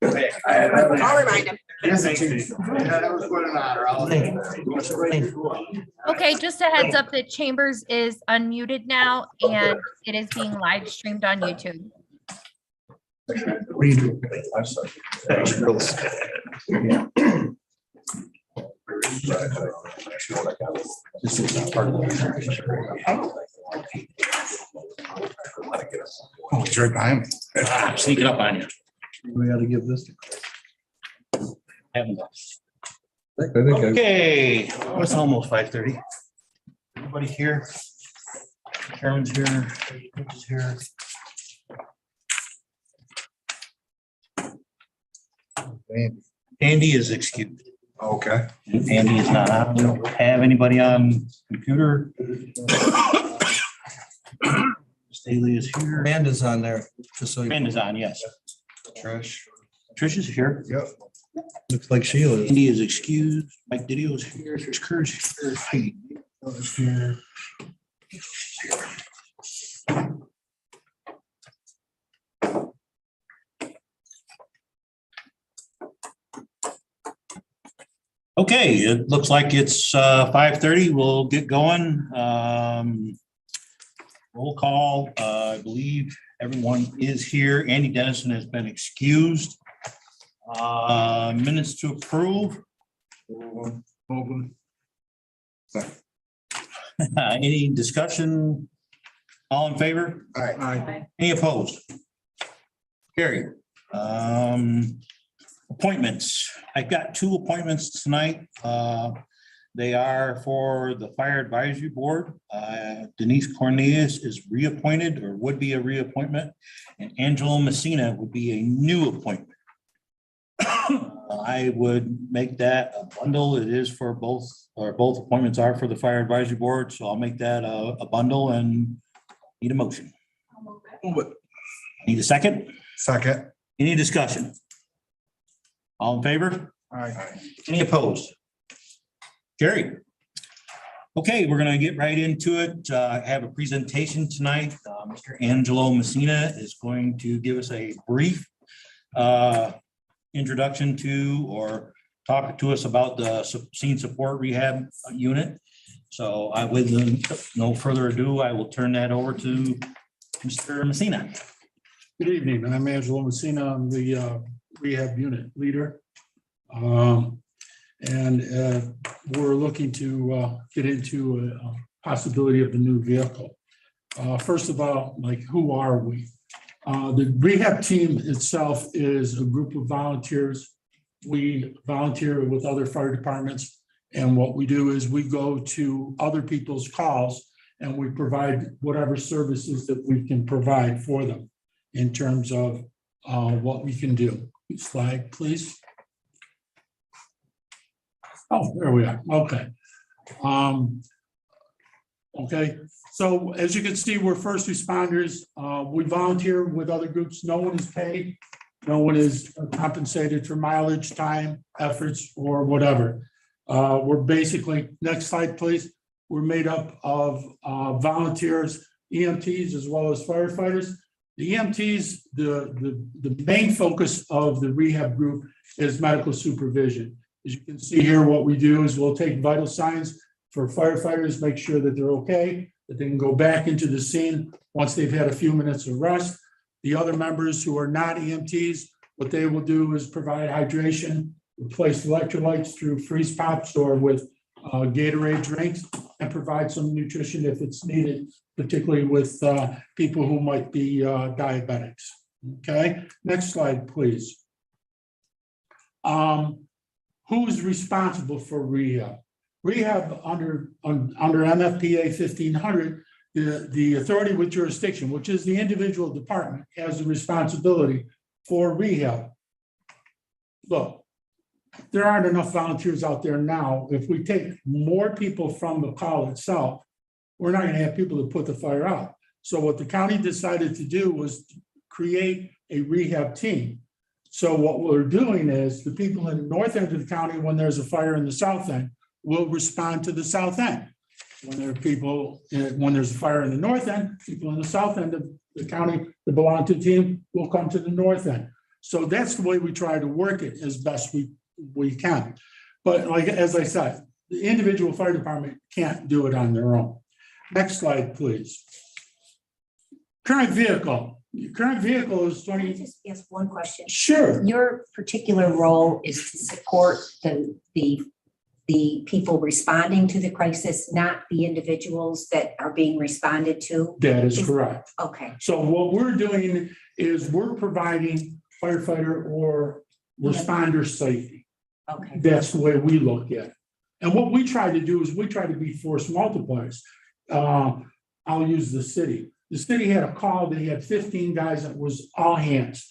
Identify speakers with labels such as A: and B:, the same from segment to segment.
A: I'll remind him.
B: That was quite an honor.
C: Okay, just a heads up that Chambers is unmuted now and it is being live streamed on YouTube.
B: Oh, he's right behind me.
D: Sneaking up on you.
E: We gotta give this to.
D: Okay, it's almost 5:30. Everybody here? Chairman's here. Coach is here. Andy is excused.
B: Okay.
D: Andy is not on. We don't have anybody on computer. Staley is here.
E: Amanda's on there, just so you.
D: Amanda's on, yes.
E: Trish.
D: Trish is here.
B: Yep.
E: Looks like Sheila is.
D: Andy is excused. Mike Didio is here. There's Kurt here. Heidi is here. Okay, it looks like it's 5:30. We'll get going. Roll call. I believe everyone is here. Andy Dennison has been excused. Minutes to approve. Any discussion? All in favor?
B: All right.
D: Any opposed? Carried. Appointments. I've got 2 appointments tonight. They are for the Fire Advisory Board. Denise Cornelius is reappointed or would be a reappointment, and Angelo Messina would be a new appointment. I would make that a bundle. It is for both, or both appointments are for the Fire Advisory Board, so I'll make that a bundle and need a motion. Need a second?
B: Second.
D: Any discussion? All in favor?
B: All right.
D: Any opposed? Carried. Okay, we're gonna get right into it. I have a presentation tonight. Mr. Angelo Messina is going to give us a brief introduction to or talk to us about the scene support rehab unit. So I, with no further ado, I will turn that over to Mr. Messina.
F: Good evening, I'm Angelo Messina. I'm the rehab unit leader. We're looking to get into a possibility of the new vehicle. First of all, like, who are we? The rehab team itself is a group of volunteers. We volunteer with other fire departments, and what we do is we go to other people's calls and we provide whatever services that we can provide for them in terms of what we can do. Slide, please. Oh, there we are. Okay. Okay. So as you can see, we're first responders. We volunteer with other groups. No one is paid. No one is compensated for mileage, time, efforts, or whatever. We're basically, next slide, please. We're made up of volunteers, EMTs, as well as firefighters. The EMTs, the main focus of the rehab group is medical supervision. As you can see here, what we do is we'll take vital signs for firefighters, make sure that they're okay, that they can go back into the scene once they've had a few minutes of rest. The other members who are not EMTs, what they will do is provide hydration, replace electrolytes through freeze pops or with Gatorade drinks, and provide some nutrition if it's needed, particularly with people who might be diabetics. Okay, next slide, please. Who's responsible for rehab? Rehab under MFPA 1500, the authority with jurisdiction, which is the individual department, has the responsibility for rehab. Look, there aren't enough volunteers out there now. If we take more people from the call itself, we're not going to have people to put the fire out. So what the county decided to do was create a rehab team. So what we're doing is the people in the north end of the county, when there's a fire in the south end, will respond to the south end. When there are people, when there's a fire in the north end, people in the south end of the county that belong to the team will come to the north end. So that's the way we try to work it as best we can. But like, as I said, the individual fire department can't do it on their own. Next slide, please. Current vehicle. Your current vehicle is
A: Can I
F: 20.
A: just ask one question?
F: Sure.
A: Your particular role is to support the people responding to the crisis, not the individuals that are being responded to?
F: That is correct.
A: Okay,
F: So what we're doing is we're providing firefighter or responder safety.
A: okay.
F: That's the way we look at it. And what we try to do is we try to be force multipliers. I'll use the city. The city had a call, they had 15 guys that was all hands.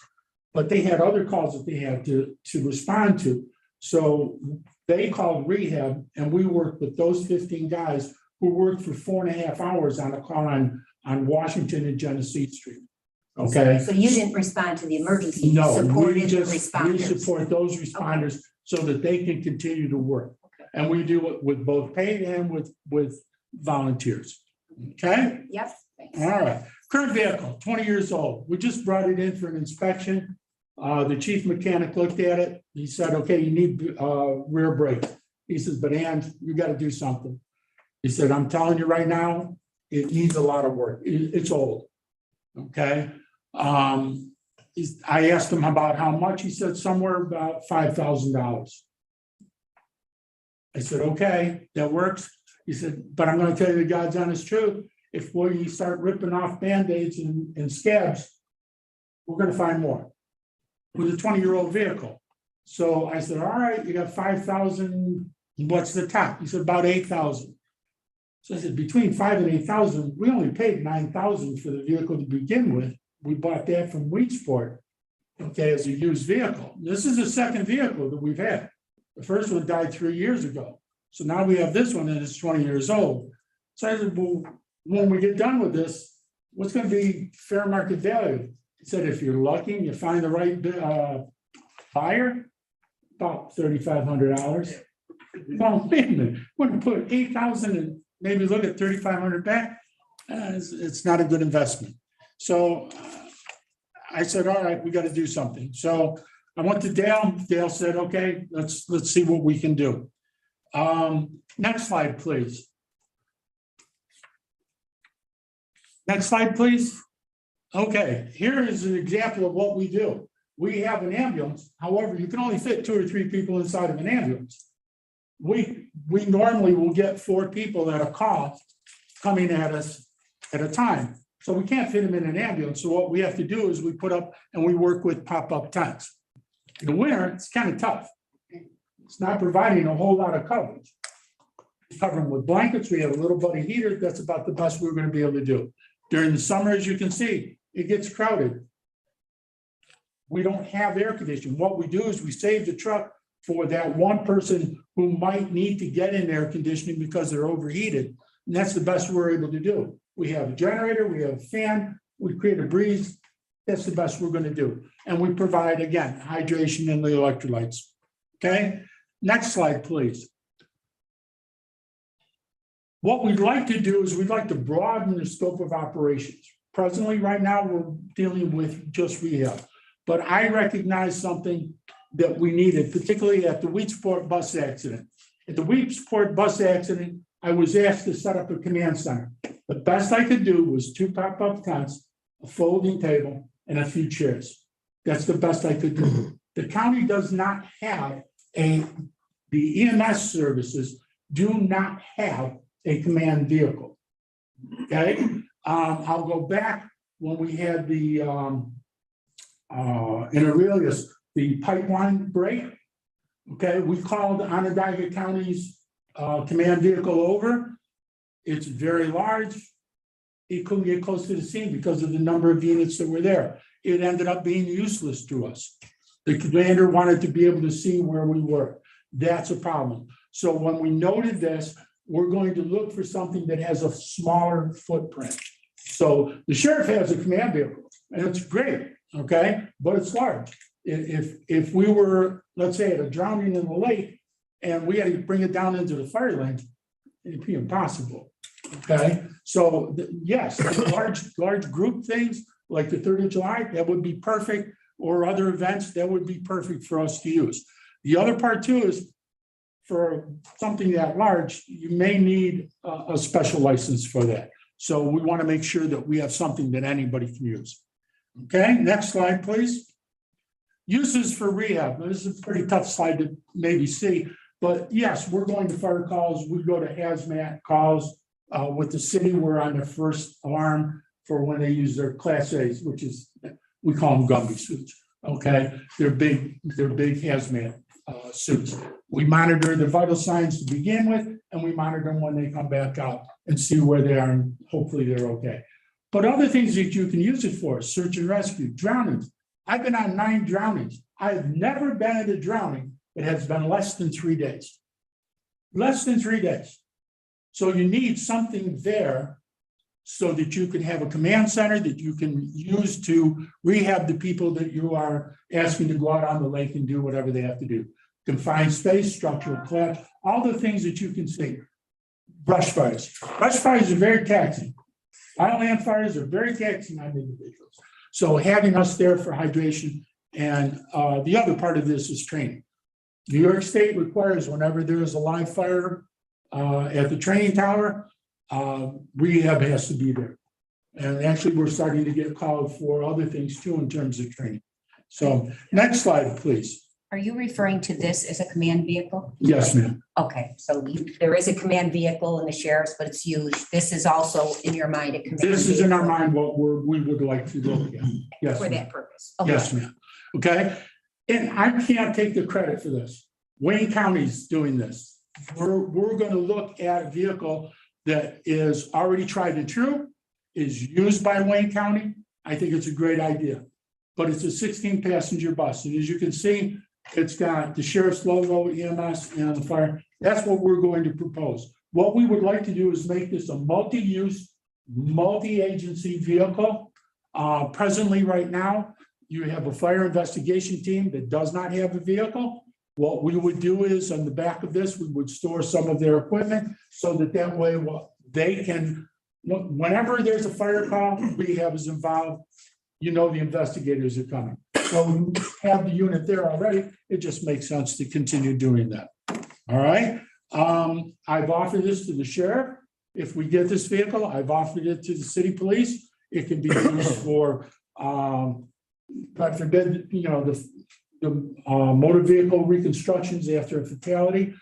F: But they had other calls that they had to respond to. So they called rehab and we worked with those 15 guys who worked for 4.5 hours on a call on Washington and Genesee Street. Okay?
A: So you didn't respond to the emergency, you
F: No, we
A: supported the
F: just, we
A: responders?
F: support those responders so that they can continue to work. And we do it with both paid and with volunteers. Okay?
A: Yep. Thanks.
F: All right. Current vehicle, 20 years old. We just brought it in for an inspection. The chief mechanic looked at it. He said, okay, you need rear brake. He says, but and you got to do something. He said, I'm telling you right now, it needs a lot of work. It's old. Okay. I asked him about how much. He said somewhere about $5,000. I said, okay, that works. He said, but I'm going to tell you the God's honest truth. If we start ripping off Band-Aids and scabs, we're going to find more with a 20-year-old vehicle. So I said, all right, you got 5,000. What's the top? He said, about 8,000. So I said, between 5,000 and 8,000, we only paid 9,000 for the vehicle to begin with. We bought that from Weedsport, okay, as a used vehicle. This is the second vehicle that we've had. The first one died 3 years ago. So now we have this one and it's 20 years old. So I said, well, when we get done with this, what's going to be fair market value? He said, if you're lucky and you find the right buyer, about $3,500. Well, wait a minute, we're going to put 8,000 and maybe look at 3,500 back. It's not a good investment. So I said, all right, we got to do something. So I went to Dale. Dale said, okay, let's see what we can do. Next slide, please. Next slide, please. Okay, here is an example of what we do. We have an ambulance. However, you can only fit 2 or 3 people inside of an ambulance. We normally will get 4 people at a call coming at us at a time. So we can't fit them in an ambulance. So what we have to do is we put up and we work with pop-up tents. In the winter, it's kind of tough. It's not providing a whole lot of coverage. Cover them with blankets. We have a little buddy heater. That's about the best we're going to be able to do. During the summer, as you can see, it gets crowded. We don't have air conditioning. What we do is we save the truck for that one person who might need to get in air conditioning because they're overheated. And that's the best we're able to do. We have a generator, we have a fan, we create a breeze. That's the best we're going to do. And we provide, again, hydration and the electrolytes. Okay, next slide, please. What we'd like to do is we'd like to broaden the scope of operations. Presently, right now, we're dealing with just rehab. But I recognize something that we needed, particularly at the Weedsport bus accident. At the Weedsport bus accident, I was asked to set up a command center. The best I could do was 2 pop-up tents, a folding table, and a few chairs. That's the best I could do. The county does not have the EMS services do not have a command vehicle. Okay, I'll go back when we had the in Aurelius, the pipeline break. Okay, we called Onondaga County's command vehicle over. It's very large. It couldn't get close to the scene because of the number of units that were there. It ended up being useless to us. The commander wanted to be able to see where we were. That's a problem. So when we noted this, we're going to look for something that has a smaller footprint. So the sheriff has a command vehicle, and it's great, okay, but it's large. If we were, let's say, at a drowning in the lake, and we had to bring it down into the fire lane, it'd be impossible. Okay, so yes, large group things like the 3rd of July, that would be perfect. or other events, that would be perfect for us to use. The other part too is for something that large, you may need a special license for that. So we want to make sure that we have something that anybody can use. Okay, next slide, please. Uses for rehab. Now, this is a pretty tough slide to maybe see, but yes, we're going to fire calls. We go to hazmat calls with the city. We're on their first alarm for when they use their Class A's, which is, we call them Gumby suits. Okay, they're big hazmat suits. We monitor the vital signs to begin with, and we monitor them when they come back out and see where they are, and hopefully they're okay. But other things that you can use it for, search and rescue, drownings. I've been on 9 drownings. I've never been in a drowning that has been less than 3 days. Less than 3 days. So you need something there so that you can have a command center that you can use to rehab the people that you are asking to go out on the lake and do whatever they have to do. Confined space, structural collapse, all the things that you can see. Brush fires. Brush fires are very taxing. Wildland fires are very taxing on individuals. So having us there for hydration, and the other part of this is training. New York State requires whenever there is a live fire at the training tower, rehab has to be there. And actually, we're starting to get called for other things too in terms of training. So next slide, please.
A: Are you referring to this as a command vehicle?
F: Yes, ma'am.
A: Okay, so there is a command vehicle in the sheriff's, but it's used. This is also in your mind a command.
F: This is in our
A: vehicle
F: mind what we would like to look at. Yes,
A: for
F: ma'am.
A: that purpose. Okay.
F: Yes, ma'am. Okay. And I can't take the credit for this. Wayne County's doing this. We're going to look at a vehicle that is already tried and true, is used by Wayne County. I think it's a great idea, but it's a 16-passenger bus. And as you can see, it's got the sheriff's logo, EMS, and the fire. That's what we're going to propose. What we would like to do is make this a multi-use, multi-agency vehicle. Presently, right now, you have a fire investigation team that does not have a vehicle. What we would do is on the back of this, we would store some of their equipment so that way they can, whenever there's a fire call, rehab is involved, you know the investigators are coming. So we have the unit there already. It just makes sense to continue doing that. All right. I've offered this to the sheriff. If we get this vehicle, I've offered it to the city police. It can be used for, God forbid, you know, the motor vehicle reconstructions after a fatality.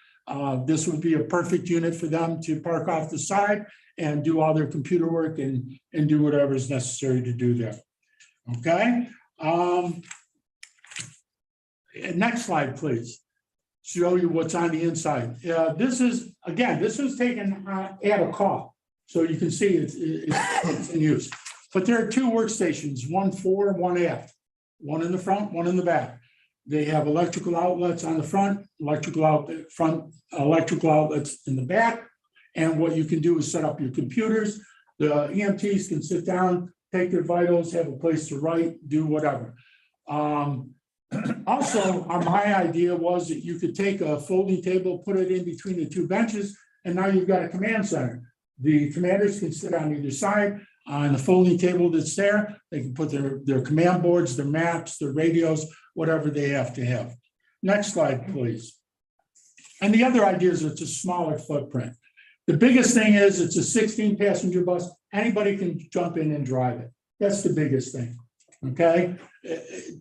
F: This would be a perfect unit for them to park off the side and do all their computer work and do whatever is necessary to do there. Okay. Next slide, please. Show you what's on the inside. This is taken at a call. So you can see it's in use. But there are 2 workstations, one fore, one aft, one in the front, one in the back. They have electrical outlets on the front, electrical outlets in the back. And what you can do is set up your computers. The EMTs can sit down, take their vitals, have a place to write, do whatever. Also, my idea was that you could take a folding table, put it in between the 2 benches, and now you've got a command center. The commanders can sit on either side. On the folding table that's there, they can put their command boards, their maps, their radios, whatever they have to have. Next slide, please. And the other idea is it's a smaller footprint. The biggest thing is it's a 16-passenger bus. Anybody can jump in and drive it. That's the biggest thing. Okay.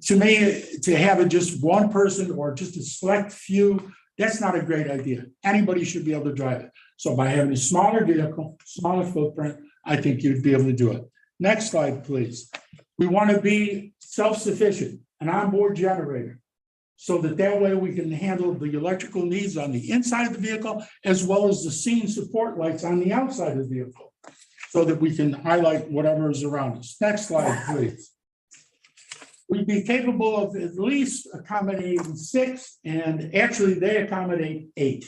F: To me, to have it just one person or just a select few, that's not a great idea. Anybody should be able to drive it. So by having a smaller vehicle, smaller footprint, I think you'd be able to do it. Next slide, please. We want to be self-sufficient, an onboard generator, so that way we can handle the electrical needs on the inside of the vehicle, as well as the scene support lights on the outside of the vehicle, so that we can highlight whatever is around us. Next slide, please. We'd be capable of at least accommodating 6, and actually they accommodate 8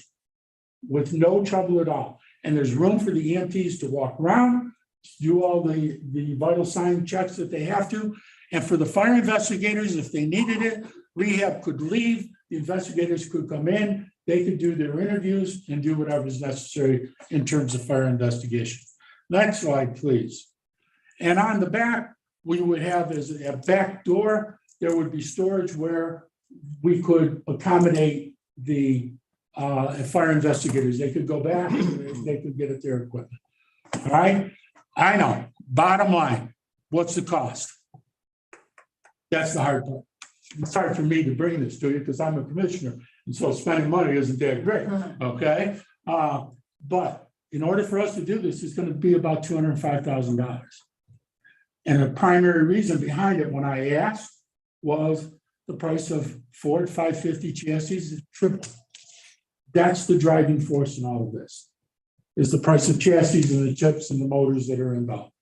F: with no trouble at all. And there's room for the EMTs to walk around, do all the vital sign checks that they have to. And for the fire investigators, if they needed it, rehab could leave, the investigators could come in, they could do their interviews and do whatever is necessary in terms of fire investigation. Next slide, please. And on the back, we would have as a back door there would be storage where we could accommodate the fire investigators. They could go back, and they could get at their equipment. All right, I know, bottom line, what's the cost? That's the hard part. It's hard for me to bring this to you because I'm a commissioner, and so spending money isn't that great, okay? But in order for us to do this, it's gonna be about $205,000. And the primary reason behind it, when I asked, was the price of Ford 550 chassis is triple. That's the driving force in all of this, is the price of chassis and the chips and the motors that are involved.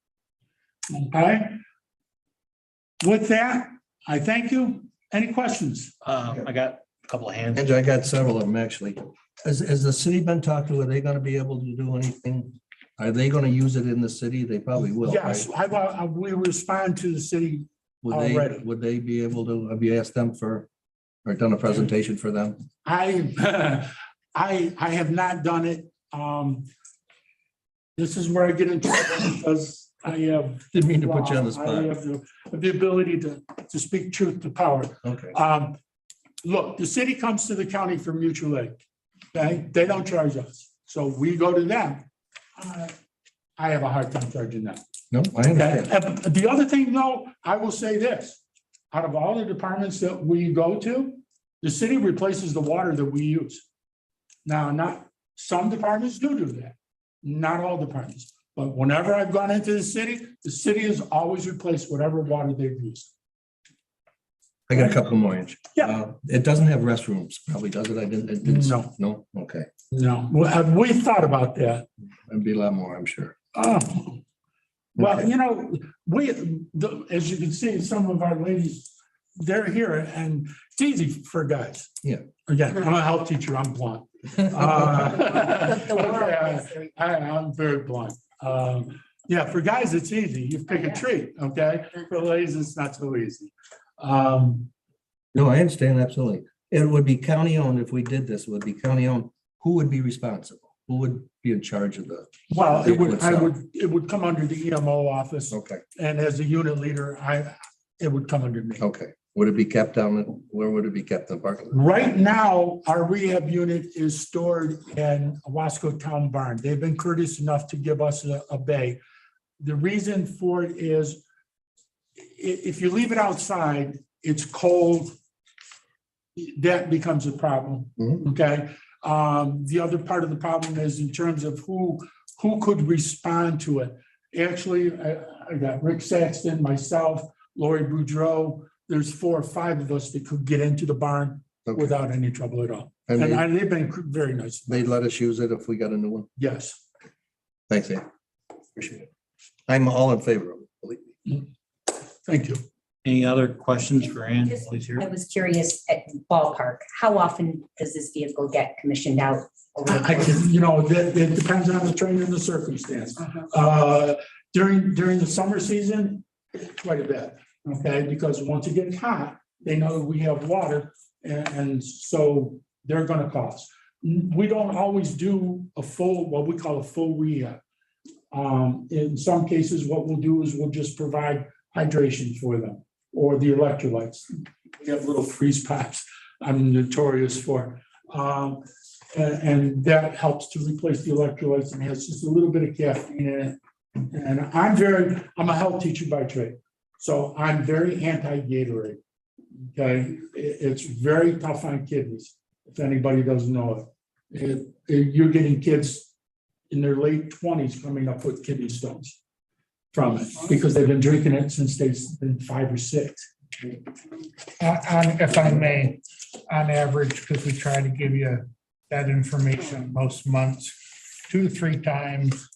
F: Okay? With that, I thank you. Any questions?
D: I got a couple of hands.
E: Andrew, I got several of them, actually. Has the city been talked to? Are they gonna be able to do anything? Are they gonna use it in the city? They probably will,
F: Yes,
E: right?
F: we respond to the city. Already.
E: Would they be able to, have you asked them for, or done a presentation for them?
F: I have not done it. This is where I get in trouble because I have.
E: Didn't mean to put you on the
F: I
E: spot.
F: have the ability to speak truth to power.
E: Okay.
F: Look, the city comes to the county for mutual aid. Okay, they don't charge us, so we go to them. I have a hard time charging them.
E: No, I understand.
F: Okay, the other thing, though, I will say this, out of all the departments that we go to, the city replaces the water that we use. Now, not, some departments do that, not all departments, but whenever I've gone into the city has always replaced whatever water they've used.
E: I got a couple more, Ange.
F: Yeah.
E: It doesn't have restrooms, probably, does it? I didn't.
F: No.
E: No, okay.
F: No, well, we thought about that.
E: There'd be a lot more, I'm sure.
F: Oh, well,
E: Okay.
F: you know, as you can see, some of our ladies, they're here and it's easy for guys.
E: Yeah.
F: Again, I'm a health teacher, I'm blunt.
A: The world is very-
F: I'm very blunt. Yeah, for guys, it's easy. You pick a tree, okay? For ladies, it's not so easy.
E: No, I understand, absolutely. It would be county owned if we did this, it would be county owned. Who would be responsible? Who would be in charge of the?
F: Well,
E: Vehicle
F: it would come under the EMO office,
E: Okay,
F: and as a unit leader, it would come under me.
E: okay. Would it be kept down, where would it be kept in the parking lot?
F: Right now, our rehab unit is stored in a Wasco Town barn. They've been courteous enough to give us a bay. The reason for it is if you leave it outside, it's cold. That becomes a problem,
E: Mhm.
F: okay? The other part of the problem is in terms of who could respond to it. Actually, I got Rick Saxton, myself, Lori Boudreau. There's 4 or 5 of us that could get into the barn
E: Okay.
F: without any trouble at all.
E: And
F: And they've been very nice.
E: they'd let us use it if we got a new one?
F: Yes.
E: Thanks, Ann. Appreciate it. I'm all in favor of it, believe me.
F: Thank you.
D: Any other questions for Ann?
A: Just-
D: Please
A: I
D: here.
A: was curious at ballpark, how often does this vehicle get commissioned out? over the
F: I
A: course?
F: can, it depends on the train and the circumstance.
A: Uh-huh.
F: During the summer season, quite a bit, okay? Because once it gets hot, they know we have water and so they're gonna cost. We don't always do a full, what we call a full rehab. In some cases, what we'll do is we'll just provide hydration for them or the electrolytes. We have little freeze pops I'm notorious for. And that helps to replace the electrolytes and has just a little bit of caffeine in it. And I'm a health teacher by trade, so I'm very anti-Gatorade. Okay, it's very tough on kidneys, if anybody doesn't know it. You're getting kids in their late 20s coming up with kidney stones from it because they've been drinking it since they've been 5 or 6.
G: If I may, on average, because we try to give you that information most months, 2 to 3 times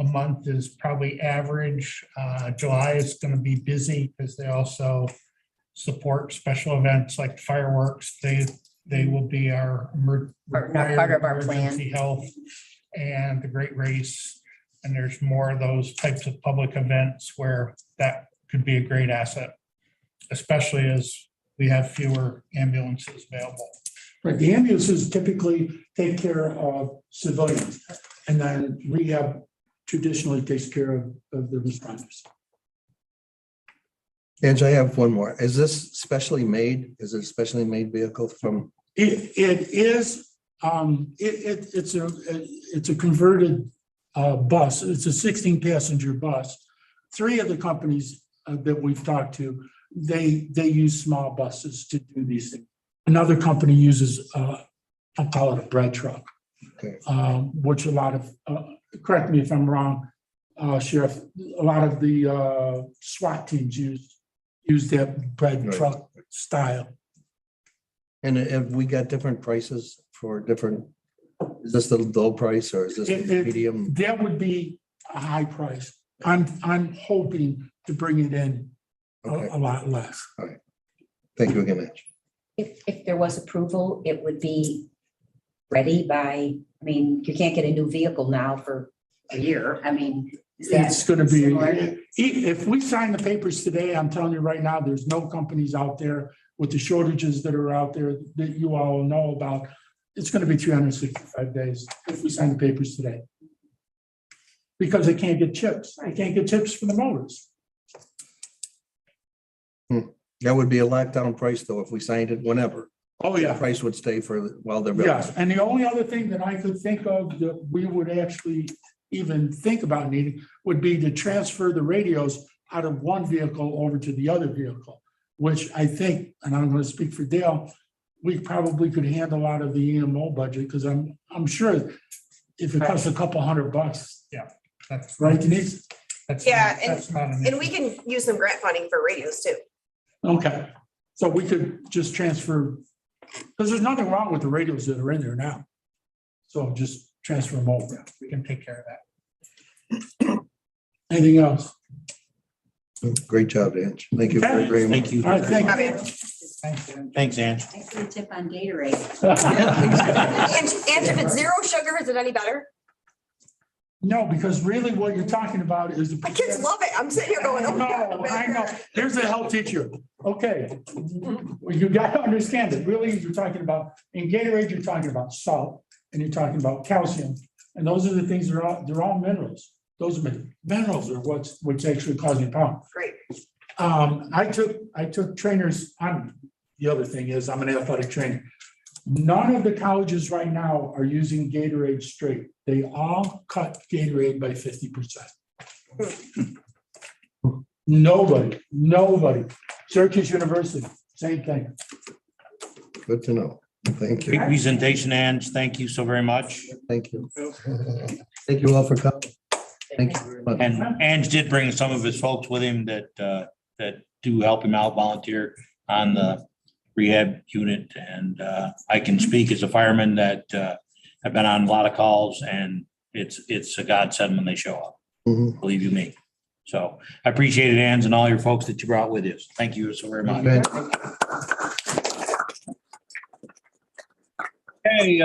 G: a month is probably average. July is going to be busy because they also support special events like fireworks. They will be our
A: Part of our plan.
G: emergency health and the Great Race. And there's more of those types of public events where that could be a great asset, especially as we have fewer ambulances available.
F: Right, the ambulances typically take care of civilians, and then rehab traditionally takes care of the responders.
E: Ange, I have one more. Is this specially made? Is it a specially made vehicle from?
F: It is, it's a converted bus. It's a 16-passenger bus. Three of the companies that we've talked to, they use small buses to do these things. Another company uses, I'll call it a bread truck.
E: Okay.
F: Which a lot of, correct me if I'm wrong, Sheriff, a lot of the SWAT teams use that bread
E: Right.
F: truck style.
E: And have we got different prices for different, is this the low price or is this the medium?
F: That would be a high price. I'm hoping to bring it in
E: Okay.
F: a lot less.
E: Thank you again, Ange.
A: If there was approval, it would be ready by, I mean, you can't get a new vehicle now for a year. I mean, is that
F: It's gonna be,
A: similar?
F: if we sign the papers today, I'm telling you right now, there's no companies out there with the shortages that are out there that you all know about. It's gonna be 365 days if we sign the papers today. Because they can't get chips. They can't get chips for the motors.
E: That would be a lockdown price though, if we signed it whenever.
F: Oh,
E: The
F: yeah.
E: price would stay for while they're building.
F: Yes, and the only other thing that I could think of that we would actually even think about needing would be to transfer the radios out of one vehicle over to the other vehicle, which I think, and I'm gonna speak for Dale, we probably could handle out of the EMO budget, because I'm sure if it costs a couple $100,
G: That's
F: right, Denise?
G: That's
H: Yeah,
G: not- that's not an
H: And we can use some grant funding for radios too.
F: Okay, so we could just transfer, because there's nothing wrong with the radios that are in there now. So just transfer them over.
G: We can take care of that.
F: Anything else?
E: Great job, Ange. Thank you very, very much.
D: Thank you.
F: All right, thank you.
G: Thanks, Ange.
D: Thanks, Ange.
A: Thanks for the tip on Gatorade.
H: And if it's zero sugar, is it any better?
F: No, because really what you're talking about is.
H: My kids love it. I'm sitting here going, oh. my God,
F: No, I know. Here's a health teacher. Okay. Well, you got to understand that really you're talking about, in Gatorade, you're talking about salt and you're talking about calcium. And those are the things they're all minerals. Those are minerals are what's actually causing problems.
H: Great.
F: I took trainers on, the other thing is I'm an athletic trainer. None of the colleges right now are using Gatorade straight. They all cut Gatorade by 50%. Nobody. Syracuse University, same thing.
E: Good to know. Thank
D: Great
E: you.
D: presentation, Ange. Thank you so very much.
E: Thank you. Thank you all for coming. Thank you very much.
D: And Ange did bring some of his folks with him that do help him out, volunteer on the rehab unit. And I can speak as a fireman that have been on a lot of calls, and it's a godsend when they show up,
E: Mhm.
D: believe you me. So I appreciate it, Ange, and all your folks that you brought with you. Thank you so very much.
E: Okay.
D: Okay,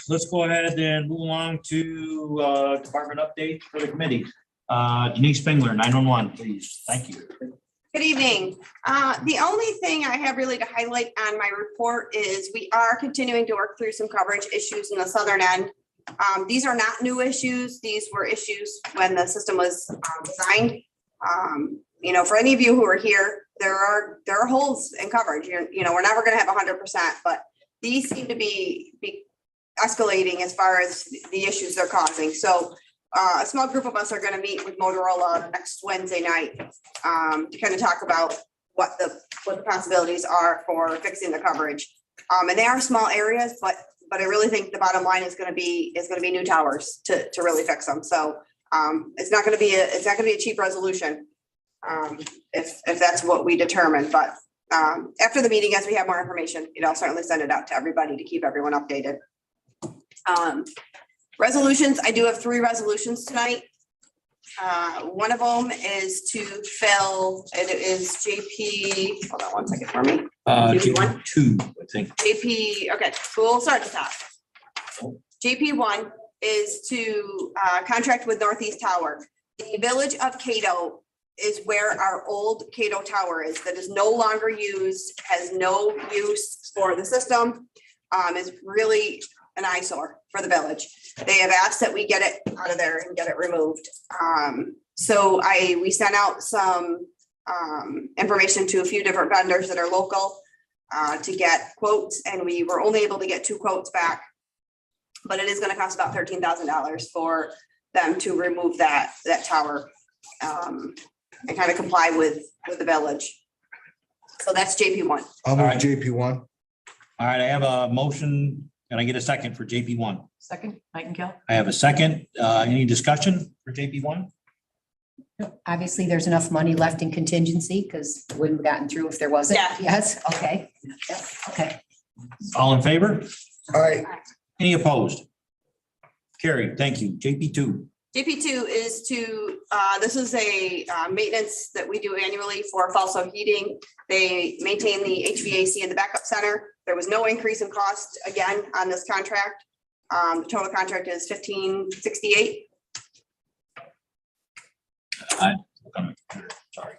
D: let's go ahead and move along to department update for the committee. Denise Spengler, 911, please. Thank you.
H: Good evening. The only thing I have really to highlight on my report is we are continuing to work through some coverage issues in the southern end. These are not new issues. These were issues when the system was designed. For any of you who are here, there are holes in coverage. We're never going to have 100%, but these seem to be escalating as far as the issues they're causing. So a small group of us are going to meet with Motorola next Wednesday night to kind of talk about what the possibilities are for fixing the coverage. And they are small areas, but I really think the bottom line is going to be new towers to really fix them. So it's not going to be a cheap resolution if that's what we determine. But after the meeting, as we have more information, I'll certainly send it out to everybody to keep everyone updated. Resolutions, I do have 3 resolutions tonight. One of them is to fill, it is JP, hold on one second for me. JP1?
D: 2, I think.
H: JP, okay, so we'll start at the top. JP1 is to contract with Northeast Tower. The village of Cato is where our old Cato Tower is, that is no longer used, has no use for the system, is really an eyesore for the village. They have asked that we get it out of there and get it removed. So we sent out some information to a few different vendors that are local to get quotes, and we were only able to get 2 quotes back. But it is gonna cost about $13,000 for them to remove that tower and kind of comply with the village. So that's JP1.
B: I'll move
D: Alright.
B: JP1.
D: All right, I have a motion. Can I get a second for JP one?
I: Second, Nightingale.
D: I have a second. Any discussion for JP one?
A: Obviously, there's enough money left in contingency because we wouldn't have gotten through if there wasn't.
H: Yeah.
A: Yes, okay. Yep, okay.
D: All in favor?
B: All right,
D: Any opposed? Carried. Thank you. JP two.
H: JP2 is to, this is a maintenance that we do annually for Falso Heating. They maintain the HVAC in the backup center. There was no increase in cost again on this contract. The total contract is $1568.
D: Sorry.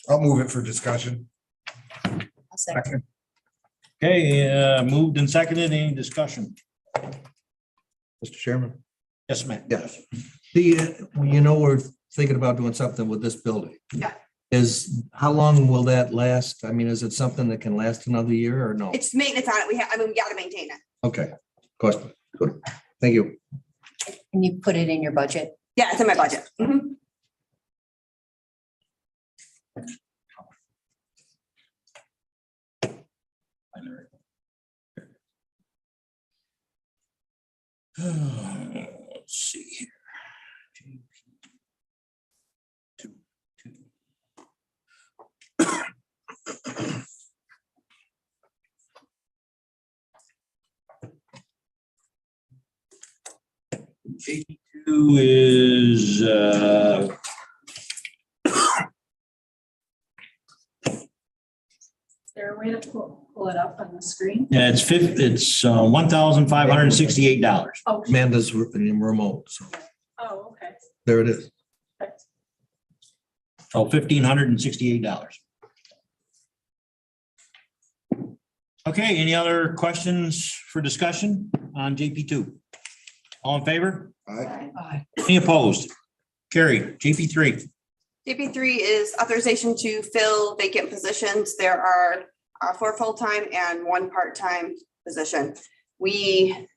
B: I'll move it for discussion.
A: I'll second.
D: Okay, moved and seconded. Any discussion?
E: Mr. Chairman.
D: Yes, ma'am.
E: Yes. We're thinking about doing something with this building.
H: Yeah.
E: How long will that last? I mean, is it something that can last another year or no?
H: It's maintenance on it. We gotta maintain it.
E: Okay, question. Good. Thank you.
A: And you put it in your budget?
H: Yeah, it's in my budget. Mhm.
D: Let's see here. JP2 is,
I: Is there a way to pull it up on the screen?
D: yeah, it's $1,568.
I: Oh,
E: Amanda's in remote, so
I: oh, okay.
E: there it is.
D: So $1,568. Okay, any other questions for discussion on JP2? All in favor?
B: All right,
I: Aye.
D: Any opposed? Carried. JP3.
H: JP3 is authorization to fill vacant positions. There are 4 full-time and 1 part-time position. The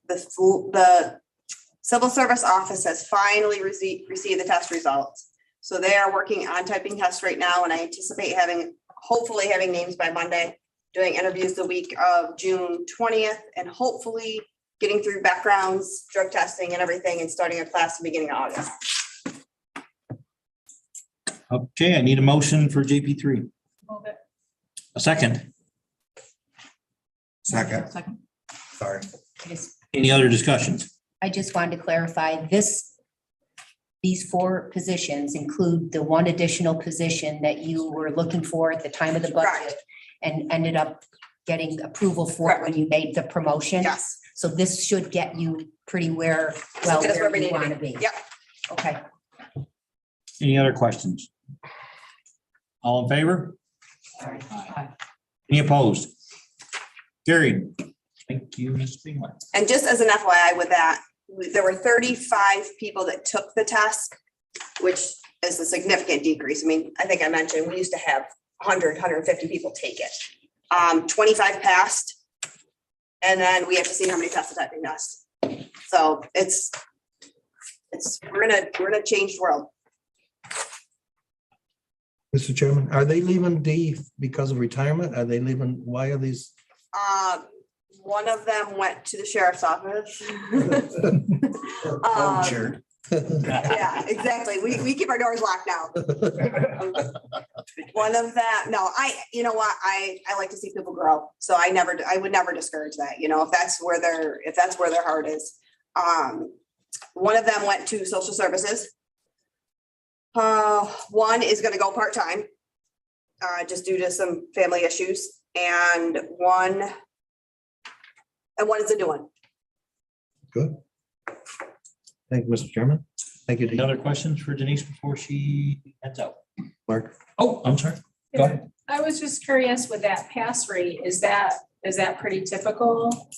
H: civil service office has finally received the test results. So they are working on typing tests right now, and I anticipate hopefully having names by Monday, doing interviews the week of June 20th, and hopefully getting through backgrounds, drug testing and everything, and starting a class in the beginning of August.
D: Okay, I need a motion for JP3.
I: Move it.
D: A second.
B: second,
I: Second.
B: sorry.
D: Any other discussions?
A: I just wanted to clarify these 4 positions include the 1 additional position that you were looking for at the time of the budget
H: Correct.
A: and ended up getting approval for it when you made the promotion.
H: Yes.
A: So this should get you pretty where
H: That's where we
A: you
H: need
A: want to be.
H: Yep.
A: Okay.
D: Any other questions? All in favor?
I: Aye.
D: Any opposed? Carried. Thank you, Ms. Spingler.
H: And just as an FYI with that, there were 35 people that took the test, which is a significant decrease. I mean, I think I mentioned, we used to have 100, 150 people take it. 25 passed. And then we have to see how many tests the typing does. So we're in a changed world.
E: Mr. Chairman, are they leaving D because of retirement? Are they leaving, why are these?
H: One of them went to the sheriff's office.
B: Oh, sure.
H: Yeah, exactly. We keep our doors locked now. One of them, no, you know what, I like to see people grow. So I would never discourage that, if that's where their heart is. One of them went to social services. One is gonna go part-time, just due to some family issues, and one is a new one.
E: Good. Thank you, Mr. Chairman. Thank you,
D: Any
E: Dean.
D: other questions for Denise before she heads out?
E: Mark.
D: Oh, I'm sorry. Go ahead.
I: I was just curious with that pass rate, is that pretty typical?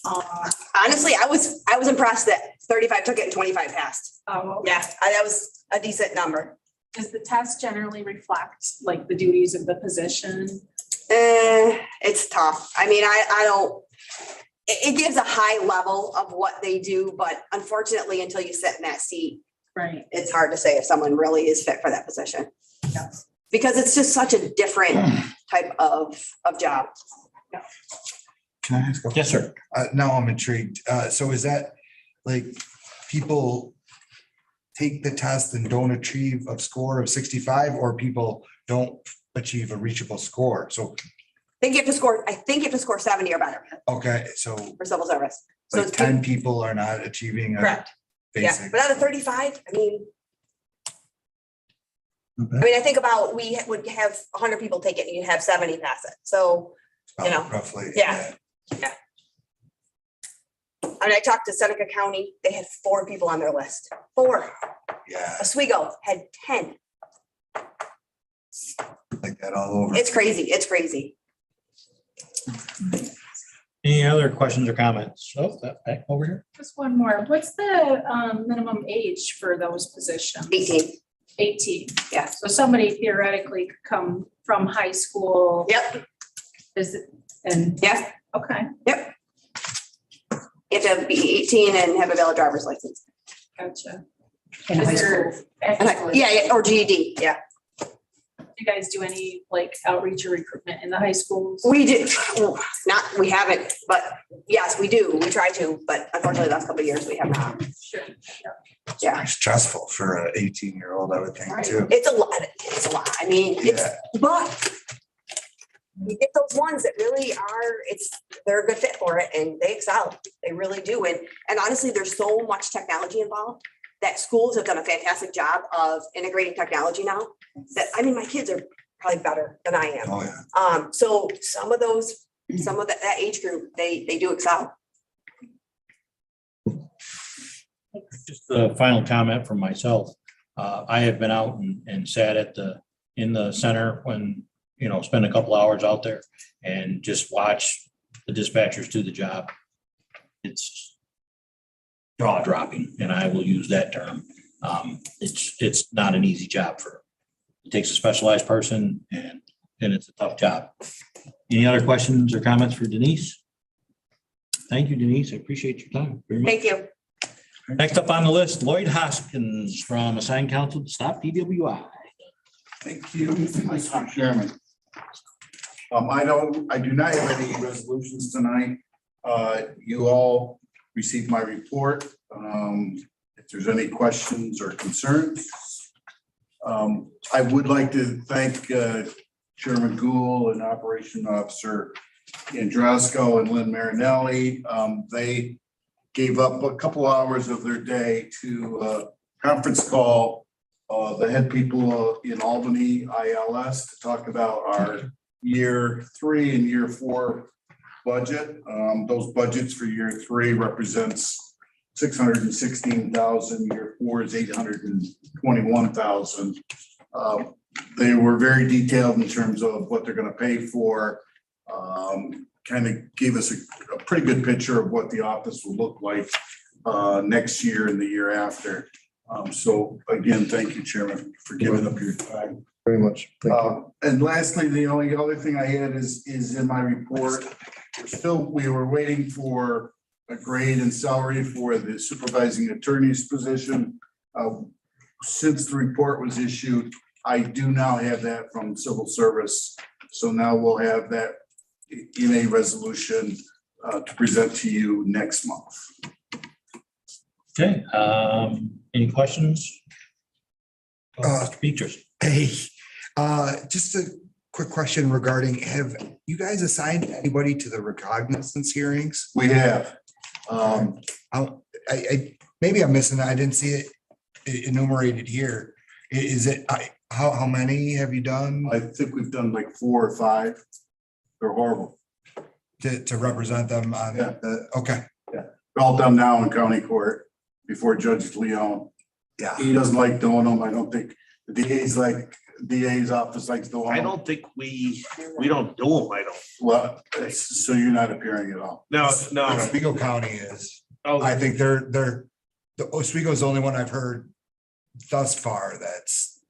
H: Honestly, I was impressed that 35 took it and 25 passed.
I: Oh,
H: Yeah, that was a decent number.
I: Does the test generally reflect like the duties of the position?
H: It's tough. I mean, I don't, it gives a high level of what they do, but unfortunately, until you sit in that seat,
I: Right.
H: it's hard to say if someone really is fit for that position. Because it's just such a different type of job.
B: Can I ask?
D: Yes, sir.
B: Now I'm intrigued. So is that like people take the test and don't achieve a score of 65 or people don't achieve a reachable score? So,
H: I think you have to score 70 or better
B: okay, so
H: for civil service. So
B: like
H: it's
B: 10 people are not achieving a
H: correct. Yeah,
B: basic.
H: but out of 35, I mean, I think about, we would have 100 people take it and you'd have 70 pass it. So, you know,
B: Roughly.
H: yeah. I mean, I talked to Seneca County, they had 4 people on their list. 4.
B: Yeah,
H: Oswego had 10.
B: like that all over.
H: It's crazy. It's crazy.
D: Any other questions or comments? Oh, back over here.
I: Just one more. What's the minimum age for those positions?
H: 18.
I: 18.
H: Yeah.
I: So somebody theoretically could come from high school.
H: Yep.
I: Is it, and,
H: Yeah.
I: okay,
H: You have to be 18 and have a valid driver's license.
I: gotcha.
A: In high
I: Is there-
A: school.
H: Yeah, or GED. Yeah.
I: Do you guys do any like outreach or recruitment in the high schools?
H: We do. We haven't, but yes, we do. We try to, but unfortunately, the last couple of years we have not.
I: Sure.
H: Yeah.
B: It's stressful for an 18-year-old, I would think too.
H: It's a lot. It's a lot. I mean, it's,
B: Yeah.
H: but you get those ones that really are, they're a good fit for it and they excel. They really do. And honestly, there's so much technology involved that schools have done a fantastic job of integrating technology now. That, I mean, my kids are probably better than I am.
B: Oh, yeah.
H: So some of that age group, they do excel.
D: Just a final comment from myself. I have been out and sat in the center when, spend a couple hours out there and just watch the dispatchers do the job. It's jaw dropping, and I will use that term. It's not an easy job it takes a specialized person and it's a tough job. Any other questions or comments for Denise? Thank you, Denise. I appreciate your time very much.
H: Thank you.
D: Next up on the list, Lloyd Hoskins from Assigned Council to Stop DWI.
J: Thank you, Mr. Chairman. I do not have any resolutions tonight. You all received my report. If there's any questions or concerns. I would like to thank Chairman Gould and Operation Officer Androsco and Lynn Marinelli. They gave up a couple hours of their day to conference call the head people in Albany ILS to talk about our year 3 and year 4 budget. Those budgets for year 3 represents 616,000, year 4 is 821,000. They were very detailed in terms of what they're going to pay for. Kind of gave us a pretty good picture of what the office will look like next year and the year after. So again, thank you, Chairman, for giving up your time.
E: Very much. Thank you.
J: And lastly, the only other thing I had is in my report. We were waiting for a grade and salary for the supervising attorney's position. Since the report was issued, I do now have that from civil service. So now we'll have that in a resolution to present to you next month.
D: Okay, any questions? Mr. Peters.
B: Hey, just a quick question regarding, have you guys assigned anybody to the recognizance hearings?
J: We have.
B: Maybe I'm missing it. I didn't see it enumerated here. Is it, how many have you done
J: I think we've done like 4 or 5. They're horrible.
B: to represent them on
J: Yeah.
B: okay,
J: They're all done now in county court before Judge Leon.
B: yeah.
J: He doesn't like doing them. I don't think the DA's office likes doing them.
K: I don't think we don't do them, I don't.
J: Well, so you're not appearing at all.
K: No.
B: Oswego County is,
K: Oh,
B: I think the Oswego is the only one I've heard thus far that's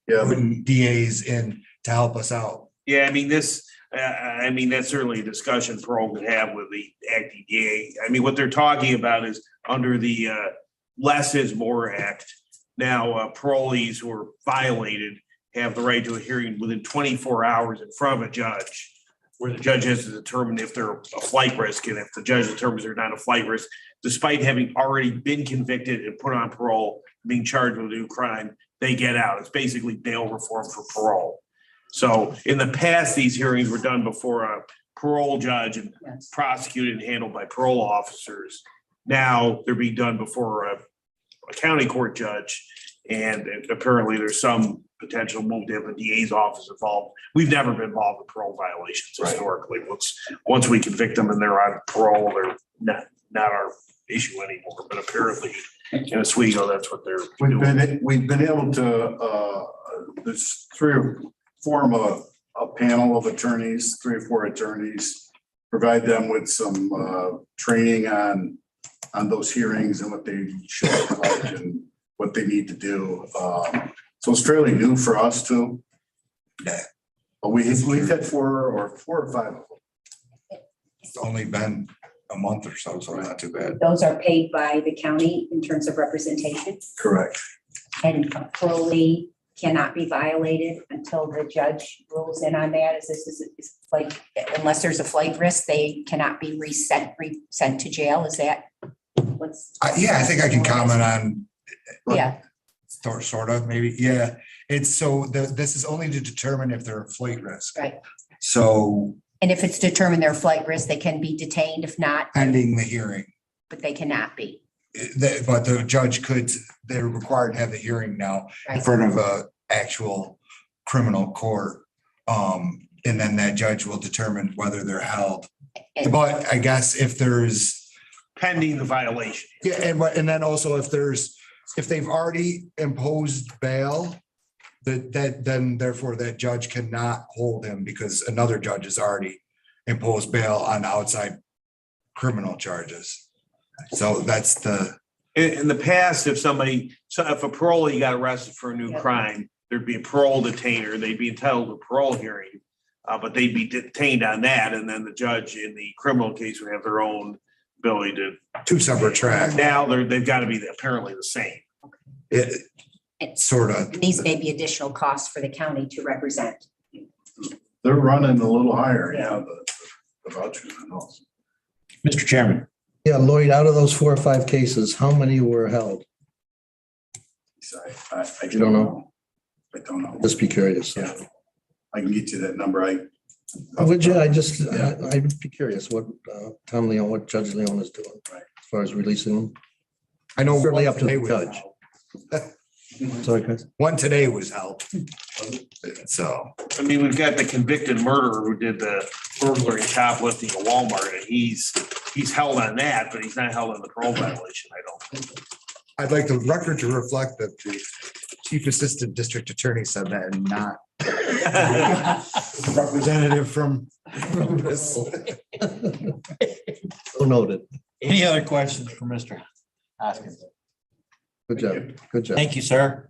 J: Yeah,
B: putting DAs in to help us out.
K: Yeah, I mean, that's certainly a discussion parole could have with the acting DA. I mean, what they're talking about is under the Less is More Act. Now, parolees who are violated have the right to a hearing within 24 hours in front of a judge, where the judge has to determine if they're a flight risk, and if the judge determines they're not a flight risk, despite having already been convicted and put on parole, being charged with a new crime, they get out. It's basically bail reform for parole. So in the past, these hearings were done before a parole judge and
A: Yes.
K: prosecuted and handled by parole officers. Now they're being done before a county court judge. And apparently there's some potential move to have a DA's office involved. We've never been involved in parole violations historically. Once we convict them and they're on parole, they're not our issue anymore. But apparently in Oswego, that's what they're doing.
J: we've been able to, there's form a panel of attorneys, 3 or 4 attorneys, provide them with some training on those hearings and what they should look like and what they need to do. So it's fairly new for us too.
B: Yeah.
J: But we've had 4 or 5 of them.
B: It's only been a month or so, so not too bad.
A: Those are paid by the county in terms of representation,
J: Correct.
A: and a parolee cannot be violated until the judge rules in on that. Is like, unless there's a flight risk, they cannot be sent to jail. Is that what's?
B: Yeah, I think I can comment on.
A: Yeah.
B: Sort of, maybe. Yeah. It's so this is only to determine if they're a flight risk.
A: Right.
B: So.
A: And if it's determined they're flight risk, they can be detained. If not,
B: Pending the hearing.
A: but they cannot be.
B: But the judge they're required to have the hearing now in
A: Right.
B: front of a actual criminal court. And then that judge will determine whether they're held.
A: And-
B: But I guess if there's,
K: Pending the violation.
B: yeah, and then also if they've already imposed bail, then therefore that judge cannot hold him because another judge has already imposed bail on outside criminal charges. So that's
K: In the past, if a parolee got arrested for a new
A: Yeah.
K: crime, there'd be a parole detainer, they'd be entitled to a parole hearing. But they'd be detained on that, and then the judge in the criminal case would have their own ability to.
B: 2 separate tracks.
K: Now they've got to be apparently the same.
B: It sort of.
A: These may be additional costs for the county to represent.
J: They're running a little higher, yeah, the vouchers and all.
D: Mr. Chairman.
E: Yeah, Lloyd, out of those 4 or 5 cases, how many were held?
J: I
E: You don't know?
J: I don't know.
E: Just be curious.
J: Yeah. I can get you that number.
E: Would you, I'd be curious what Tom Leon, what Judge Leon is doing as far as releasing them.
B: I know.
E: Certainly
B: one
E: up to the
B: today was
E: judge.
B: held.
E: Sorry, guys.
B: One today was held. So.
K: I mean, we've got the convicted murderer who did the burglary and shoplifting at Walmart, and he's held on that, but he's not held on the parole violation, I don't think.
B: I'd like the record to reflect that the chief assistant district attorney said that and not representative from this.
E: So noted.
D: Any other questions for Mr. Hoskins?
E: Good job. Good job.
D: Thank you, sir.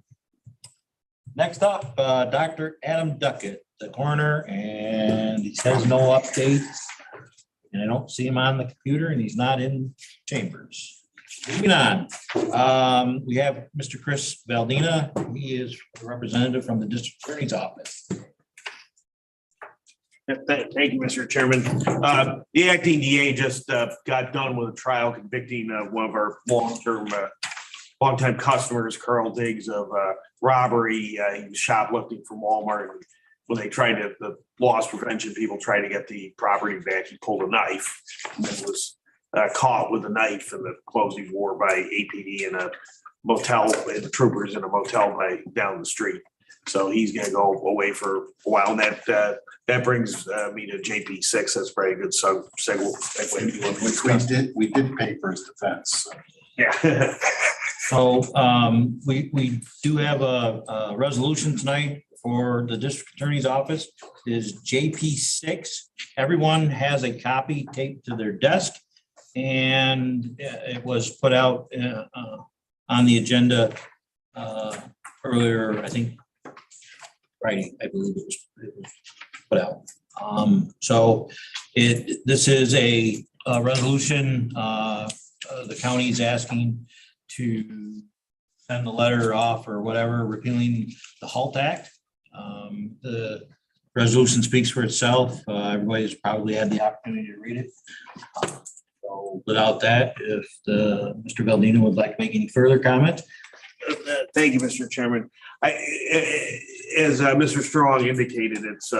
D: Next up, Dr. Adam Duckett, the coroner, and he says no updates. And I don't see him on the computer and he's not in chambers. Moving on, we have Mr. Chris Valdina. He is a representative from the district attorney's office.
K: Thank you, Mr. Chairman. The acting DA just got done with a trial convicting one of our longtime customers, Carl Diggs, of robbery. He was shoplifting from Walmart. When they tried to, the loss prevention people tried to get the property back, he pulled a knife and was caught with a knife in the clothes he wore by APD in a motel, and the troopers in a motel down the street. So he's going to go away for a while. And that brings me to JP6. That's probably a good segue.
J: We did pay for his defense. So.
K: Yeah.
D: So we do have a resolution tonight for the district attorney's office is JP6. Everyone has a copy taped to their desk, and it was put out on the agenda earlier, I think writing, I believe it was put out. So this is a resolution, the county is asking to send a letter off or whatever repealing the HALT Act. The resolution speaks for itself. Everybody's probably had the opportunity to read it. So without that, if Mr. Baldino would like to make any further comment.
K: Thank you, Mr. Chairman. As Mr. Strong indicated, it's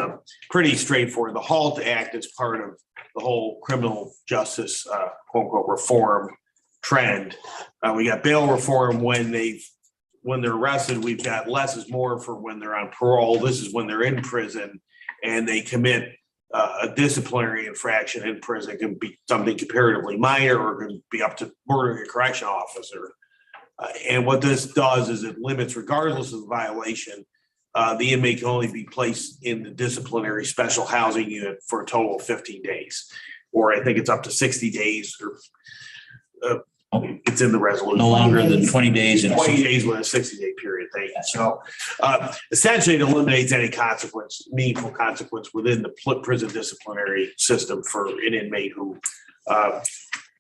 K: pretty straightforward. The HALT Act is part of the whole criminal justice quote unquote reform trend. We got bail reform when they're arrested. We've got less is more for when they're on parole. This is when they're in prison and they commit a disciplinary infraction in prison. It can be something comparatively minor or it can be up to murdering a correctional officer. And what this does is it limits, regardless of the violation, the inmate can only be placed in the disciplinary special housing unit for a total of 15 days. Or I think it's up to 60 days or it's in the resolution.
D: No longer than 20 days.
K: 20 days with a 60-day period. Thank you. So essentially it eliminates any consequence, meaningful consequence within the prison disciplinary system for an inmate who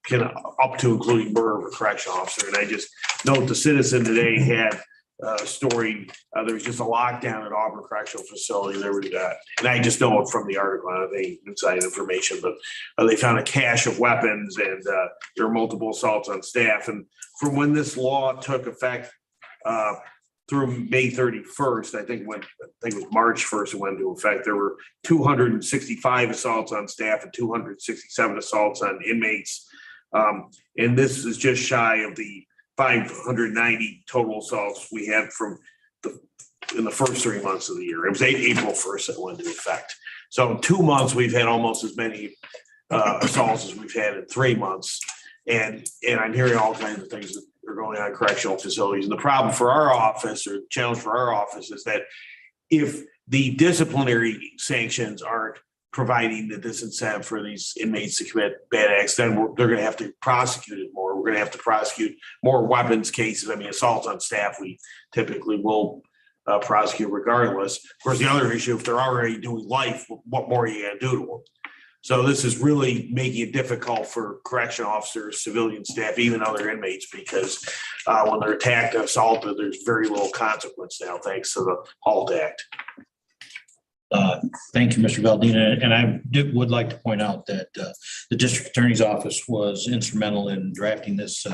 K: can up to including murder of a correctional officer. And I just note the Citizen today had a story. There was just a lockdown at Auburn Correctional Facility. There was and I just know it from the article. I don't have any inside information, but they found a cache of weapons and there were multiple assaults on staff. And from when this law took effect through May 31st, I think it was March 1st it went into effect. There were 265 assaults on staff and 267 assaults on inmates. And this is just shy of the 590 total assaults we had in the first 3 months of the year. It was April 1st that went into effect. So in 2 months, we've had almost as many assaults as we've had in 3 months. And I'm hearing all kinds of things that are going on in correctional facilities. And the problem for our office, or challenge for our office, is that if the disciplinary sanctions aren't providing the disincentive for these inmates to commit bad acts, then they're going to have to prosecute it more. We're going to have to prosecute more weapons cases. I mean, assaults on staff, we typically will prosecute regardless. Of course, the other issue, if they're already doing life, what more are you going to do to them? So this is really making it difficult for correction officers, civilian staff, even other inmates, because when they're attacked and assaulted, there's very little consequence now, thanks to the HALT Act.
D: Thank you, Mr. Baldino. And I would like to point out that the district attorney's office was instrumental in drafting this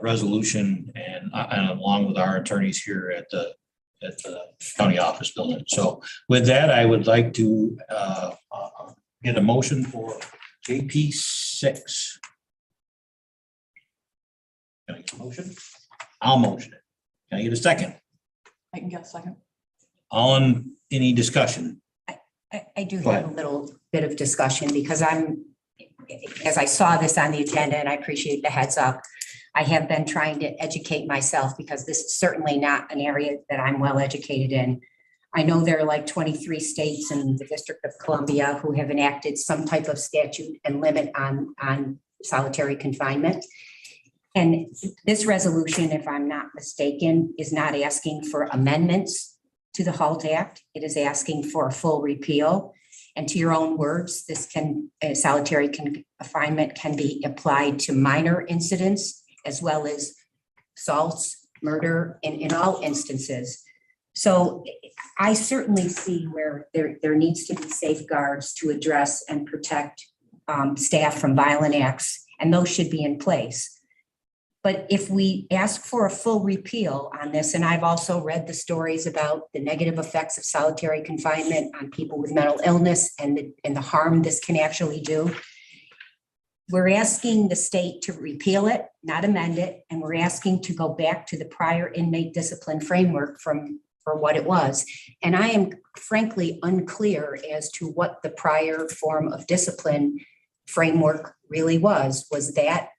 D: resolution and along with our attorneys here at the county office building. So with that, I would like to get a motion for JP 6. Can I get a motion? I'll motion it. Can I get a second?
I: I can get a second.
D: Any discussion?
A: I do have a little bit of discussion because as I saw this on the agenda, and I appreciate the heads up, I have been trying to educate myself because this is certainly not an area that I'm well educated in. I know there are like 23 states in the District of Columbia who have enacted some type of statute and limit on solitary confinement. And this resolution, if I'm not mistaken, is not asking for amendments to the HALT Act. It is asking for a full repeal. And to your own words, solitary confinement can be applied to minor incidents as well as assaults, murder, in all instances. So I certainly see where there needs to be safeguards to address and protect staff from violent acts, and those should be in place. But if we ask for a full repeal on this, and I've also read the stories about the negative effects of solitary confinement on people with mental illness and the harm this can actually do, we're asking the state to repeal it, not amend it, and we're asking to go back to the prior inmate discipline framework for what it was. And I am frankly unclear as to what the prior form of discipline framework really was. Was that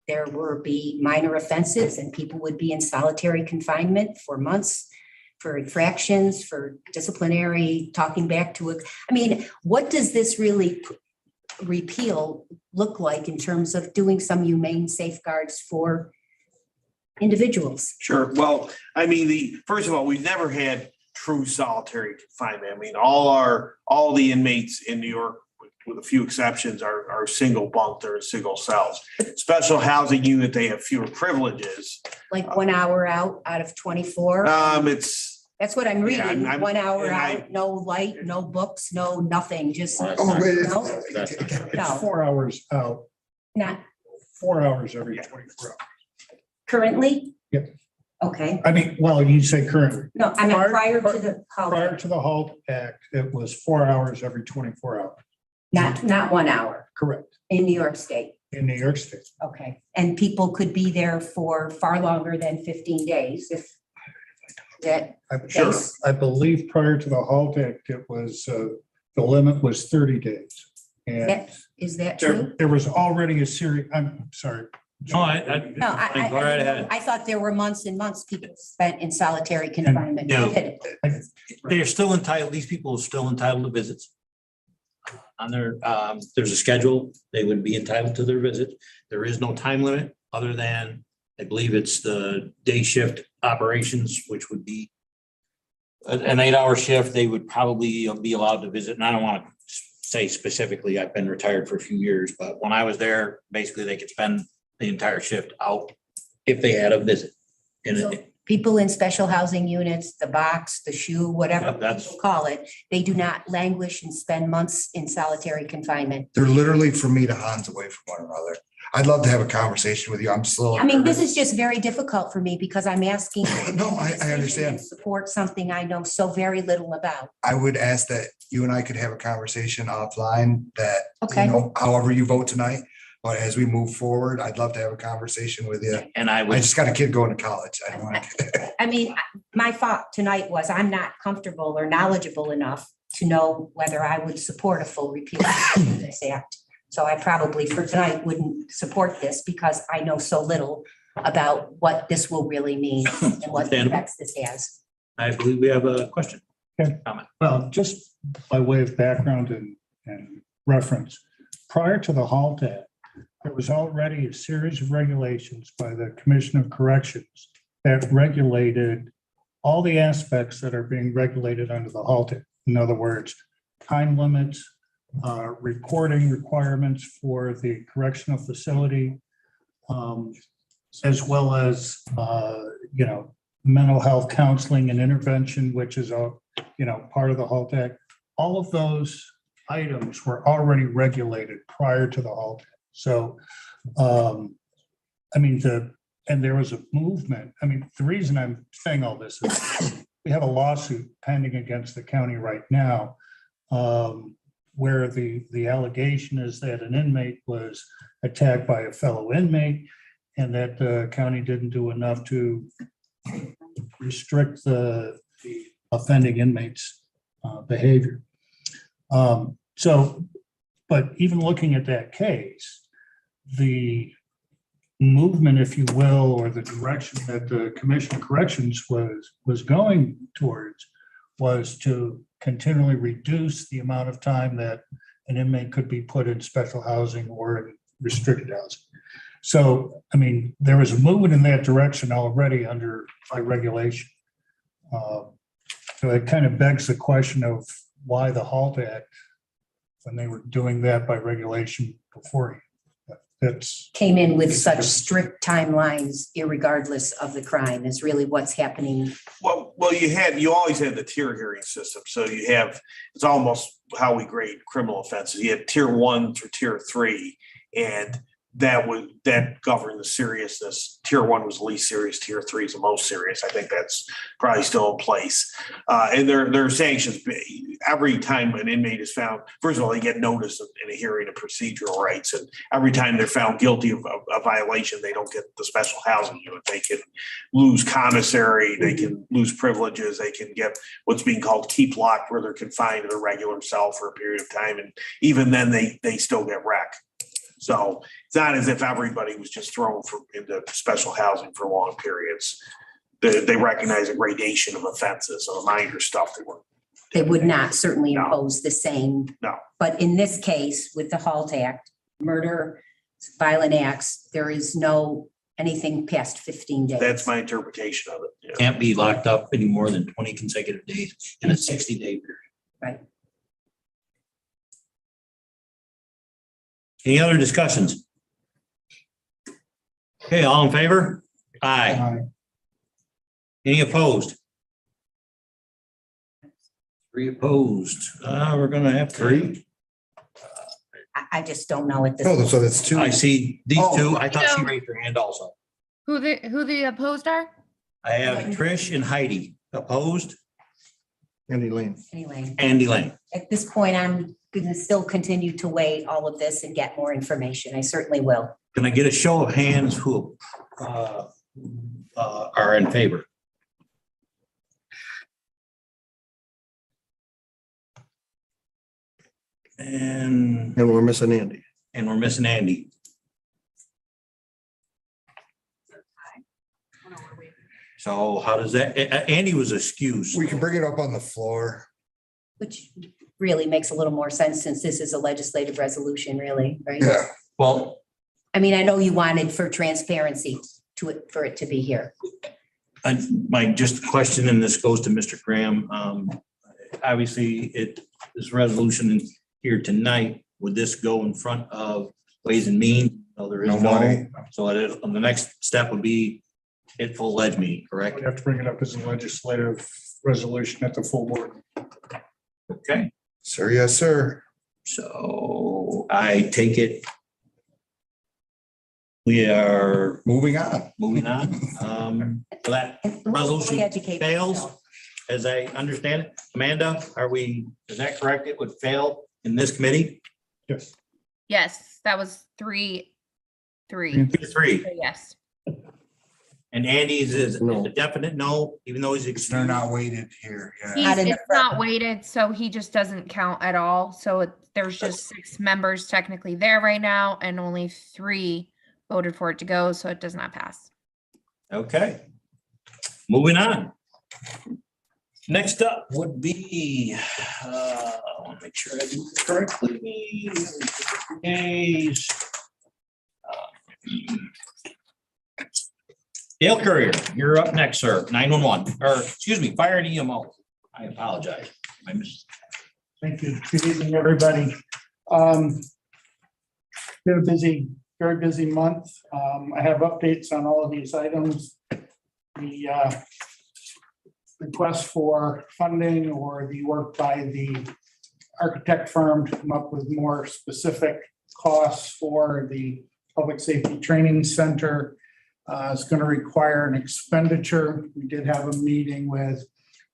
A: there would be minor offenses and people would be in solitary confinement for months for infractions, for disciplinary, talking back to it? I mean, what does this really repeal look like in terms of doing some humane safeguards for individuals?
K: Sure. Well, I mean, first of all, we've never had true solitary confinement. I mean, all the inmates in New York, with a few exceptions, are single bunk, they're in single cells. Special housing unit, they have fewer privileges.
A: Like 1 hour out of 24? That's what I'm
K: Yeah,
A: reading,
K: I'm-
A: 1 hour
K: and I-
A: out, no light, no books, no nothing, just,
B: Oh, wait,
A: no,
F: It's
A: no,
F: 4 hours out,
A: not
F: 4 hours every 24 hours.
A: currently?
F: Yep.
A: Okay,
F: I mean, well, you say currently.
A: no, I mean,
F: Prior-
A: prior to the,
F: Prior to the HALT Act, it was 4 hours every 24 hours.
A: not 1 hour
F: Correct.
A: in New York State.
F: In New York State.
A: Okay, and people could be there for far longer than 15 days if that,
K: Sure.
F: I believe prior to the HALT Act, it was, the limit was 30 days. And
A: is that true?
F: there was already a series, I'm sorry.
A: No, I thought there were months and months people spent in solitary confinement.
L: No.
A: Did.
L: They're still entitled, these people are still entitled to visits. On their, there's a schedule, they would be entitled to their visit. There is no time limit other than, I believe it's the day shift operations, which would be an 8-hour shift, they would probably be allowed to visit. And I don't want to say specifically, I've been retired for a few years, but when I was there, basically they could spend the entire shift out if they had a visit. And
A: So people in special housing units, the box, the shoe, whatever
L: Yeah, that's-
A: people call it, they do not languish and spend months in solitary confinement.
B: They're literally from me to Hans away from one another. I'd love to have a conversation with you. I'm still.
A: I mean, this is just very difficult for me because I'm asking.
B: No, I understand.
A: Support something I know so very little about.
B: I would ask that you and I could have a conversation offline that,
A: Okay.
B: however you vote tonight. But as we move forward, I'd love to have a conversation with you.
L: and I
B: I
L: would,
B: just got a kid going to college. I don't want to.
A: I mean, my thought tonight was I'm not comfortable or knowledgeable enough to know whether I would support a full repeal of this act. So I probably for tonight wouldn't support this because I know so little about what this will really mean and what
L: Understandable.
A: effects this has.
L: I believe we have a question.
F: Okay.
L: Comment.
F: Well, just by way of background and reference, prior to the HALT Act, there was already a series of regulations by the Commission of Corrections that regulated all the aspects that are being regulated under the HALT Act. In other words, time limits, reporting requirements for the correctional facility, as well as, mental health counseling and intervention, which is part of the HALT Act. All of those items were already regulated prior to the HALT Act. So, and there was a movement. I mean, the reason I'm saying all this is we have a lawsuit pending against the county right now, where the allegation is that an inmate was attacked by a fellow inmate and that the county didn't do enough to restrict the offending inmate's behavior. But even looking at that case, the movement, if you will, or the direction that the Commission of Corrections was going towards was to continually reduce the amount of time that an inmate could be put in special housing or in restricted housing. So, I mean, there was a movement in that direction already by regulation. So it kind of begs the question of why the HALT Act, when they were doing that by regulation before. That's
A: Came in with such strict timelines, irregardless of the crime, is really what's happening.
K: Well, you always had the tier hearing system. So it's almost how we grade criminal offenses. You had tier 1 through tier 3, and that governed the seriousness. Tier 1 was the least serious, tier 3 is the most serious. I think that's probably still in place. And there are sanctions. Every time an inmate is found, first of all, they get notice in a hearing of procedural rights. And every time they're found guilty of a violation, they don't get the special housing unit. They can lose commissary, they can lose privileges, they can get what's being called keep locked, where they're confined in a regular cell for a period of time. And even then they still get wrecked. So it's not as if everybody was just thrown into special housing for long periods. They recognize a gradation of offenses, so the minor stuff
A: They would not certainly
K: No.
A: impose the same.
K: No.
A: But in this case, with the HALT Act, murder, violent acts, there is no anything past 15 days.
K: That's my interpretation of it. Yeah.
L: Can't be locked up any more than 20 consecutive days in a 60-day period.
A: Right.
L: Any other discussions? Okay, all in favor? Aye. Any opposed? 3 opposed. We're gonna have 3.
A: I just don't know at this.
B: Oh,
A: point.
B: so that's two.
L: I see these
B: Oh.
L: 2. I thought she
C: No.
L: raised her hand also.
C: Who the opposed are?
L: I have Trish and Heidi opposed,
E: Andy Lane.
A: Anyway,
L: Andy Lane.
A: at this point, I'm going to still continue to weigh all of this and get more information. I certainly will.
L: Can I get a show of hands who are in favor? And
E: And we're missing Andy.
L: we're missing Andy. So how does that, Andy was excused.
B: We can bring it up on the floor.
A: Which really makes a little more sense since this is a legislative resolution, really, right?
B: Yeah.
L: Well,
A: I mean, I know you wanted for transparency to it, for it to be here.
L: my just question, and this goes to Mr. Graham. Obviously, this resolution here tonight, would this go in front of Ways and Means? No, there is
B: No money.
L: So the next step would be at full ledge meeting, correct?
F: We have to bring it up as a legislative resolution at the full board.
L: Okay,
B: Sir, yes, sir.
L: so I take it we are
B: Moving on.
L: moving on. So that resolution
A: Educate
L: fails,
A: myself.
L: as I understand it. Amanda, is that correct? It would fail in this committee?
F: Yes.
C: Yes, that was 3-3.
L: 3.
C: Yes.
L: And Andy's is
E: No.
L: a definite no, even though he's
B: They're
L: excused.
B: not weighted here. Yeah.
C: He's,
A: Not in the
C: it's not weighted, so he just doesn't count at all. So there's just 6 members technically there right now, and only 3 voted for it to go, so it does not pass.
L: Okay. Moving on. Next up would be, I want to make sure I do this correctly. Days. Dale Courier, you're up next, sir. 911, or excuse me, Fire and EMO. I apologize. I missed.
F: Thank you. Good evening, everybody. Been a busy, very busy month. I have updates on all of these items. The request for funding or the work by the architect firm to come up with more specific costs for the Public Safety Training Center is going to require an expenditure. We did have a meeting with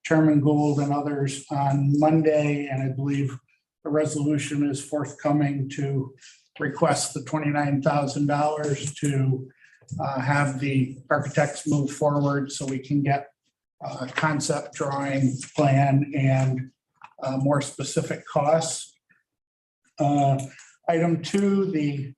F: Chairman Gould and others on Monday, and I believe a resolution is forthcoming to request the $29,000 to have the architects move forward so we can get concept drawing plan and more specific costs. Item 2, the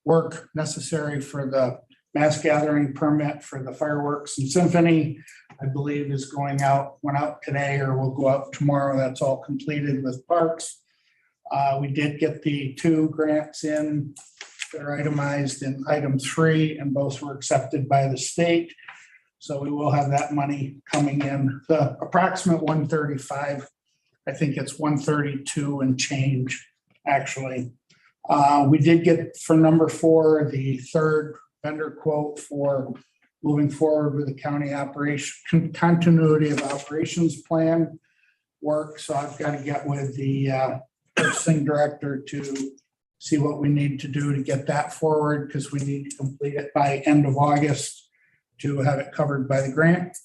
F: work necessary for the mass gathering permit for the fireworks and symphony, I believe went out today or will go out tomorrow. That's all completed with Parks. We did get the 2 grants in that are itemized in item 3, and both were accepted by the state. So we will have that money coming in. The approximate 135, I think it's 132 and change, actually. We did get for number 4, the 3rd vendor quote for moving forward with the county operation, continuity of operations plan work. So I've got to get with the purchasing director to see what we need to do to get that forward, because we need to complete it by end of August to have it covered by the grant.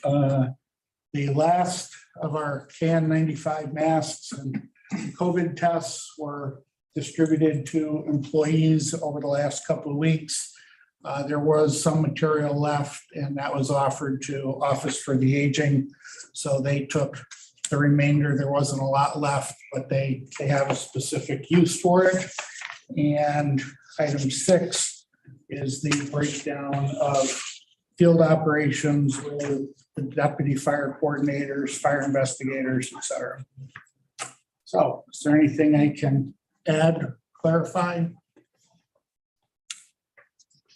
F: The last of our KN95 masks and COVID tests were distributed to employees over the last couple of weeks. There was some material left, and that was offered to Office for the Aging. So they took the remainder. There wasn't a lot left, but they have a specific use for it. And item 6 is the breakdown of field operations with the deputy fire coordinators, fire investigators, et cetera. So is there anything I can add, clarify?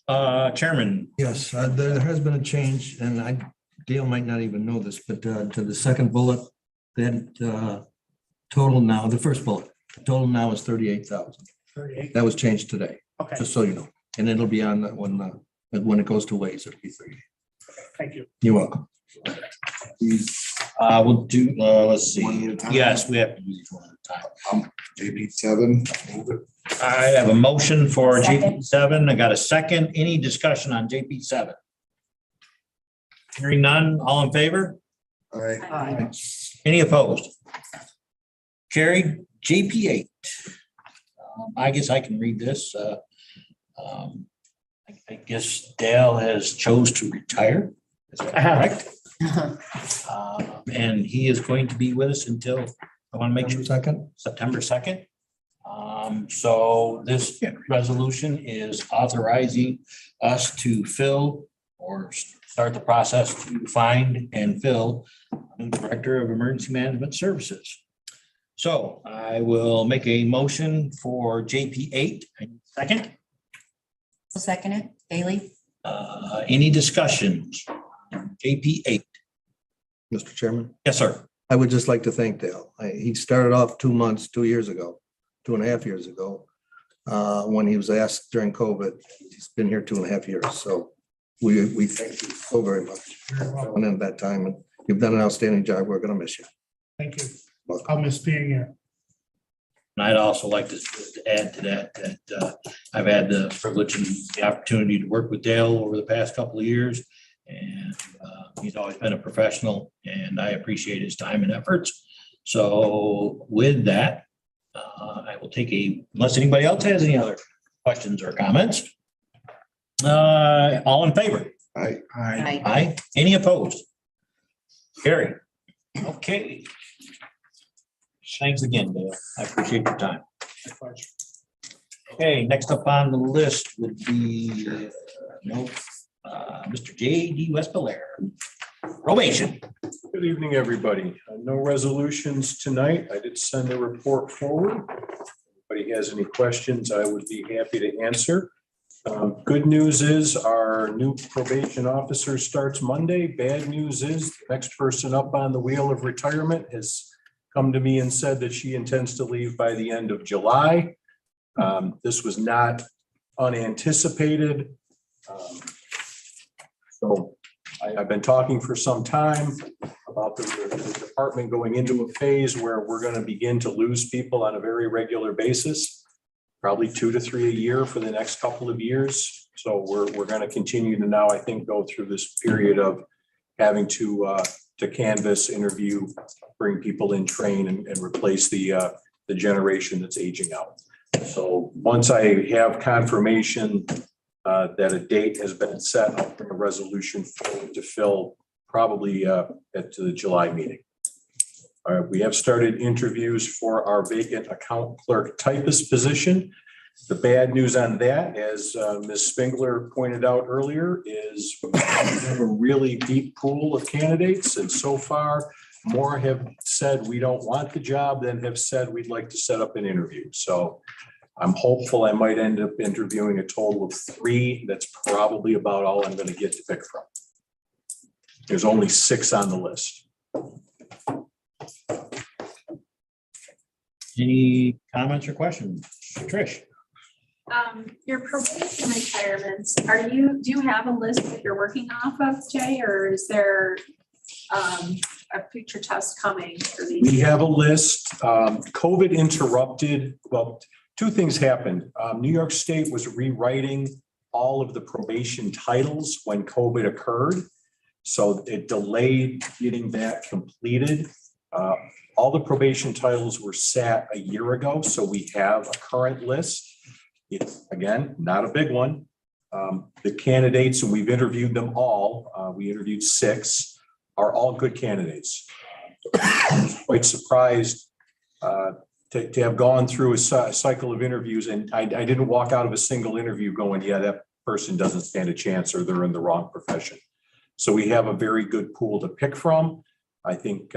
L: Chairman,
E: Yes, there has been a change, and Dale might not even know this, but to the second bullet, that total now, the first bullet, total now is 38,000.
F: 38.
E: That was changed today,
F: Okay,
E: just so you know. And it'll be on that when it goes to ways, it'll be 38.
F: thank you.
E: You're welcome.
L: we'll do, let's see.
B: One at a time?
L: Yes, we have to do these one at a time.
B: JP seven.
L: I have a motion for
A: Second.
L: JP seven. I got a second. Any discussion on JP seven? Hearing none, all in favor?
B: All right.
A: Aye.
L: Any opposed? Carried. JP eight. I guess I can read this. I guess Dale has chose to retire. Is that correct? And he is going to be with us until, I want to make sure,
E: Second,
L: September 2nd. So this resolution is authorizing us to fill or start the process to find and fill a new Director of Emergency Management Services. So I will make a motion for JP 8. Second,
A: I'll second it. Bailey?
L: any discussions? JP 8.
E: Mr. Chairman,
L: Yes, sir.
E: I would just like to thank Dale. He started off 2 years ago, 2.5 years ago, when he was asked during COVID. He's been here 2.5 years, so we thank you so very much. And in that time, and you've done an outstanding job. We're gonna miss you.
G: Thank you.
E: Welcome.
G: I'll miss being here.
L: And I'd also like to add to that I've had the privilege and the opportunity to work with Dale over the past couple of years. And he's always been a professional, and I appreciate his time and efforts. So with that, I will take unless anybody else has any other questions or comments. All in favor?
B: Aye.
A: Aye.
L: Aye. Any opposed? Carry. Okay. Thanks again, Dale. I appreciate your time. Okay, next up on the list would be Mr. J.D. Westbelair. Probation.
M: Good evening, everybody. No resolutions tonight. I did send a report forward. If anybody has any questions, I would be happy to answer. Good news is our new probation officer starts Monday. Bad news is the next person up on the wheel of retirement has come to me and said that she intends to leave by the end of July. This was not unanticipated. So I've been talking for some time about the department going into a phase where we're going to begin to lose people on a very regular basis, probably 2 to 3 a year for the next couple of years. So we're going to continue to now, I think, go through this period of having to canvass, interview, bring people in, train, and replace the generation that's aging out. So once I have confirmation that a date has been set, I'll bring a resolution forward to fill probably at the July meeting. All right, we have started interviews for our vacant account clerk typist position. The bad news on that, as Ms. Spengler pointed out earlier, is we have a really deep pool of candidates, and so far more have said we don't want the job than have said we'd like to set up an interview. So I'm hopeful I might end up interviewing a total of 3. That's probably about all I'm going to get to pick from. There's only 6 on the list.
L: Any comments or questions? Trish?
I: Your probation retirements, do you have a list that you're working off of, Jay, or is there a future test coming for these?
M: We have a list. COVID interrupted, well, 2 things happened. New York State was rewriting all of the probation titles when COVID occurred. So it delayed getting that completed. All the probation titles were set a year ago, so we have a current list. It's, again, not a big one. The candidates, and we've interviewed them all, we interviewed 6, are all good candidates. I was quite surprised to have gone through a cycle of interviews, and I didn't walk out of a single interview going, yeah, that person doesn't stand a chance or they're in the wrong profession. So we have a very good pool to pick from. I think,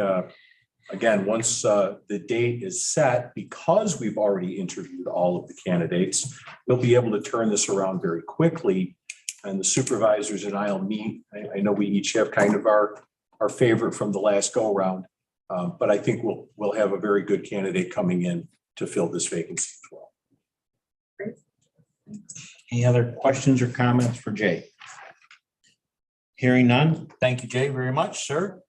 M: again, once the date is set, because we've already interviewed all of the candidates, we'll be able to turn this around very quickly and the supervisors and I'll meet. I know we each have kind of our favorite from the last go around. But I think we'll have a very good candidate coming in to fill this vacancy as well.
L: Any other questions or comments for Jay? Hearing none. Thank you, Jay, very much, sir.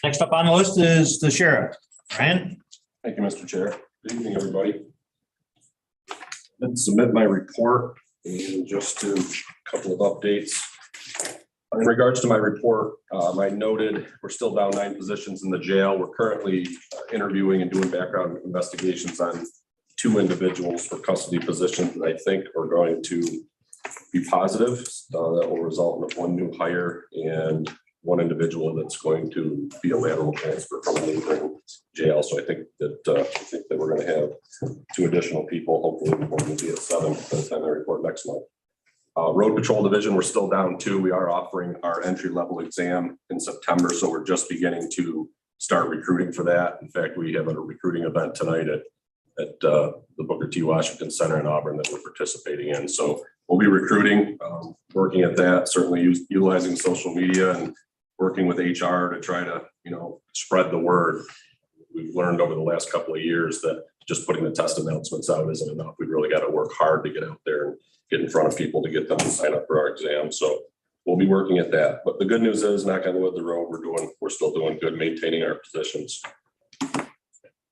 L: Next up on the list is the sheriff. Ryan?
N: Thank you, Mr. Chair. Good evening, everybody. Let's submit my report and just do a couple of updates. In regards to my report, I noted we're still down 9 positions in the jail. We're currently interviewing and doing background investigations on 2 individuals for custody positions that I think are going to be positive. That will result in 1 new hire and 1 individual that's going to be a lateral transfer from a neighboring jail. So I think that we're going to have 2 additional people. Hopefully, we're going to be at 7 by the time I report next month. Road Patrol Division, we're still down 2. We are offering our entry-level exam in September, so we're just beginning to start recruiting for that. In fact, we have a recruiting event tonight at the Booker T. Washington Center in Auburn that we're participating in. So we'll be recruiting, working at that, certainly utilizing social media and working with HR to try to, spread the word. We've learned over the last couple of years that just putting the test announcements out isn't enough. We've really got to work hard to get out there and get in front of people to get them to sign up for our exam. So we'll be working at that. But the good news is, knock on wood, the road, we're still doing good, maintaining our positions.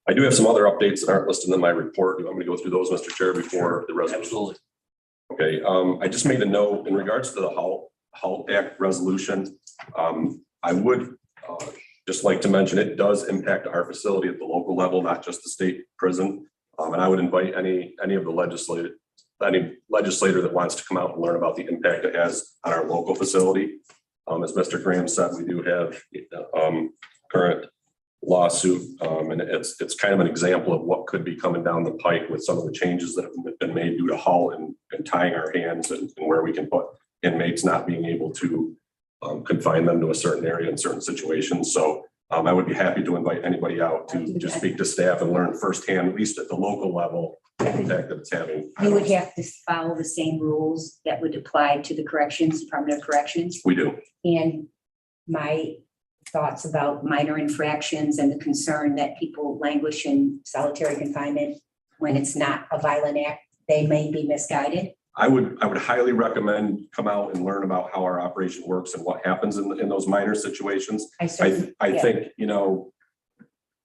N: I do have some other updates that aren't listed in my report. Do you want me to go through those, Mr. Chair, before the resolution?
L: Absolutely.
N: Okay, I just made a note in regards to the HALT Act resolution. I would just like to mention it does impact our facility at the local level, not just the state prison. And I would invite any of the any legislator that wants to come out and learn about the impact it has on our local facility. As Mr. Graham said, we do have current lawsuit, and it's kind of an example of what could be coming down the pike with some of the changes that have been made due to HALT and tying our hands and where we can put inmates not being able to confine them to a certain area in certain situations. So I would be happy to invite anybody out to speak to staff and learn firsthand, at least at the local level, the impact that it's having.
A: You would have to follow the same rules that would apply to the Department of Corrections.
N: We do.
A: And my thoughts about minor infractions and the concern that people languish in solitary confinement when it's not a violent act, they may be misguided.
N: I would highly recommend come out and learn about how our operation works and what happens in those minor situations. I think,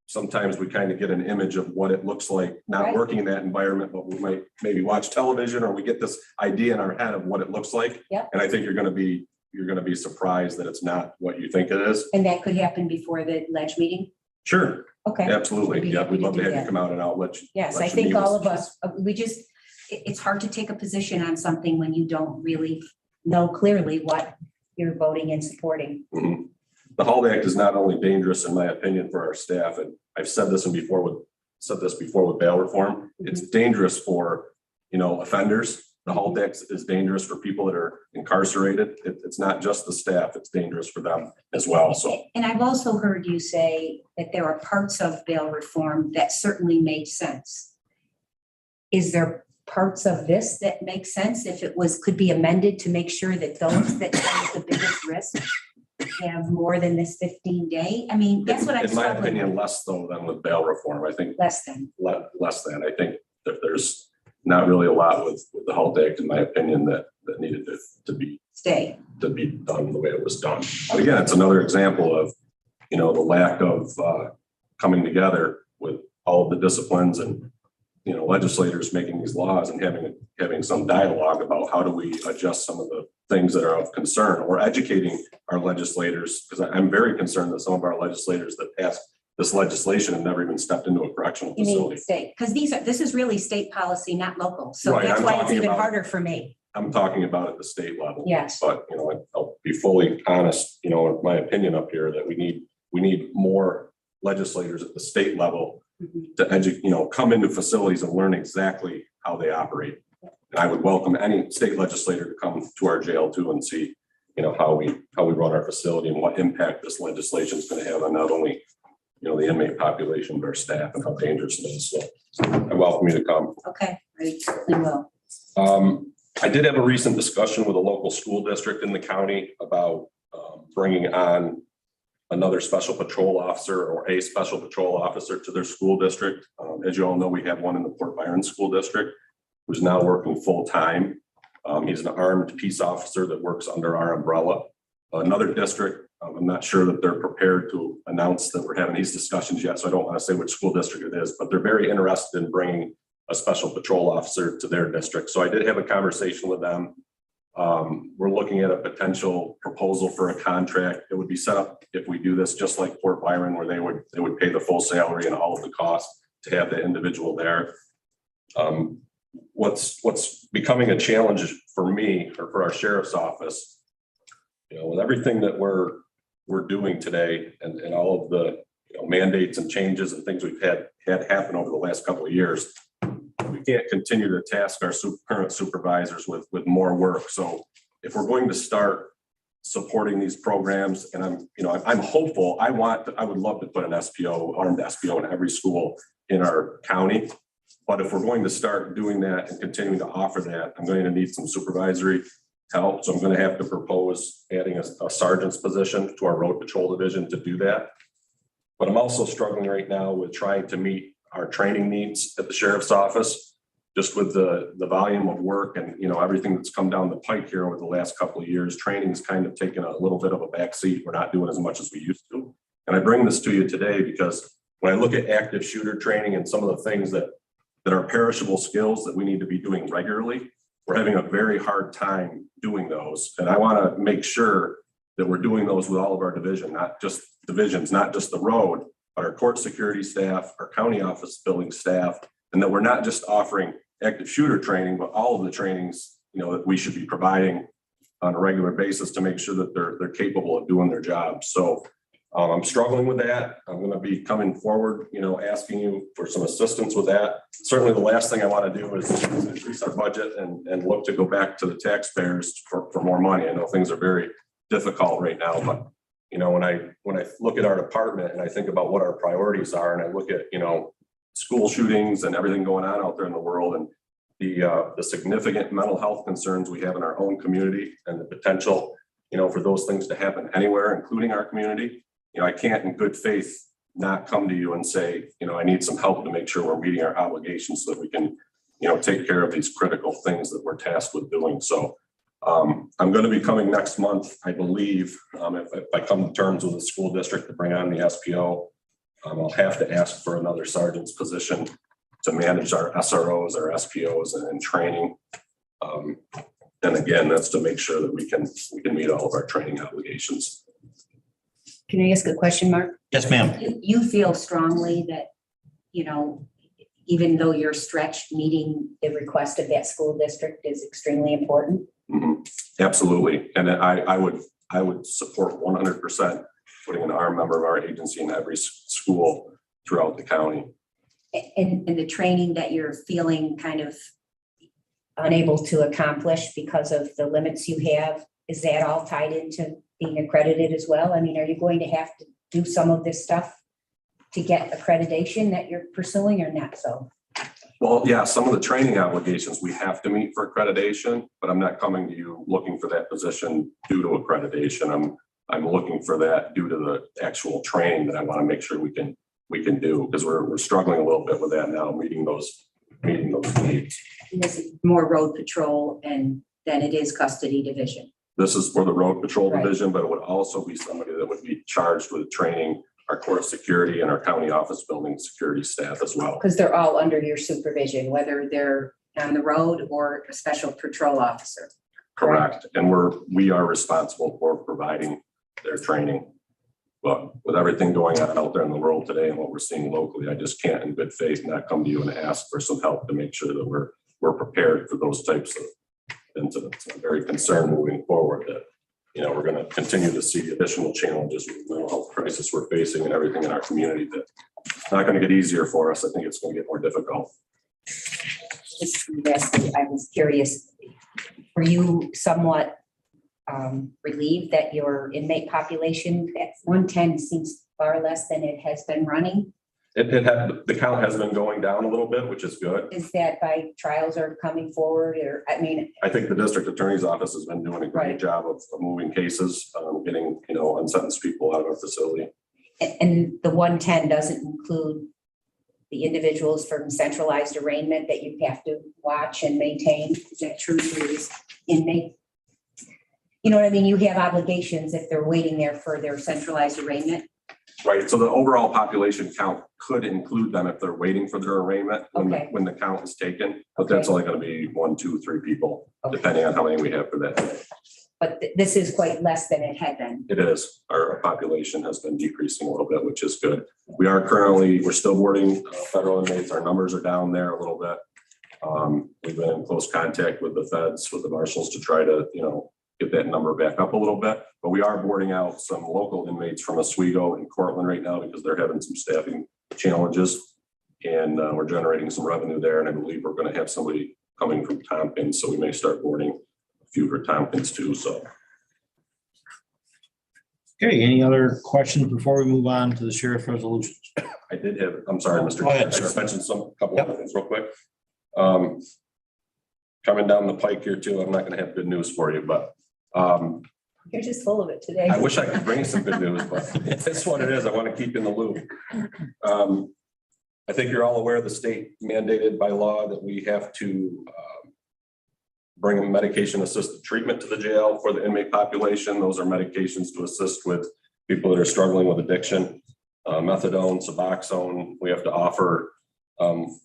N: sometimes we kind of get an image of what it looks like not working in that environment, but we might maybe watch television or we get this idea in our head of what it looks like.
A: Yep.
N: And I think you're going to be surprised that it's not what you think it is.
A: And that could happen before the ledge meeting?
N: Sure.
A: Okay.
N: Absolutely. Yeah, we'd love to have you
A: that.
N: come out and I'll let you.
A: Yes,
N: let
A: I
N: you
A: think
N: meet
A: all
N: us.
A: of us, it's hard to take a position on something when you don't really know clearly what you're voting and supporting.
N: Mhm. The HALT Act is not only dangerous, in my opinion, for our staff, and I've said this before with bail reform. It's dangerous for, offenders. The HALT Act is dangerous for people that are incarcerated. It's not just the staff, it's dangerous for them as well. So,
A: And I've also heard you say that there are parts of bail reform that certainly make sense. Is there parts of this that make sense if it could be amended to make sure that those that pose the biggest risk have more than this 15-day? I mean, that's what I'm
N: in my
A: struggling
N: opinion,
A: with.
N: less though than with bail reform. I think
A: Less than.
N: less than. I think that there's not really a lot with the HALT Act, in my opinion, that needed to be done the way it was done. But again, it's another example of, the lack of coming together with all of the disciplines and, legislators making these laws and having some dialogue about how do we adjust some of the things that are of concern, or educating our legislators, because I'm very concerned that some of our legislators that passed this legislation have never even stepped into a correctional
A: You mean
N: facility.
A: state, because this is really state policy, not local. So
N: Right,
A: that's
N: I'm
A: why it's
N: talking
A: even
N: about-
A: harder for me.
N: I'm talking about at the state level.
A: Yes.
N: But, I'll be fully honest, in my opinion up here, that we need more legislators at the state level to come into facilities and learn exactly how they operate. And I would welcome any state legislator to come to our jail too and see, how we run our facility and what impact this legislation is going to have on not only, the inmate population, but our staff and how dangerous it is. So I welcome you to come.
A: Okay, I certainly will.
N: I did have a recent discussion with a local school district in the county about bringing on another special patrol officer or a special patrol officer to their school district. As you all know, we have one in the Port Byron School District who's now working full-time. He's an armed peace officer that works under our umbrella. Another district, I'm not sure that they're prepared to announce that we're having these discussions yet, so I don't want to say which school district it is, but they're very interested in bringing a special patrol officer to their district. So I did have a conversation with them. We're looking at a potential proposal for a contract. It would be set up if we do this just like Port Byron, where they would pay the full salary and all of the costs to have the individual there. What's becoming a challenge for me or for our sheriff's office, with everything that we're doing today and all of the mandates and changes and things we've had happen over the last couple of years, we can't continue to task our current supervisors with more work. So if we're going to start supporting these programs, and I'm hopeful, I would love to put an SPO, armed SPO in every school in our county. But if we're going to start doing that and continuing to offer that, I'm going to need some supervisory help. So I'm going to have to propose adding a sergeant's position to our road patrol division to do that. But I'm also struggling right now with trying to meet our training needs at the sheriff's office, just with the volume of work and everything that's come down the pike here over the last couple of years. Training's kind of taken a little bit of a backseat. We're not doing as much as we used to. And I bring this to you today because when I look at active shooter training and some of the things that are perishable skills that we need to be doing regularly, we're having a very hard time doing those. And I want to make sure that we're doing those with all of our divisions, not just the road, but our court security staff, our county office building staff, and that we're not just offering active shooter training, but all of the trainings, that we should be providing on a regular basis to make sure that they're capable of doing their job. So I'm struggling with that. I'm going to be coming forward, asking you for some assistance with that. Certainly the last thing I want to do is increase our budget and look to go back to the taxpayers for more money. I know things are very difficult right now, but when I look at our department and I think about what our priorities are, and I look at, school shootings and everything going on out there in the world, and the significant mental health concerns we have in our own community and the potential, for those things to happen anywhere, including our community, I can't in good faith not come to you and say, I need some help to make sure we're meeting our obligations so that we can, take care of these critical things that we're tasked with doing. So I'm going to be coming next month, I believe, if I come to terms with the school district to bring on the SPO, I'll have to ask for another sergeant's position to manage our SROs, our SPOs and training. And again, that's to make sure that we can meet all of our training obligations.
A: Can I ask a question, Mark?
L: Yes, ma'am.
A: You feel strongly that, even though you're stretched, meeting the request of that school district is extremely important?
N: Mm-hmm. Absolutely. And I would support 100% putting an armed member of our agency in every school throughout the county.
A: And the training that you're feeling kind of unable to accomplish because of the limits you have, is that all tied into being accredited as well? I mean, are you going to have to do some of this stuff to get accreditation that you're pursuing or not so?
N: Well, yeah, some of the training obligations we have to meet for accreditation, but I'm not coming to you looking for that position due to accreditation. I'm looking for that due to the actual training that I want to make sure we can do, because we're struggling a little bit with that now, meeting those needs.
A: And this is more road patrol than it is custody division.
N: This is for the road patrol
A: Right.
N: division, but it would also be somebody that would be charged with training our court security and our county office building security staff as well.
A: Because they're all under your supervision, whether they're on the road or a special patrol officer.
N: Correct. And we are responsible for providing their training. But with everything going on out there in the world today and what we're seeing locally, I just can't in good faith not come to you and ask for some help to make sure that we're prepared for those types of incidents. I'm very concerned moving forward that, we're going to continue to see additional challenges with the mental health crisis we're facing and everything in our community that it's not going to get easier for us. I think it's going to get more difficult.
A: I was curious, were you somewhat relieved that your inmate population at 110 seems far less than it has been running?
N: The count has been going down a little bit, which is good.
A: Is that by trials are coming forward or, I mean,
N: I think the district attorney's office has been doing a great
A: Right.
N: job of moving cases, getting, unsentenced people out of our facility.
A: and the 110 doesn't include the individuals from centralized arraignment that you have to watch and maintain? Is that true for these inmates? You know what I mean? You have obligations if they're waiting there for their centralized arraignment.
N: Right, so the overall population count could include them if they're waiting for their arraignment
A: Okay.
N: when the count is taken. But that's
A: Okay.
N: only gonna be 1, 2, 3 people,
A: Okay.
N: depending on how many we have for that day.
A: But this is quite less than it had been.
N: It is, our population has been decreasing a little bit, which is good. We're still boarding federal inmates. Our numbers are down there a little bit. We've been in close contact with the feds, with the marshals to try to, get that number back up a little bit. But we are boarding out some local inmates from Oswego and Cortland right now because they're having some staffing challenges. And we're generating some revenue there. And I believe we're going to have somebody coming from Tompkins. So we may start boarding a few for Tompkins too. So.
L: Okay, any other questions before we move on to the sheriff's resolutions?
N: I did have, I'm sorry, Mr.
L: Go ahead.
N: Chair, I mentioned couple of things real quick. Coming down the pike here too, I'm not going to have good news for you, but
A: You're just full of it today.
N: I wish I could bring some good news, but that's what it is. I want to keep you in the loop. I think you're all aware the state mandated by law that we have to bring medication assisted treatment to the jail for the inmate population. Those are medications to assist with people that are struggling with addiction, methadone, Suboxone. We have to offer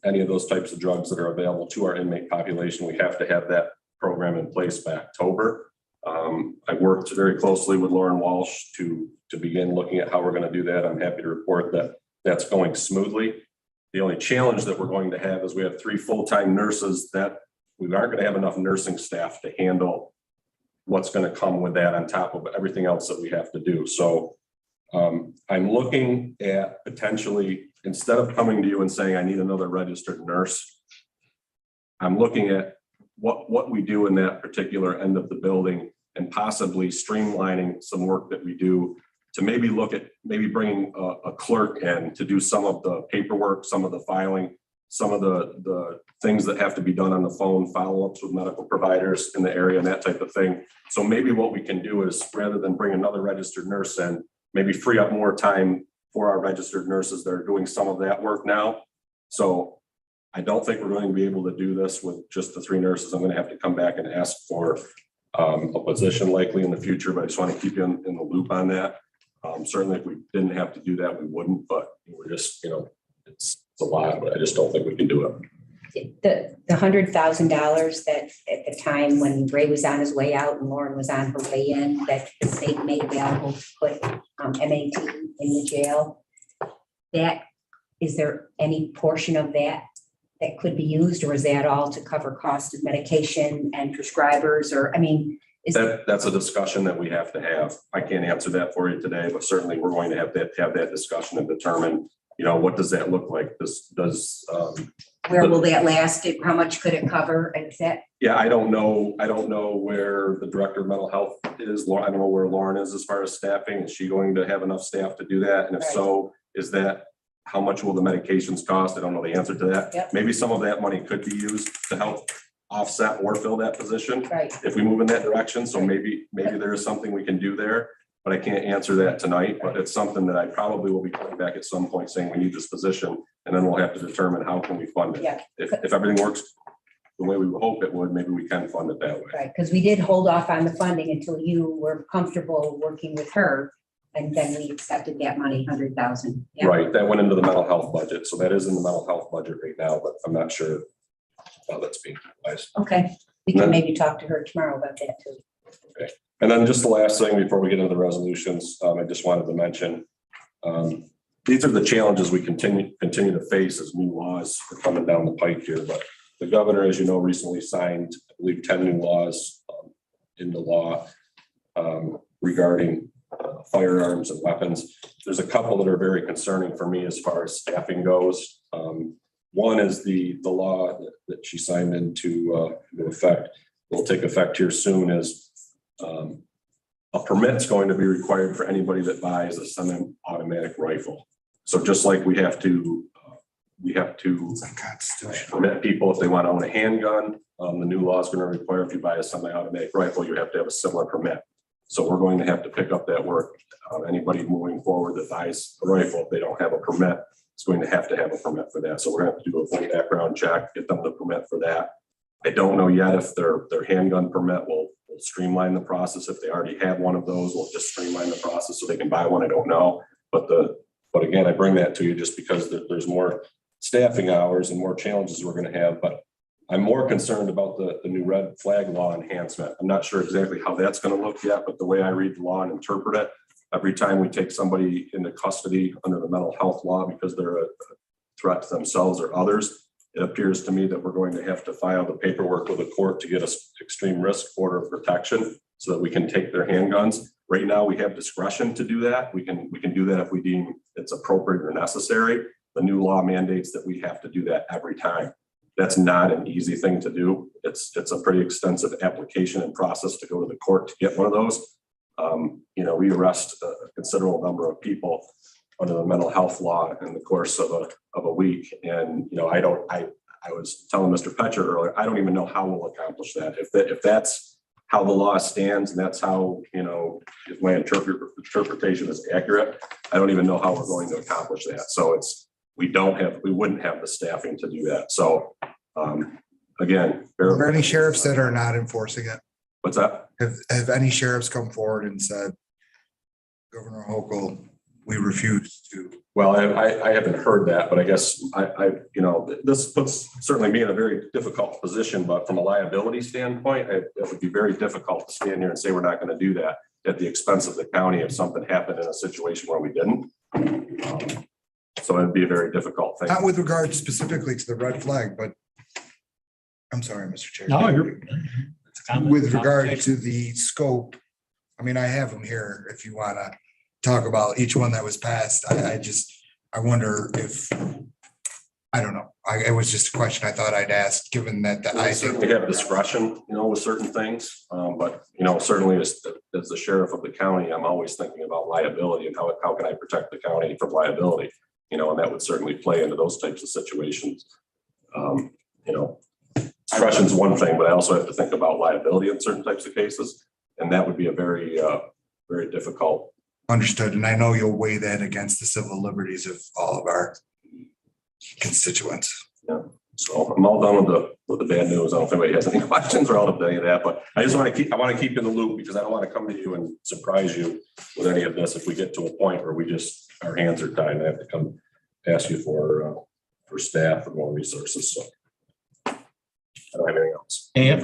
N: any of those types of drugs that are available to our inmate population. We have to have that program in place by October. I worked very closely with Lauren Walsh to begin looking at how we're going to do that. I'm happy to report that that's going smoothly. The only challenge that we're going to have is we have 3 full-time nurses that we aren't going to have enough nursing staff to handle what's going to come with that on top of everything else that we have to do. So I'm looking at potentially, instead of coming to you and saying, I need another registered nurse, I'm looking at what we do in that particular end of the building and possibly streamlining some work that we do to maybe look at bringing a clerk in to do some of the paperwork, some of the filing, some of the things that have to be done on the phone, follow-ups with medical providers in the area and that type of thing. So maybe what we can do is, rather than bring another registered nurse in, maybe free up more time for our registered nurses that are doing some of that work now. So I don't think we're going to be able to do this with just the 3 nurses. I'm going to have to come back and ask for a position likely in the future, but I just want to keep you in the loop on that. Certainly if we didn't have to do that, we wouldn't, but we're just, it's a lot, but I just don't think we can do it.
A: The $100,000 that at the time when Ray was on his way out and Lauren was on her way in, that the state made available to put MAT in the jail. Is there any portion of that could be used, or is that all to cover cost of medication and prescribers? Or, I mean,
N: That's a discussion that we have to have. I can't answer that for you today, but certainly we're going to have that discussion and determine, what does that look like?
A: Where will that last? How much could it cover? Is that?
N: Yeah, I don't know where the director of mental health is. I don't know where Lauren is as far as staffing. Is she going to have enough staff to do that? And if so, is that, how much will the medications cost? I don't know the answer to that.
A: Yep.
N: Maybe some of that money could be used to help offset or fill that position
A: Right.
N: if we move in that direction. So maybe there is something we can do there, but I can't answer that tonight. But it's something that I probably will be coming back at some point saying we need this position, and then we'll have to determine how can we fund it.
A: Yeah.
N: If everything works the way we would hope it would, maybe we can fund it that way.
A: Right, because we did hold off on the funding until you were comfortable working with her, and then we accepted that money, 100,000. Yeah.
N: Right, that went into the mental health budget. So that is in the mental health budget right now, but I'm not sure how that's being utilized.
A: Okay, we can maybe talk to her tomorrow about that too.
N: Okay, and then just the last thing before we get into the resolutions, I just wanted to mention, these are the challenges we continue to face as new laws are coming down the pike here. But the governor, as you know, recently signed, I believe, 10 new laws into law regarding firearms and weapons. There's a couple that are very concerning for me as far as staffing goes. One is the law that she signed into effect, will take effect here soon, is a permit's going to be required for anybody that buys a semi-automatic rifle. So just like we have to
B: It's unconstitutional.
N: permit people if they want to own a handgun, the new law is going to require if you buy a semi-automatic rifle, you have to have a similar permit. So we're going to have to pick up that work. Anybody moving forward that buys a rifle, if they don't have a permit, is going to have a permit for that. So we're going to have to do a full background check, get them the permit for that. I don't know yet if their handgun permit will streamline the process. If they already have one of those, we'll just streamline the process so they can buy one. I don't know. But again, I bring that to you just because there's more staffing hours and more challenges we're going to have. But I'm more concerned about the new red flag law enhancement. I'm not sure exactly how that's going to look yet, but the way I read the law and interpret it, every time we take somebody into custody under the mental health law because they're a threat to themselves or others, it appears to me that we're going to have to file the paperwork with the court to get an extreme risk order of protection so that we can take their handguns. Right now, we have discretion to do that. We can do that if we deem it's appropriate or necessary. The new law mandates that we have to do that every time. That's not an easy thing to do. It's a pretty extensive application and process to go to the court to get one of those. We arrest a considerable number of people under the mental health law in the course of a week. And, I was telling Mr. Petcher earlier, I don't even know how we'll accomplish that. If that's how the law stands and that's how, if my interpretation is accurate, I don't even know how we're going to accomplish that. So we wouldn't have the staffing to do that. So again.
B: Are there any sheriffs that are not enforcing it?
N: What's that?
B: Have any sheriffs come forward and said, Governor Hochul, we refuse to?
N: Well, I haven't heard that, but I guess this puts certainly me in a very difficult position, but from a liability standpoint, it would be very difficult to stand here and say we're not going to do that at the expense of the county if something happened in a situation where we didn't. So it'd be a very difficult thing.
B: Not with regard specifically to the red flag, but I'm sorry, Mr. Chair.
L: No, you're.
B: With regard to the scope, I mean, I have them here if you want to talk about each one that was passed. I wonder if, I don't know. It was just a question I thought I'd ask, given that
N: I certainly have discretion, with certain things. But, certainly as the sheriff of the county, I'm always thinking about liability and how can I protect the county from liability, and that would certainly play into those types of situations. Discretion is one thing, but I also have to think about liability in certain types of cases. And that would be a very, very difficult.
B: Understood. And I know you'll weigh that against the civil liberties of all of our constituents.
N: Yeah. So I'm all done with the bad news. I don't know if anybody has any questions or I'll tell you that, but I want to keep in the loop because I don't want to come to you and surprise you with any of this if we get to a point where our hands are tied and I have to come ask you for staff and more resources. So I don't have anything else.
L: And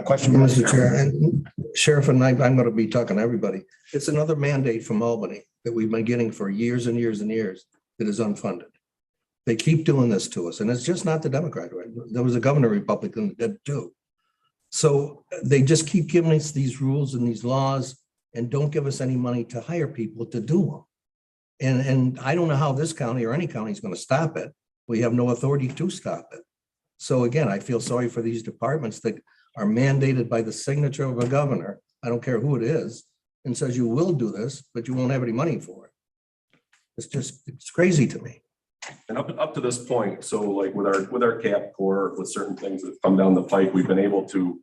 L: question.
E: Mr. Chair, and Sheriff, and I'm going to be talking to everybody. It's another mandate from Albany that we've been getting for years and years and years that is unfunded. They keep doing this to us, and it's just not the Democrat, right? There was a governor Republican that did too. So they just keep giving us these rules and these laws and don't give us any money to hire people to do them. And I don't know how this county or any county is going to stop it. We have no authority to stop it. So again, I feel sorry for these departments that are mandated by the signature of a governor. I don't care who it is, and says you will do this, but you won't have any money for it. It's crazy to me.
N: And up to this point, so like with our cap core, with certain things that come down the pike, we've been able to,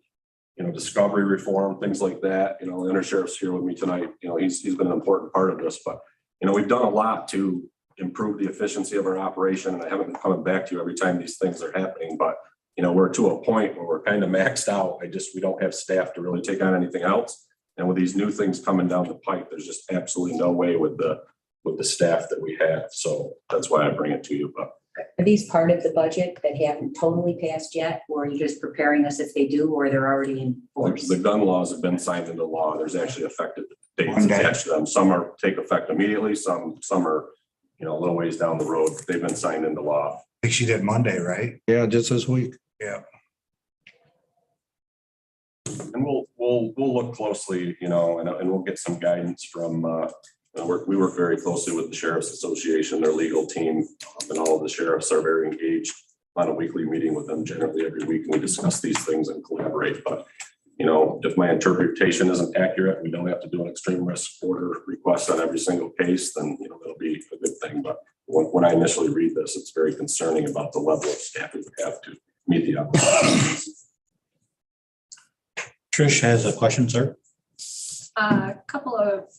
N: discovery reform, things like that. The undersheriff's here with me tonight. He's been an important part of this, but we've done a lot to improve the efficiency of our operation. And I haven't been coming back to you every time these things are happening, but we're to a point where we're kind of maxed out. We don't have staff to really take on anything else. And with these new things coming down the pipe, there's just absolutely no way with the staff that we have. So that's why I bring it to you. But
A: are these part of the budget that haven't totally passed yet, or are you just preparing us if they do, or they're already in force?
N: The gun laws have been signed into law. There's actually effective dates attached to them. Some take effect immediately. Some are, a little ways down the road. They've been signed into law.
B: I think she did Monday, right?
E: Yeah, just this week.
B: Yeah.
N: And we'll look closely, and we'll get some guidance from. We work very closely with the Sheriff's Association, their legal team, and all of the sheriffs are very engaged on a weekly meeting with them generally every week. And we discuss these things and collaborate. But You know, if my interpretation isn't accurate, we don't have to do an extreme risk order request on every single case, then, you know, it'll be a good thing. But when I initially read this, it's very concerning about the level of staff we would have to meet the obligations.
L: Trish has a question, sir.
I: A couple of,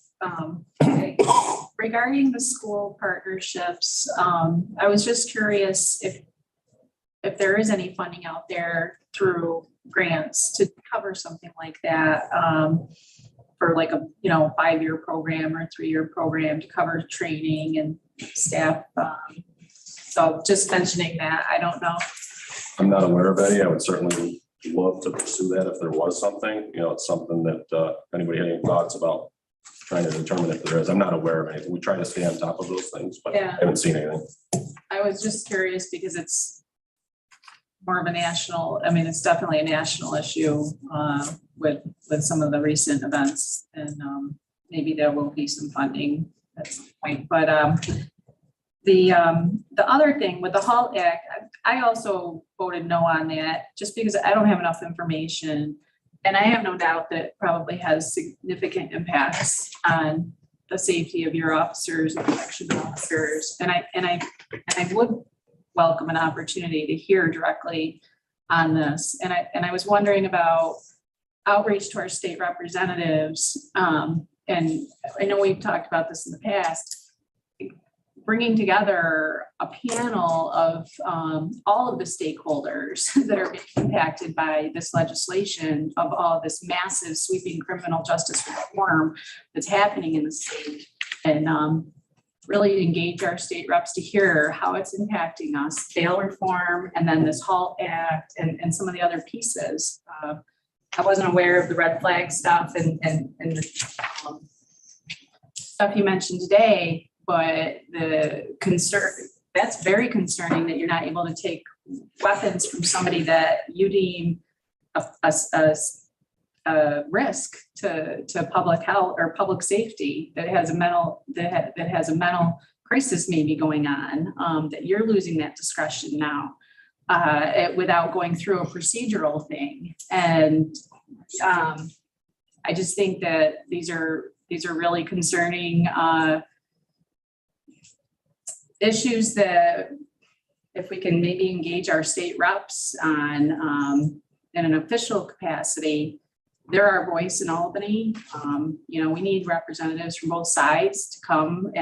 I: regarding the school partnerships, I was just curious if there is any funding out there through grants to cover something like that, for like a, 5-year program or 3-year program to cover training and staff. So just mentioning that, I don't know.
N: I'm not aware of any. I would certainly love to pursue that if there was something. You know, it's something that if anybody had any thoughts about trying to determine if there is. I'm not aware of anything. We try to stay on top of those things, but
I: Yeah.
N: I haven't seen anything.
I: I was just curious because it's more of a national, I mean, it's definitely a national issue with some of the recent events, and maybe there will be some funding at some point. But the other thing with the HALT Act, I also voted no on that just because I don't have enough information. And I have no doubt that probably has significant impacts on the safety of your officers and election officers. And I would welcome an opportunity to hear directly on this. And I was wondering about outreach to our state representatives. And I know we've talked about this in the past, bringing together a panel of all of the stakeholders that are being impacted by this legislation, of all this massive sweeping criminal justice reform that's happening in the state, and really engage our state reps to hear how it's impacting us, bail reform, and then this HALT Act and some of the other pieces. I wasn't aware of the red flag stuff and the stuff you mentioned today, but the concern, that's very concerning that you're not able to take weapons from somebody that you deem a risk to public health or public safety, that has a mental crisis maybe going on, that you're losing that discretion now without going through a procedural thing. And I just think that these are really concerning issues that if we can maybe engage our state reps on in an official capacity, they're our voice in Albany. We need representatives from both sides to come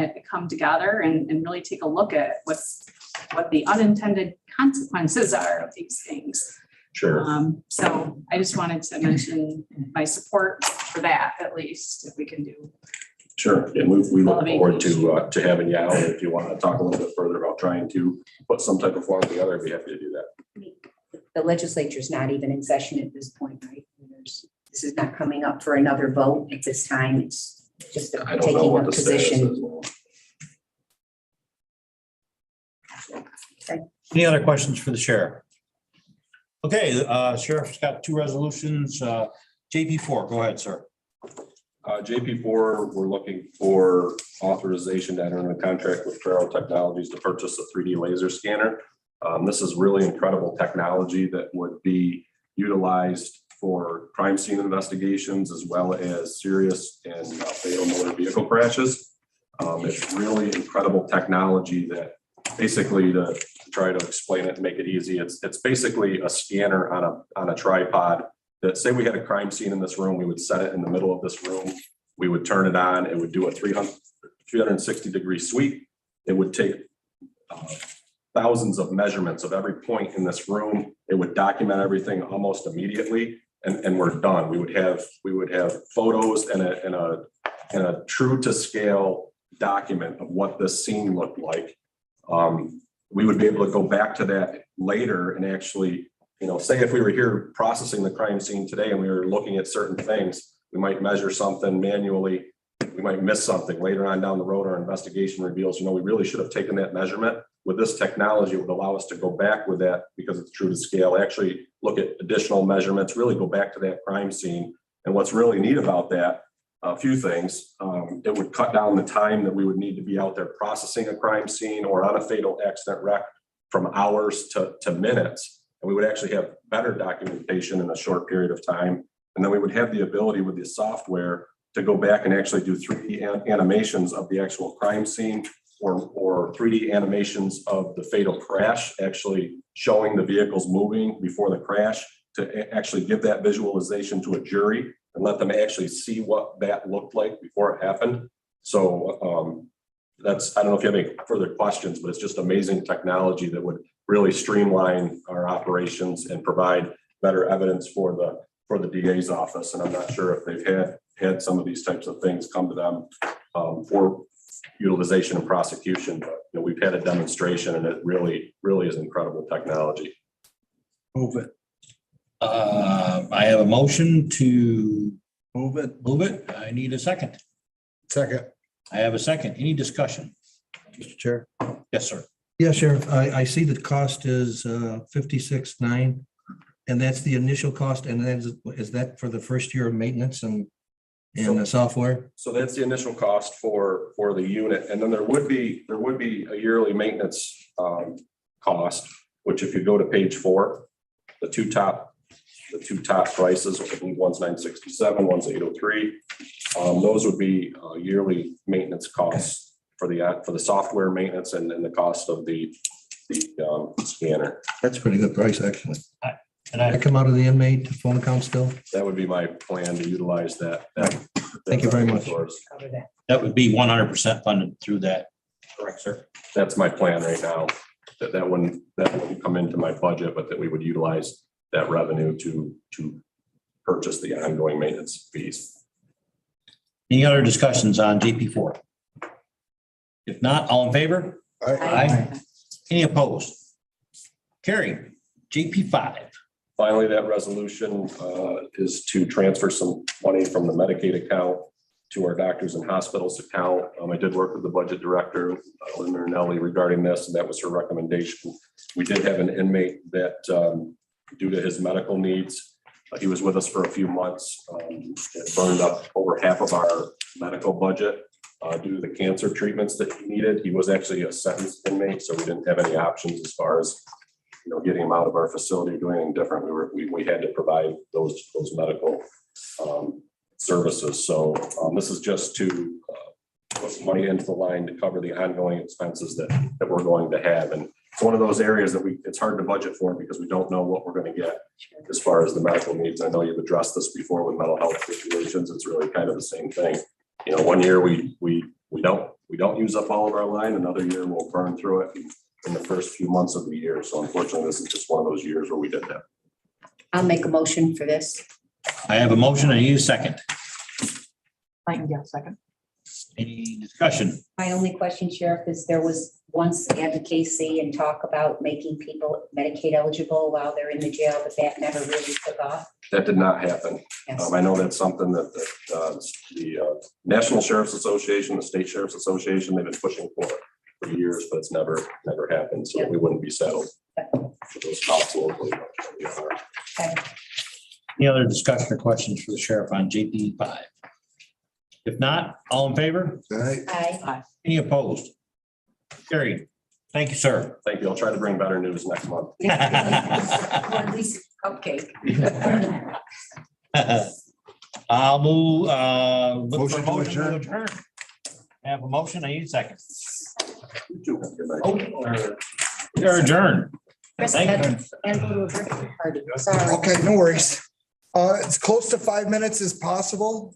I: together and really take a look at what the unintended consequences are of these things.
N: Sure.
I: So I just wanted to mention my support for that, at least, if we can do.
N: Sure, and we look forward to having you out. If you want to talk a little bit further about trying to put some type of form together, I'd be happy to do that.
A: The legislature's not even in session at this point, right? This is not coming up for another vote at this time. It's just
N: I don't know
A: taking a
N: what the status
A: position.
N: is.
L: Any other questions for the sheriff? Okay, sheriff's got 2 resolutions. JP4, go ahead, sir.
N: JP4, we're looking for authorization to enter into a contract with Ferro Technologies to purchase a 3D laser scanner. This is really incredible technology that would be utilized for crime scene investigations as well as serious and fatal motor vehicle crashes. It's really incredible technology that basically, to try to explain it and make it easy, it's basically a scanner on a tripod that, say we had a crime scene in this room, we would set it in the middle of this room, we would turn it on, it would do a 360-degree sweep. It would take thousands of measurements of every point in this room. It would document everything almost immediately, and we're done. We would have photos and a true to scale document of what this scene looked like. We would be able to go back to that later and actually, say if we were here processing the crime scene today and we were looking at certain things, we might measure something manually, we might miss something later on down the road. Our investigation reveals, we really should have taken that measurement. With this technology, it would allow us to go back with that, because it's true to scale, actually look at additional measurements, really go back to that crime scene. And what's really neat about that, a few things, it would cut down the time that we would need to be out there processing a crime scene or on a fatal accident wreck from hours to minutes. And we would actually have better documentation in a short period of time. And then we would have the ability with the software to go back and actually do 3D animations of the actual crime scene or 3D animations of the fatal crash, actually showing the vehicles moving before the crash to actually give that visualization to a jury and let them actually see what that looked like before it happened. So I don't know if you have any further questions, but it's just amazing technology that would really streamline our operations and provide better evidence for the DA's office. And I'm not sure if they've had some of these types of things come to them for utilization and prosecution, but we've had a demonstration and it really is incredible technology.
B: Move it.
L: I have a motion to
B: Move it.
L: move it. I need a second.
B: Second.
L: I have a second. Any discussion?
E: Mr. Chair.
L: Yes, sir.
E: Yeah, Sheriff, I see the cost is 56,900. And that's the initial cost. And then is that for the first year of maintenance and the software?
N: So that's the initial cost for the unit. And then there would be a yearly maintenance cost, which if you go to page 4, the two top prices, I think one's $967, one's $803. Those would be yearly maintenance costs for the software maintenance and then the cost of the scanner.
E: That's a pretty good price, actually.
L: And
E: I come out of the inmate phone account still?
N: That would be my plan to utilize that.
E: Thank you very much.
A: Cover that.
L: that would be 100% funded through that. Correct, sir.
N: That's my plan right now. That wouldn't come into my budget, but that we would utilize that revenue to purchase the ongoing maintenance fees.
L: Any other discussions on JP4? If not, all in favor?
A: Aye.
L: Any opposed? Carried. JP5.
N: Finally, that resolution is to transfer some money from the Medicaid account to our doctors and hospitals account. I did work with the budget director, Linda Nelly, regarding this, and that was her recommendation. We did have an inmate that, due to his medical needs, he was with us for a few months. It burned up over half of our medical budget due to the cancer treatments that he needed. He was actually a sentenced inmate, so we didn't have any options as far as getting him out of our facility or doing anything different. We had to provide those medical services. So this is just to put some money into the line to cover the ongoing expenses that we're going to have. And it's one of those areas that it's hard to budget for because we don't know what we're going to get as far as the medical needs. I know you've addressed this before with mental health situations. It's really kind of the same thing. One year we don't use up all of our line. Another year we'll burn through it in the first few months of the year. So unfortunately, this is just one of those years where we did that.
A: I'll make a motion for this.
L: I have a motion. I need a second.
A: I can get a second.
L: Any discussion?
A: My only question, Sheriff, is there was once advocacy and talk about making people Medicaid eligible while they're in the jail, but that never really took off.
N: That did not happen.
A: Yes.
N: I know that's something that the National Sheriff's Association, the State Sheriff's Association, they've been pushing for years, but it's never happened. So we wouldn't be settled for those costs locally.
A: Okay.
L: Any other discussion or questions for the sheriff on JP5? If not, all in favor?
A: Aye.
L: Any opposed? Carried. Thank you, sir.
N: Thank you. I'll try to bring better news next month.
A: Or at least cupcake.
L: I'll move, look for a
B: Motion to
L: motion to
B: adjourn.
L: adjourn. Have a motion. I need a second.
N: Good night.
L: They're adjourned.
A: Chris,
L: Thank you.
A: and go to a birthday party. Sorry.
B: Okay, no worries. As close to 5 minutes as possible.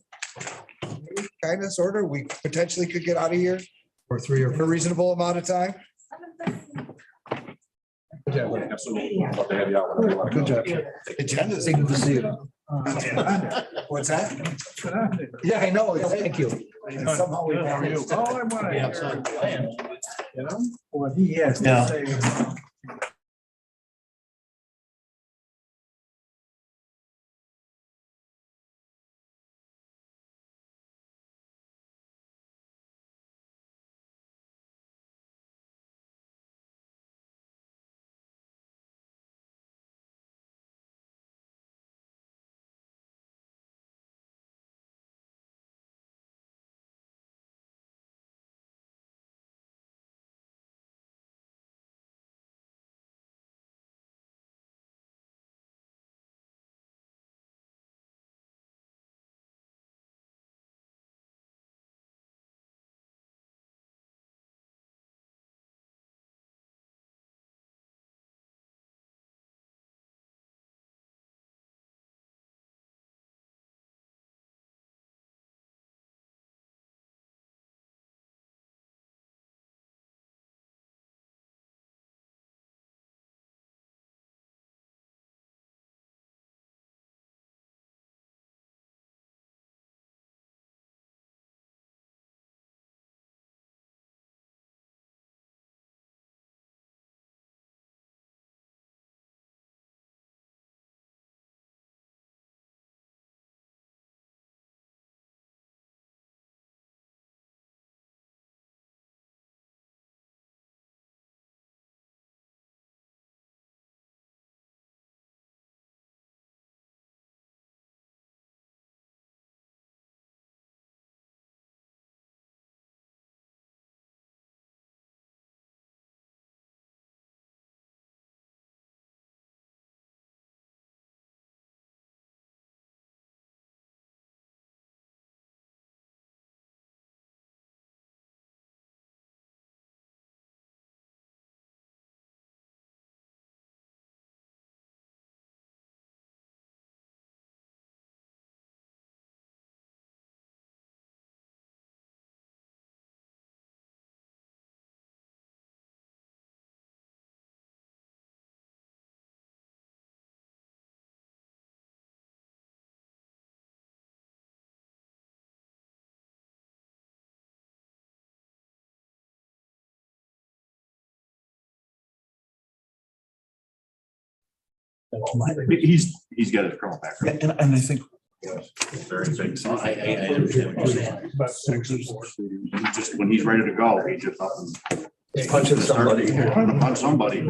B: Kind of, sort of. We potentially could get out of here
E: For 3 or
B: in a reasonable amount of time.
N: Absolutely. Love to have you out whenever you want to
B: Good
N: come.
B: job. Agenda's.
E: Good to see you.
B: What's that? Yeah, I know. Thank you. And somehow we managed.
G: All I want
L: We
G: to
L: have some plans.
G: hear, what he has
L: Yeah.
G: to say.
J: He's got his criminal background.
B: And I think.
J: Very big.
L: So I understand what you're saying.
J: He just, when he's ready to go, he just up and
E: Punching somebody.
J: punch somebody.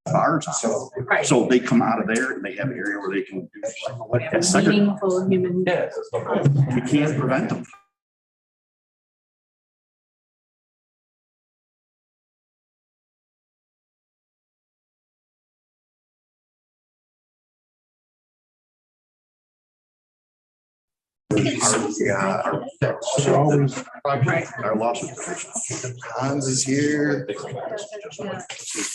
J: Bars, so they come out of there and they have an area where they can do.
I: Meaningful human.
J: We can't prevent them. Our lawsuit.
B: Hans is here.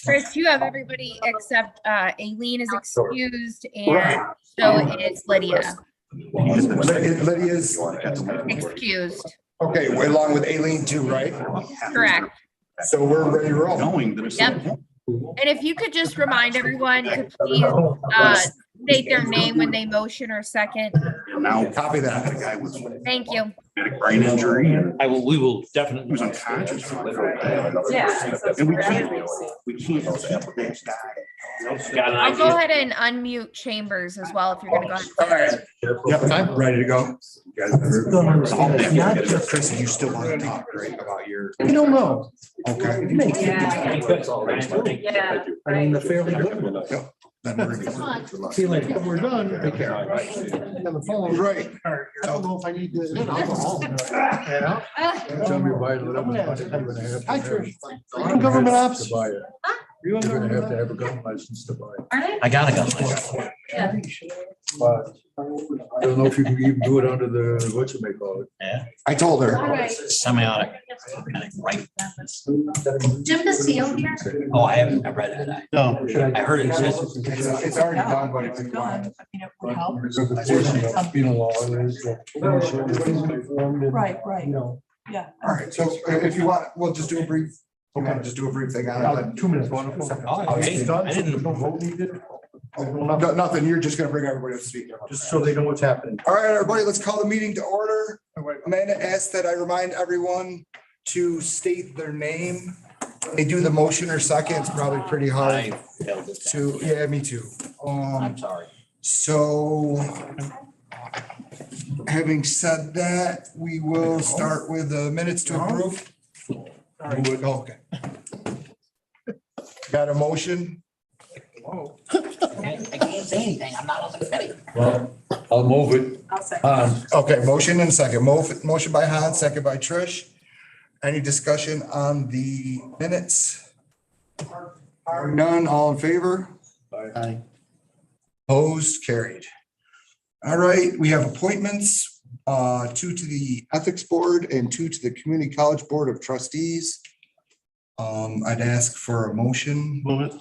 C: Chris, you have everybody except Aileen is excused and so is Lydia
B: Lydia's,
C: excused.
B: okay, we're along with Aileen too, right?
C: Correct.
B: So we're ready to roll.
J: Knowing that it's.
C: Yep. And if you could just remind everyone to please state their name when they motion or second.
J: Now,
B: Copy that.
J: the guy with
C: Thank you.
J: traumatic brain injury and
L: We will
J: he
L: definitely.
J: was unconscious.
I: Yeah.
J: And we can't keep that guy.
L: Got an
C: I'll go
L: idea.
C: ahead and unmute Chambers as well if you're gonna go ahead.
B: Yep, I'm ready to go. Chris, you still want to talk, right, about your?
E: I don't know.
B: Okay.
I: Yeah.
E: I mean, the fairly good.
B: Yep. Then we're gonna-
E: See, like, when we're done, take care. On the phone.
B: Right.
E: I don't know if I need to. Yeah. Tell me why. Hi, Trish. You're in government ops. You're gonna have to have a gun license to buy it.
L: I got a gun license.
E: But I don't know if you can even do it under the, whatchamacallit.
L: Yeah.
B: I told her.
L: Semi-auto. Right.
O: Jim DeCio here.
L: Oh, I haven't, I read it.
E: No.
L: I heard it says.
B: It's already done, but it's.
E: Penal law is.
O: Right, right.
E: No.
O: Yeah.
B: All right, so if you want, we'll just do a brief, we'll kind of just do a brief thing on it.
E: 2 minutes, wonderful.
L: Oh, okay. I didn't.
E: Vote needed.
B: No, nothing, you're just gonna bring everybody up to speed.
E: Just so they know what's happening.
B: All right, everybody, let's call the meeting to order. Amanda asked that I remind everyone to state their name. They do the motion or second, it's probably pretty hard
L: I failed this.
B: to, yeah, me too.
L: I'm sorry.
B: So Having said that, we will start with the minutes to approve. Okay. Got a motion?
L: I can't say anything. I'm not on the committee.
M: I'll move it.
I: I'll second.
B: Okay, motion and a second. Motion by Hans, second by Trish. Any discussion on the minutes? Hearing none, all in favor?
L: Aye.
B: Opposed, carried. All right, we have appointments, 2 to the Ethics Board and 2 to the Community College Board of Trustees. I'd ask for a motion.
L: Move it.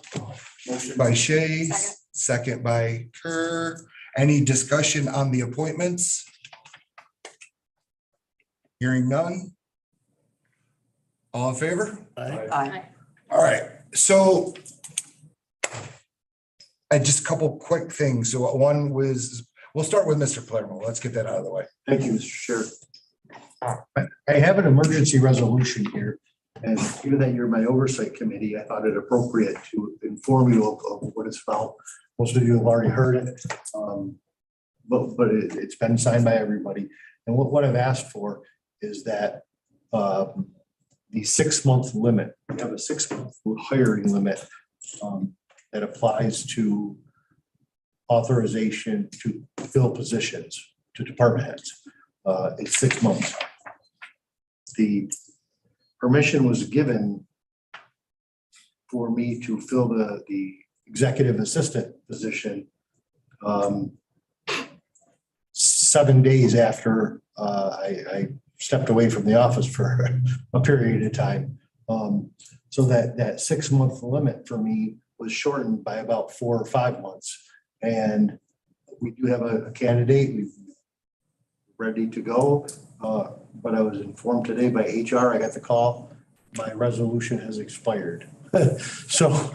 B: Motion by Shay,
H: Second.
B: second by Kerr. Any discussion on the appointments? Hearing none. All in favor?
H: Aye.
B: All right, so just a couple quick things. So one was, we'll start with Mr. Palermo. Let's get that out of the way.
E: Thank you, Mr. Chair. I have an emergency resolution here, and given that you're my oversight committee, I thought it appropriate to inform you of what it's about. Most of you have already heard it, but it's been signed by everybody. And what I've asked for is that the 6-month limit, we have a 6-month hiring limit that applies to authorization to fill positions to department heads. It's 6 months. The permission was given for me to fill the executive assistant position 7 days after I stepped away from the office for a period of time. So that 6-month limit for me was shortened by about 4 or 5 months. And we do have a candidate, we're ready to go. But I was informed today by HR, I got the call, my resolution has expired. So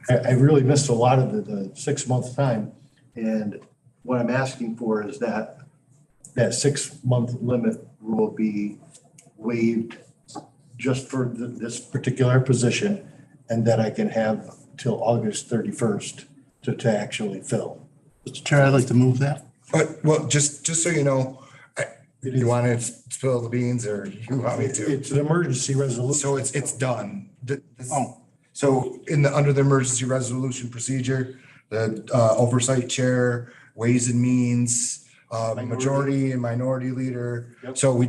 E: I really missed a lot of the 6-month time. And what I'm asking for is that 6-month limit will be waived just for this particular position, and that I can have till August 31st to actually fill.
L: Mr. Chair, I'd like to move that.
B: But, well, just so you know, you want to spill the beans or you want me to?
E: It's an emergency resolution.
B: So it's done.
L: Oh.
B: So under the emergency resolution procedure, the oversight chair, ways and means, majority and minority leader.
E: Yep.
B: So we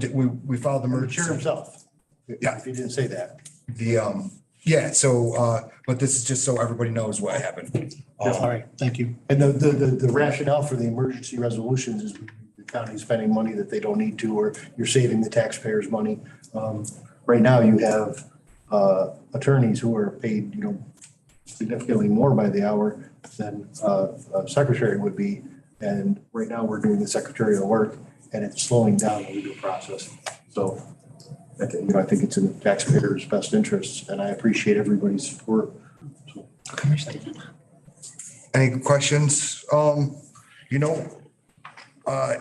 B: filed the
E: The chair
B: emergency.
E: himself.
B: Yeah.
E: If he didn't say that.
B: Yeah, so, but this is just so everybody knows what happened.
L: All right, thank you.
E: And the rationale for the emergency resolutions is the county's spending money that they don't need to, or you're saving the taxpayers money. Right now you have attorneys who are paid, significantly more by the hour than a secretary would be. And right now we're doing the secretarial work and it's slowing down the legal process. So I think it's in the taxpayers' best interests, and I appreciate everybody's support.
B: Any questions?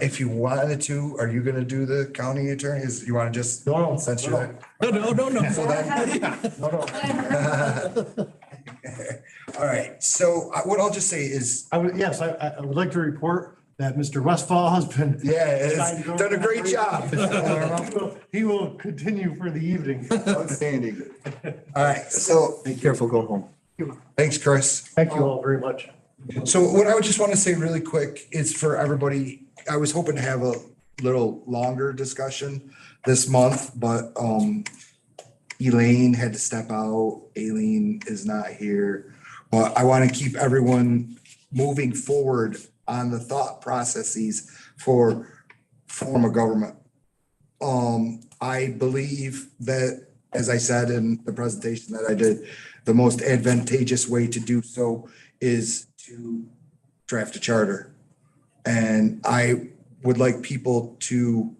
B: If you wanted to, are you gonna do the county attorneys? You wanna just censure that?
L: No.
B: So then- All right, so what I'll just say is,
E: I would like to report that Mr. Westfall has been.
B: has done a great job.
E: He will continue for the evening.
B: Outstanding. All right, so
E: Be careful going home.
B: thanks, Chris.
E: Thank you all very much.
B: So what I would just want to say really quick is for everybody, I was hoping to have a little longer discussion this month, but Elaine had to step out. Aileen is not here. But I want to keep everyone moving forward on the thought processes for form of government. I believe that, as I said in the presentation that I did, the most advantageous way to do so is to draft a charter. And I would like people to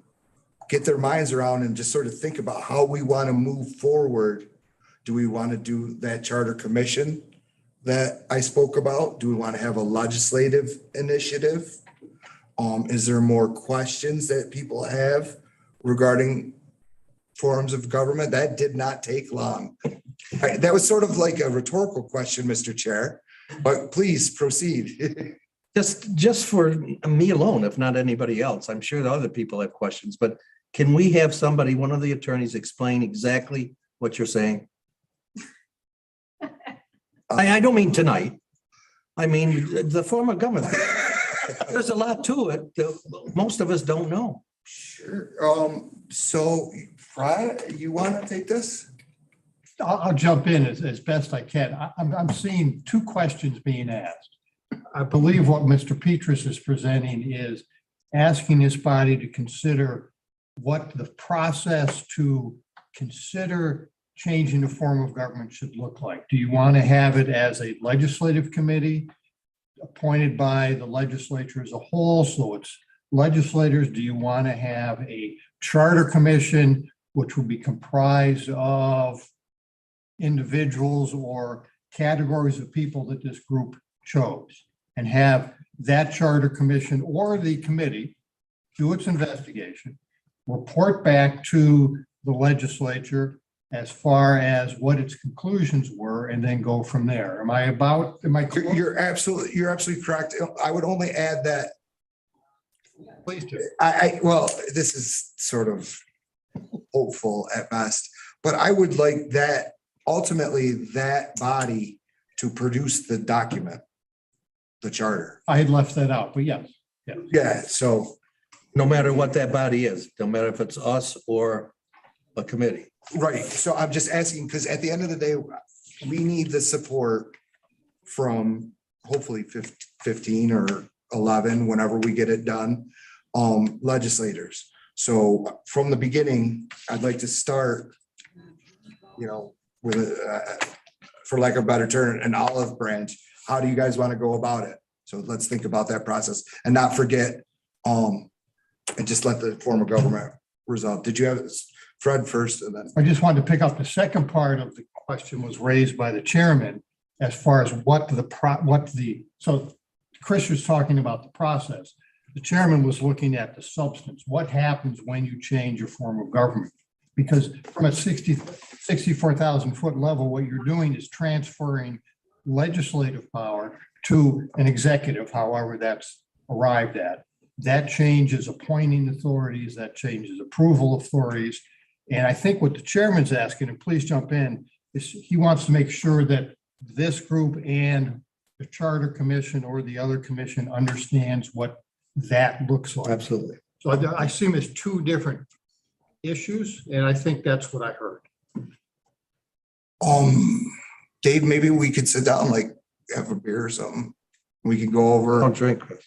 B: get their minds around and just sort of think about how we want to move forward. Do we want to do that charter commission that I spoke about? Do we want to have a legislative initiative? Is there more questions that people have regarding forms of government? That did not take long. That was sort of like a rhetorical question, Mr. Chair, but please proceed.
E: Just for me alone, if not anybody else, I'm sure the other people have questions, but can we have somebody, one of the attorneys, explain exactly what you're saying? I don't mean tonight. I mean, the form of government. There's a lot to it that most of us don't know.
B: Sure. So Fred, you want to take this?
G: I'll jump in as best I can. I'm seeing two questions being asked. I believe what Mr. Petrus is presenting is asking his body to consider what the process to consider changing the form of government should look like. Do you want to have it as a legislative committee appointed by the legislature as a whole? So it's legislators. Do you want to have a charter commission, which will be comprised of individuals or categories of people that this group chose, and have that charter commission or the committee do its investigation, report back to the legislature as far as what its conclusions were, and then go from there? Am I close?
B: You're absolutely correct. I would only add that
G: Please do.
B: well, this is sort of hopeful at best, but I would like that ultimately that body to produce the document, the charter.
G: I had left that out, but yes.
B: Yeah, so
E: No matter what that body is, no matter if it's us or a committee.
B: right, so I'm just asking, because at the end of the day, we need the support from hopefully 15 or 11, whenever we get it done, legislators. So from the beginning, I'd like to start, with, for lack of a better term, an olive branch. How do you guys want to go about it? So let's think about that process and not forget, and just let the form of government resolve. Did you have Fred first and then?
G: I just wanted to pick up the second part of the question was raised by the chairman as far as so Chris was talking about the process. The chairman was looking at the substance. What happens when you change your form of government? Because from a 64,000 foot level, what you're doing is transferring legislative power to an executive, however that's arrived at. That changes appointing authorities, that changes approval authorities. And I think what the chairman's asking, and please jump in, is he wants to make sure that this group and the charter commission or the other commission understands what that looks like.
E: Absolutely.
G: So I see them as two different issues, and I think that's what I heard.
B: Dave, maybe we could sit down, like have a beer or something. We can go over.
E: Don't drink, Chris.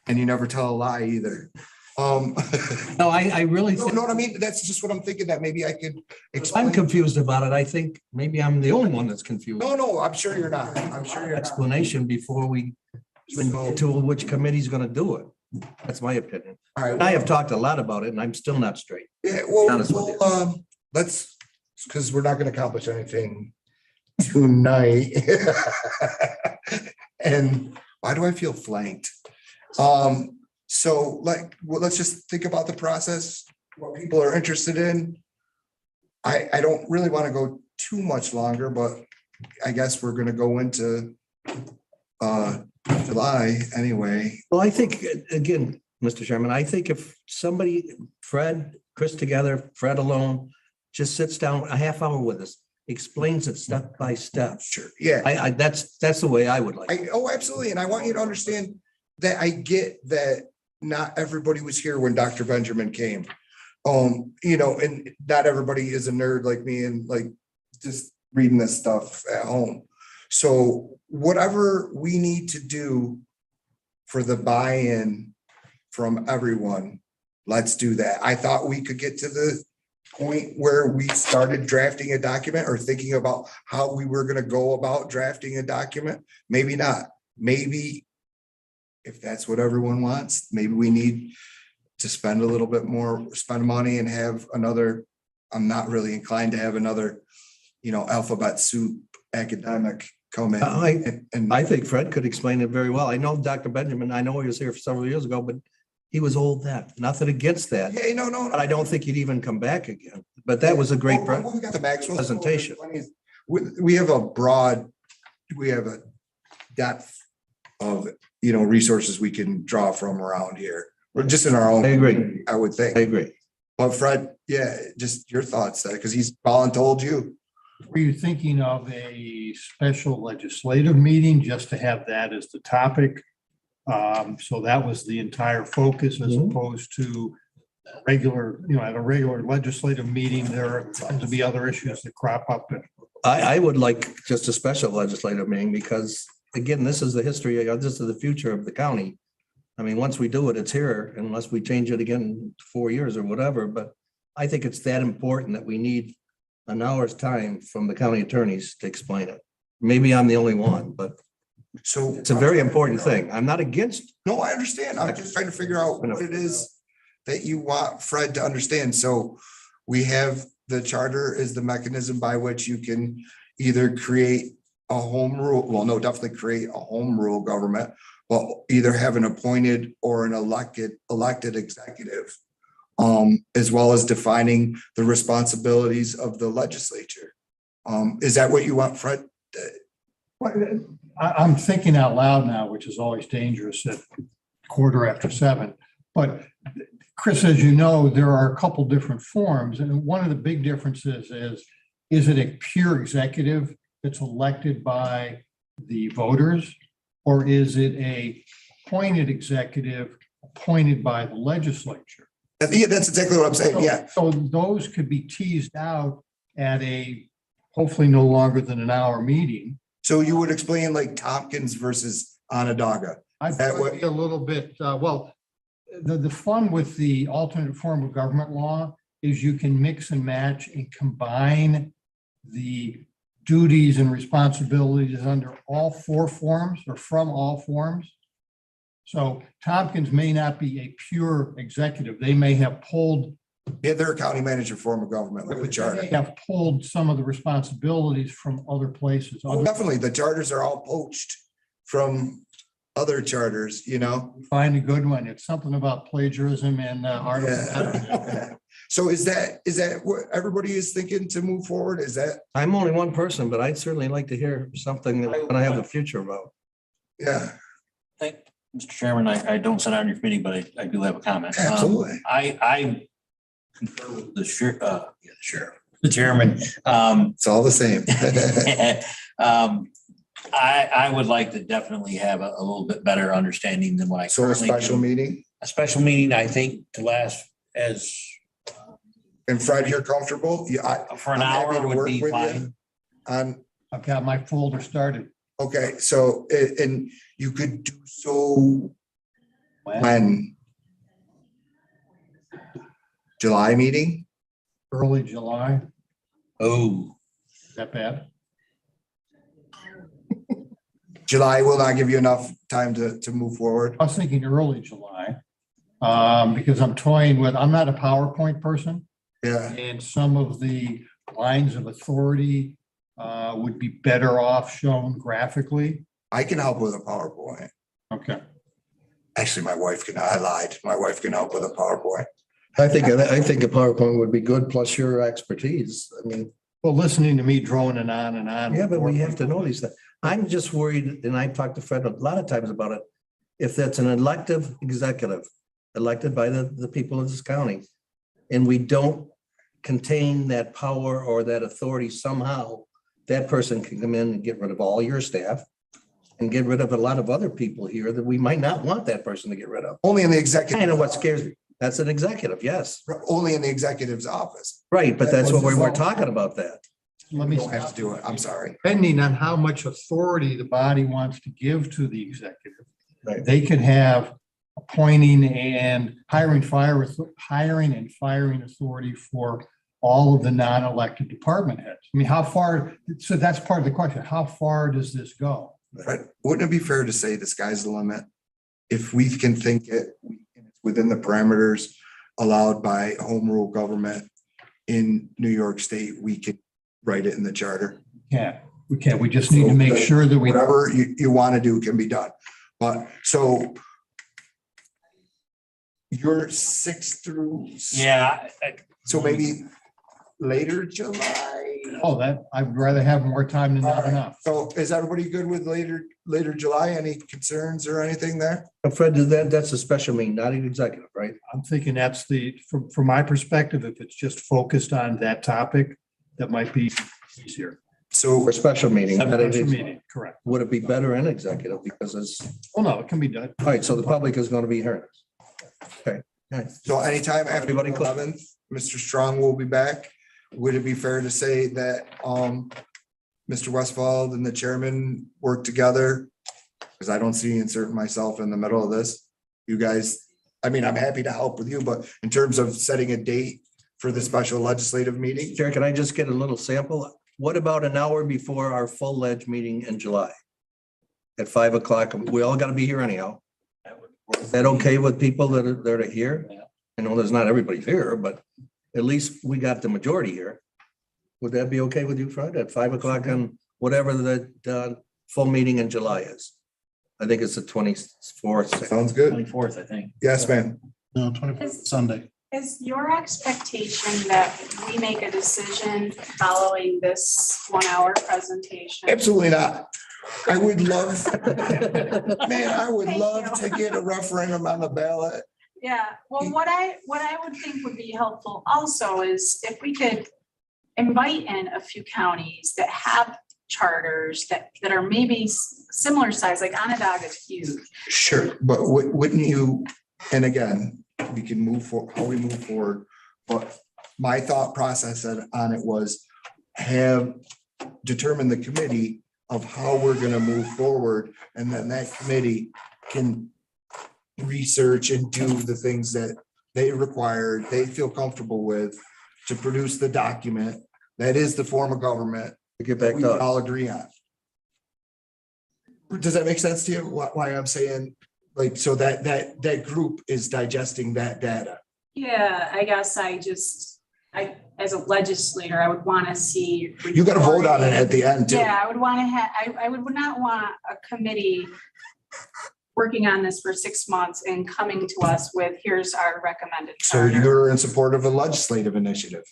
B: And you never tell a lie either.
E: No, I really,
B: No, what I mean? That's just what I'm thinking, that maybe I could explain.
E: I'm confused about it. I think maybe I'm the only one that's confused.
B: No, I'm sure you're not. I'm sure you're not.
E: Explanation before we get to which committee's gonna do it. That's my opinion.
B: All right.
E: I have talked a lot about it and I'm still not straight.
B: Yeah, well,
E: Honest with you.
B: let's, because we're not gonna accomplish anything tonight. And why do I feel flanked? So let's just think about the process, what people are interested in. I don't really want to go too much longer, but I guess we're gonna go into July anyway.
E: Well, I think, again, Mr. Chairman, I think if somebody, Fred, Chris together, Fred alone, just sits down a half hour with us, explains it step by step.
B: Sure. Yeah.
E: That's the way I would like.
B: Absolutely. And I want you to understand that I get that not everybody was here when Dr. Benjamin came. And not everybody is a nerd like me and like just reading this stuff at home. So whatever we need to do for the buy-in from everyone, let's do that. I thought we could get to the point where we started drafting a document or thinking about how we were going to go about drafting a document. Maybe not. Maybe if that's what everyone wants, maybe we need to spend a little bit more, spend money and have another, I'm not really inclined to have another, alphabet soup academic come in.
E: I think Fred could explain it very well. I know Dr. Benjamin, I know he was here several years ago, but he was old then. Nothing against that.
B: Hey, no.
E: But I don't think he'd even come back again. But that was a great
B: We got the Maxwell
E: presentation.
B: We have a broad, we have a depth of, resources we can draw from around here. We're just in our own.
E: I agree.
B: I would think.
E: I agree.
B: But Fred, yeah, just your thoughts there, because he's voluntold you.
G: Were you thinking of a special legislative meeting just to have that as the topic? So that was the entire focus as opposed to regular, at a regular legislative meeting, there tend to be other issues that crop up.
E: I would like just a special legislative meeting because, again, this is the history, this is the future of the county. I mean, once we do it, it's here unless we change it again in 4 years or whatever. But I think it's that important that we need an hour's time from the county attorneys to explain it. Maybe I'm the only one, but
B: So
E: it's a very important thing. I'm not against.
B: No, I understand. I'm just trying to figure out what it is that you want Fred to understand. So we have the charter is the mechanism by which you can either create a home rule, well, no, definitely create a home rule government, but either have an appointed or an elected executive, as well as defining the responsibilities of the legislature. Is that what you want, Fred?
G: I'm thinking out loud now, which is always dangerous at 7:15. But Chris, as you know, there are a couple different forms. And one of the big differences is it a pure executive that's elected by the voters? Or is it a appointed executive appointed by the legislature?
B: Yeah, that's exactly what I'm saying. Yeah.
G: So those could be teased out at a hopefully no longer than an hour meeting.
B: So you would explain like Tompkins versus Onondaga.
G: I
B: That
G: thought
B: what-
G: a little bit, the fun with the alternate form of government law is you can mix and match and combine the duties and responsibilities under all four forms or from all forms. So Tompkins may not be a pure executive. They may have pulled.
B: Yeah, they're a county manager form of government, like the charter.
G: They have pulled some of the responsibilities from other places.
B: Oh, definitely. The charters are all poached from other charters,
G: Find a good one. It's something about plagiarism and art.
B: Yeah. So is that what everybody is thinking to move forward? Is that,
E: I'm only one person, but I'd certainly like to hear something that when I have the future about.
B: yeah,
L: Thank, Mr. Chairman, I don't sit on your committee, but I do have a comment.
B: Absolutely.
L: I concur with the sheriff, the chairman.
B: It's all the same.
L: I would like to definitely have a little bit better understanding than what I
B: So a
L: currently
B: special
L: do.
B: meeting?
L: A special meeting, I think, to last as
B: And Fred, you're comfortable? Yeah,
L: for an
B: I'm happy
L: hour
B: to
L: would
B: work
L: be
B: with you.
L: fine.
G: I've got my folder started.
B: Okay, so, and you could do so when? July meeting?
G: Early July.
L: Oh,
G: Is that bad?
B: July will not give you enough time to move forward.
G: I was thinking early July. Because I'm toying with, I'm not a PowerPoint person.
B: Yeah,
G: And some of the lines of authority would be better off shown graphically.
B: I can help with a PowerPoint.
G: Okay.
B: Actually, my wife can, I lied. My wife can help with a PowerPoint.
E: I think a PowerPoint would be good, plus your expertise. I mean,
G: Well, listening to me droning on and on.
E: yeah, but we have to know these things. I'm just worried, and I've talked to Fred a lot of times about it. If that's an elective executive, elected by the people of this county, and we don't contain that power or that authority somehow, that person can come in and get rid of all your staff and get rid of a lot of other people here that we might not want that person to get rid of.
B: Only in the executive.
E: Kind of what scares me. That's an executive, yes.
B: Only in the executive's office.
E: Right, but that's what we're talking about that.
G: Let me,
B: You don't have to do it. I'm sorry.
G: depending on how much authority the body wants to give to the executive.
E: Right.
G: They could have appointing and hiring and firing authority for all of the non-elected department heads. I mean, how far, so that's part of the question. How far does this go?
B: But wouldn't it be fair to say the sky's the limit? If we can think it within the parameters allowed by home rule government in New York State, we could write it in the charter.
G: Yeah, we can. We just need to make sure that we.
B: Whatever you want to do can be done. But so you're 6 through.
L: yeah.
B: So maybe later July?
G: Oh, that, I'd rather have more time than not enough.
B: So is everybody good with later July? Any concerns or anything there?
E: Fred, that's a special meeting, not an executive, right?
G: I'm thinking that's from my perspective, if it's just focused on that topic, that might be easier.
B: So
E: For a special meeting. not an
G: Special
E: ex-
G: meeting, correct.
E: Would it be better in executive because it's,
G: Oh, no, it can be done.
E: all right, so the public is going to be heard. Okay. All right.
B: So anytime after
E: Everybody clear?
B: 11th, Mr. Strong will be back. Would it be fair to say that Mr. Westfall and the chairman work together? Because I don't see inserting myself in the middle of this. You guys, I mean, I'm happy to help with you, but in terms of setting a date for the special legislative meeting,
E: Chair, can I just get a little sample? What about an hour before our full ledge meeting in July? At 5 o'clock, we all got to be here anyhow. Is that okay with people that are here? I know there's not everybody here, but at least we got the majority here. Would that be okay with you, Fred, at 5 o'clock on whatever the full meeting in July is? I think it's the 24th.
B: sounds good.
L: 24th, I think.
B: Yes, ma'am.
D: No, 24th, Sunday.
I: Is your expectation that we make a decision following this 1 hour presentation?
B: Absolutely not. I would love, man, I would
I: Thank
B: love
I: you.
B: to get a referendum on the ballot.
I: Yeah, well, what I would think would be helpful also is if we could invite in a few counties that have charters that are maybe similar size, like Onondaga is huge.
B: Sure, but wouldn't you, and again, we can move for, how we move forward, but my thought process on it was have determined the committee of how we're gonna move forward, and then that committee can research and do the things that they require, they feel comfortable with to produce the document that is the form of government
E: To get
B: that
E: back
B: we
E: to us.
B: all agree on. Does that make sense to you? Why I'm saying, like, so that group is digesting that data?
I: Yeah, I guess as a legislator, I would want to see.
B: You gotta vote on it at the end too.
I: Yeah, I would want to I would not want a committee working on this for 6 months and coming to us with, here's our recommended.
B: So
I: charter.
B: you're in support of a legislative initiative,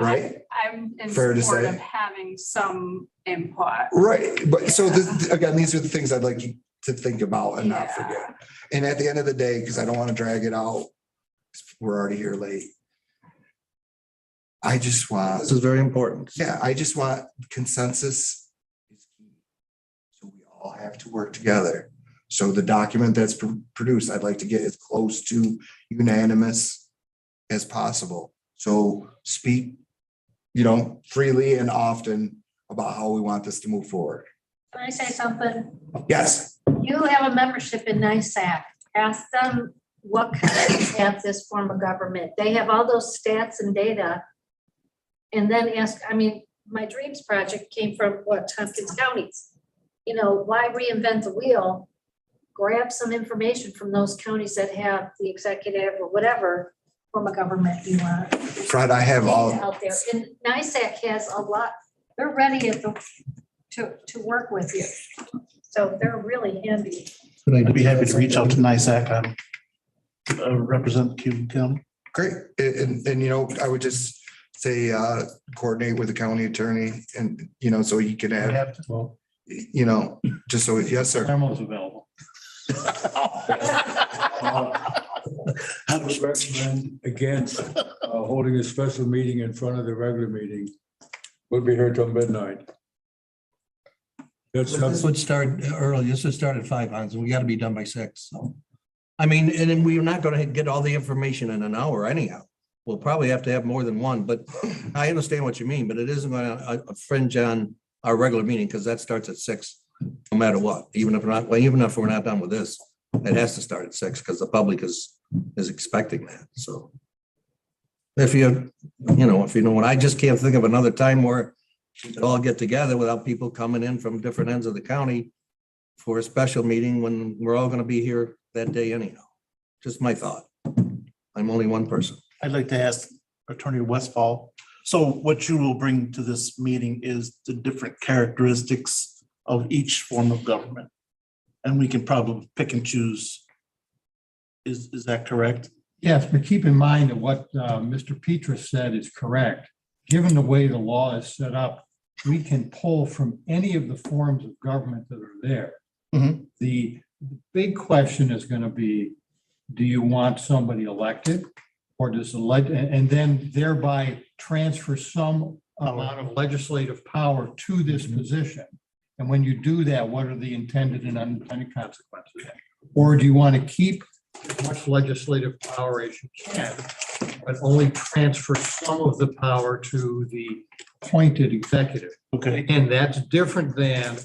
B: right?
I: I'm in
B: Fair to
I: support
B: say.
I: of having some input.
B: Right, but so again, these are the things I'd like you to think about and not forget. And at the end of the day, because I don't want to drag it out, we're already here late. I just want,
E: This is very important.
B: yeah, I just want consensus. So we all have to work together. So the document that's produced, I'd like to get as close to unanimous as possible. So speak, freely and often about how we want this to move forward.
O: Can I say something?
B: Yes,
O: You have a membership in NISAC. Ask them what kind of stats this form of government. They have all those stats and data. And then ask, my dreams project came from Tompkins counties. Why reinvent the wheel? Grab some information from those counties that have the executive or whatever form of government you want.
B: Fred, I have all,
O: Out there, and NISAC has a lot, they're ready to work with you. So they're really handy.
D: I'd be happy to reach out to NISAC on represent Cayuga County.
B: great. And I would just say, coordinate with the county attorney and, so he can have,
G: Well,
B: just so, yes, sir.
G: Memos available.
P: I would recommend against holding a special meeting in front of the regular meeting. We'll be here till midnight.
E: This would start early. This would start at 5, Hans, and we got to be done by 6. So, and then we're not going to get all the information in an hour anyhow. We'll probably have to have more than one, but I understand what you mean, but it isn't going to fringe on our regular meeting because that starts at 6, no matter what. Even if we're not done with this, it has to start at 6 because the public is expecting that. So if I just can't think of another time where we could all get together without people coming in from different ends of the county for a special meeting when we're all going to be here that day anyhow. Just my thought. I'm only one person.
D: I'd like to ask Attorney Westfall. So what you will bring to this meeting is the different characteristics of each form of government. And we can probably pick and choose. Is that correct?
G: Yes, but keep in mind that what Mr. Petrus said is correct. Given the way the law is set up, we can pull from any of the forms of government that are there.
E: Mhm.
G: The big question is going to be, do you want somebody elected? Or does and then thereby transfer some amount of legislative power to this position? And when you do that, what are the intended and unintended consequences? Or do you want to keep as much legislative power as you can, but only transfer some of the power to the appointed executive?
D: Okay.
G: And that's different than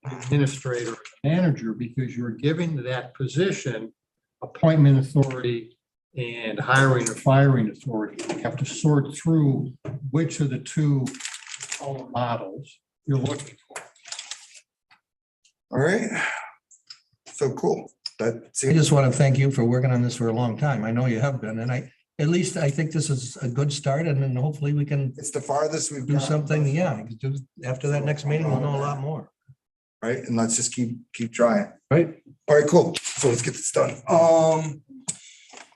G: administrator or manager, because you're giving that position appointment authority and hiring or firing authority. You have to sort through which of the two models you're looking for.
B: All right. So cool. That's
E: I
B: it.
E: just want to thank you for working on this for a long time. I know you have been, and at least I think this is a good start, and then hopefully we can
B: It's the farthest we've
E: do
B: gotten
E: something, yeah. After that next meeting, we'll know a lot more.
B: Right, and let's just keep trying.
E: Right.
B: All right, cool. So let's get this done.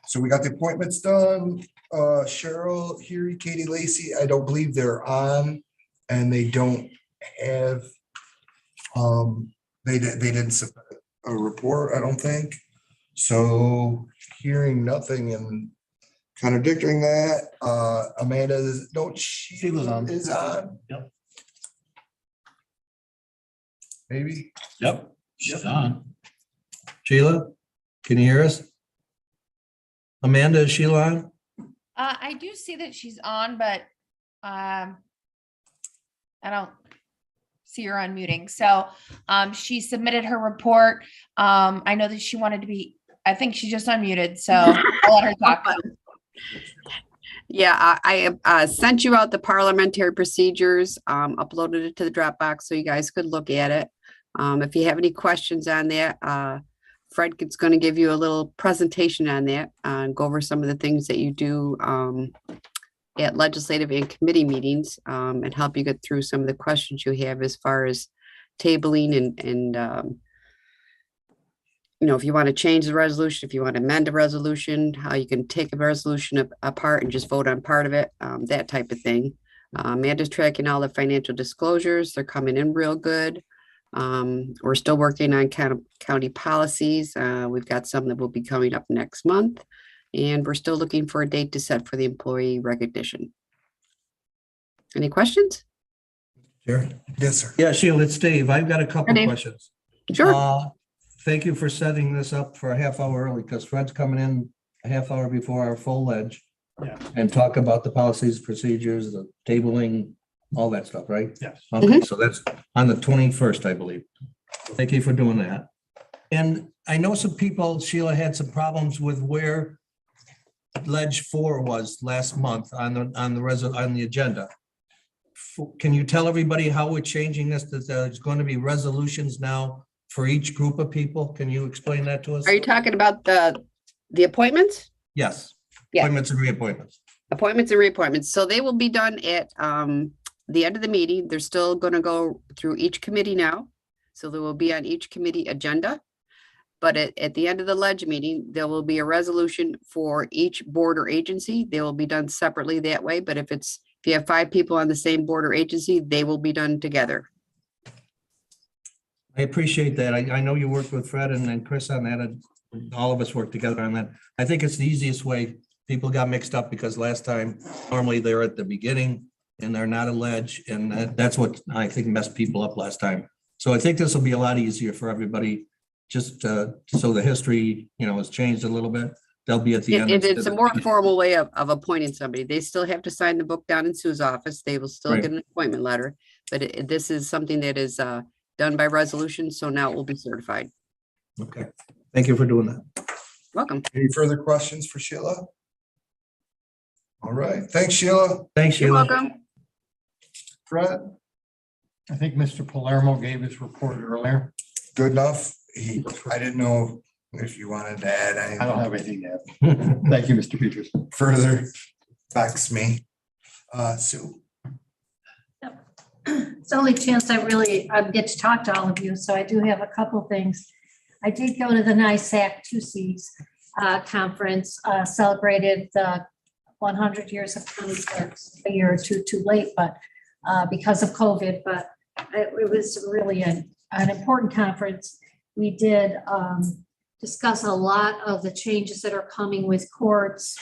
B: So we got the appointments done. Cheryl, Huey, Katie Lacy, I don't believe they're on, and they don't have, they didn't submit a report, I don't think. So hearing nothing and contradicting that, Amanda, she
L: was on.
B: is on.
L: Yep.
B: Maybe.
L: Yep, she's on.
E: Sheila, can you hear us? Amanda, is Sheila on?
C: I do see that she's on, but I don't see her unmuting. So she submitted her report. I know that she wanted to be, I think she just unmuted, so I'll let her talk.
Q: Yeah, I sent you out the parliamentary procedures, uploaded it to the Dropbox so you guys could look at it. If you have any questions on that, Fred is going to give you a little presentation on that, and go over some of the things that you do at legislative and committee meetings, and help you get through some of the questions you have as far as tabling and you know, if you want to change the resolution, if you want to amend a resolution, how you can take a resolution apart and just vote on part of it, that type of thing. Amanda's tracking all the financial disclosures. They're coming in real good. We're still working on county policies. We've got some that will be coming up next month, and we're still looking for a date to set for the employee recognition. Any questions?
E: Sure.
B: Yes, sir.
E: Yeah, Sheila, it's Dave. I've got a couple
Q: Dave.
E: questions.
Q: Sure.
E: Thank you for setting this up for a half hour early, because Fred's coming in a half hour before our full ledge.
G: Yeah.
E: And talk about the policies, procedures, the tabling, all that stuff, right?
G: Yes.
E: Okay, so that's on the 21st, I believe. Thank you for doing that. And I know some people, Sheila, had some problems with where Ledge 4 was last month on the agenda. Can you tell everybody how we're changing this? That there's going to be resolutions now for each group of people? Can you explain that to us?
Q: Are you talking about the appointments?
E: Yes.
Q: Yeah.
E: Appointments and reappointments.
Q: Appointments and reappointments. So they will be done at the end of the meeting. They're still going to go through each committee now. So they will be on each committee agenda. But at the end of the ledge meeting, there will be a resolution for each board or agency. They will be done separately that way. But if you have 5 people on the same board or agency, they will be done together.
E: I appreciate that. I know you worked with Fred and Chris on that, and all of us worked together on that. I think it's the easiest way. People got mixed up because last time, normally they're at the beginning and they're not a ledge, and that's what I think messed people up last time. So I think this will be a lot easier for everybody, just so the history, has changed a little bit. They'll be at the end.
Q: It's a more formal way of appointing somebody. They still have to sign the book down in Sue's office. They will still
E: Right.
Q: get an appointment letter, but this is something that is done by resolution, so now it will be certified.
E: Okay, thank you for doing that.
Q: Welcome.
B: Any further questions for Sheila? All right, thanks, Sheila.
E: Thanks,
Q: You're
E: Sheila.
Q: welcome.
B: Fred,
G: I think Mr. Palermo gave his report earlier.
B: good enough. I didn't know if you wanted to add
G: I
B: anything
G: don't have anything yet. Thank you, Mr. Peters.
B: further. Backs me. Sue.
O: It's the only chance I really get to talk to all of you, so I do have a couple things. I did go to the NISAC 2Cs, conference celebrated the 100 years of county clerks, a year or two too late, but because of COVID, but it was really an important conference. We did discuss a lot of the changes that are coming with courts,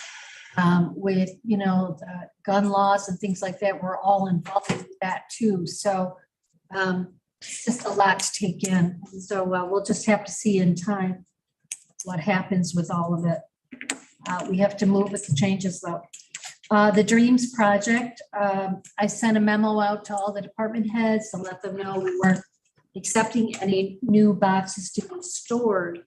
O: with, the gun laws and things like that. We're all involved with that too. So it's just a lot to take in. So we'll just have to see in time what happens with all of it. We have to move with the changes though. The Dreams Project, I sent a memo out to all the department heads to let them know we weren't accepting any new boxes to be stored.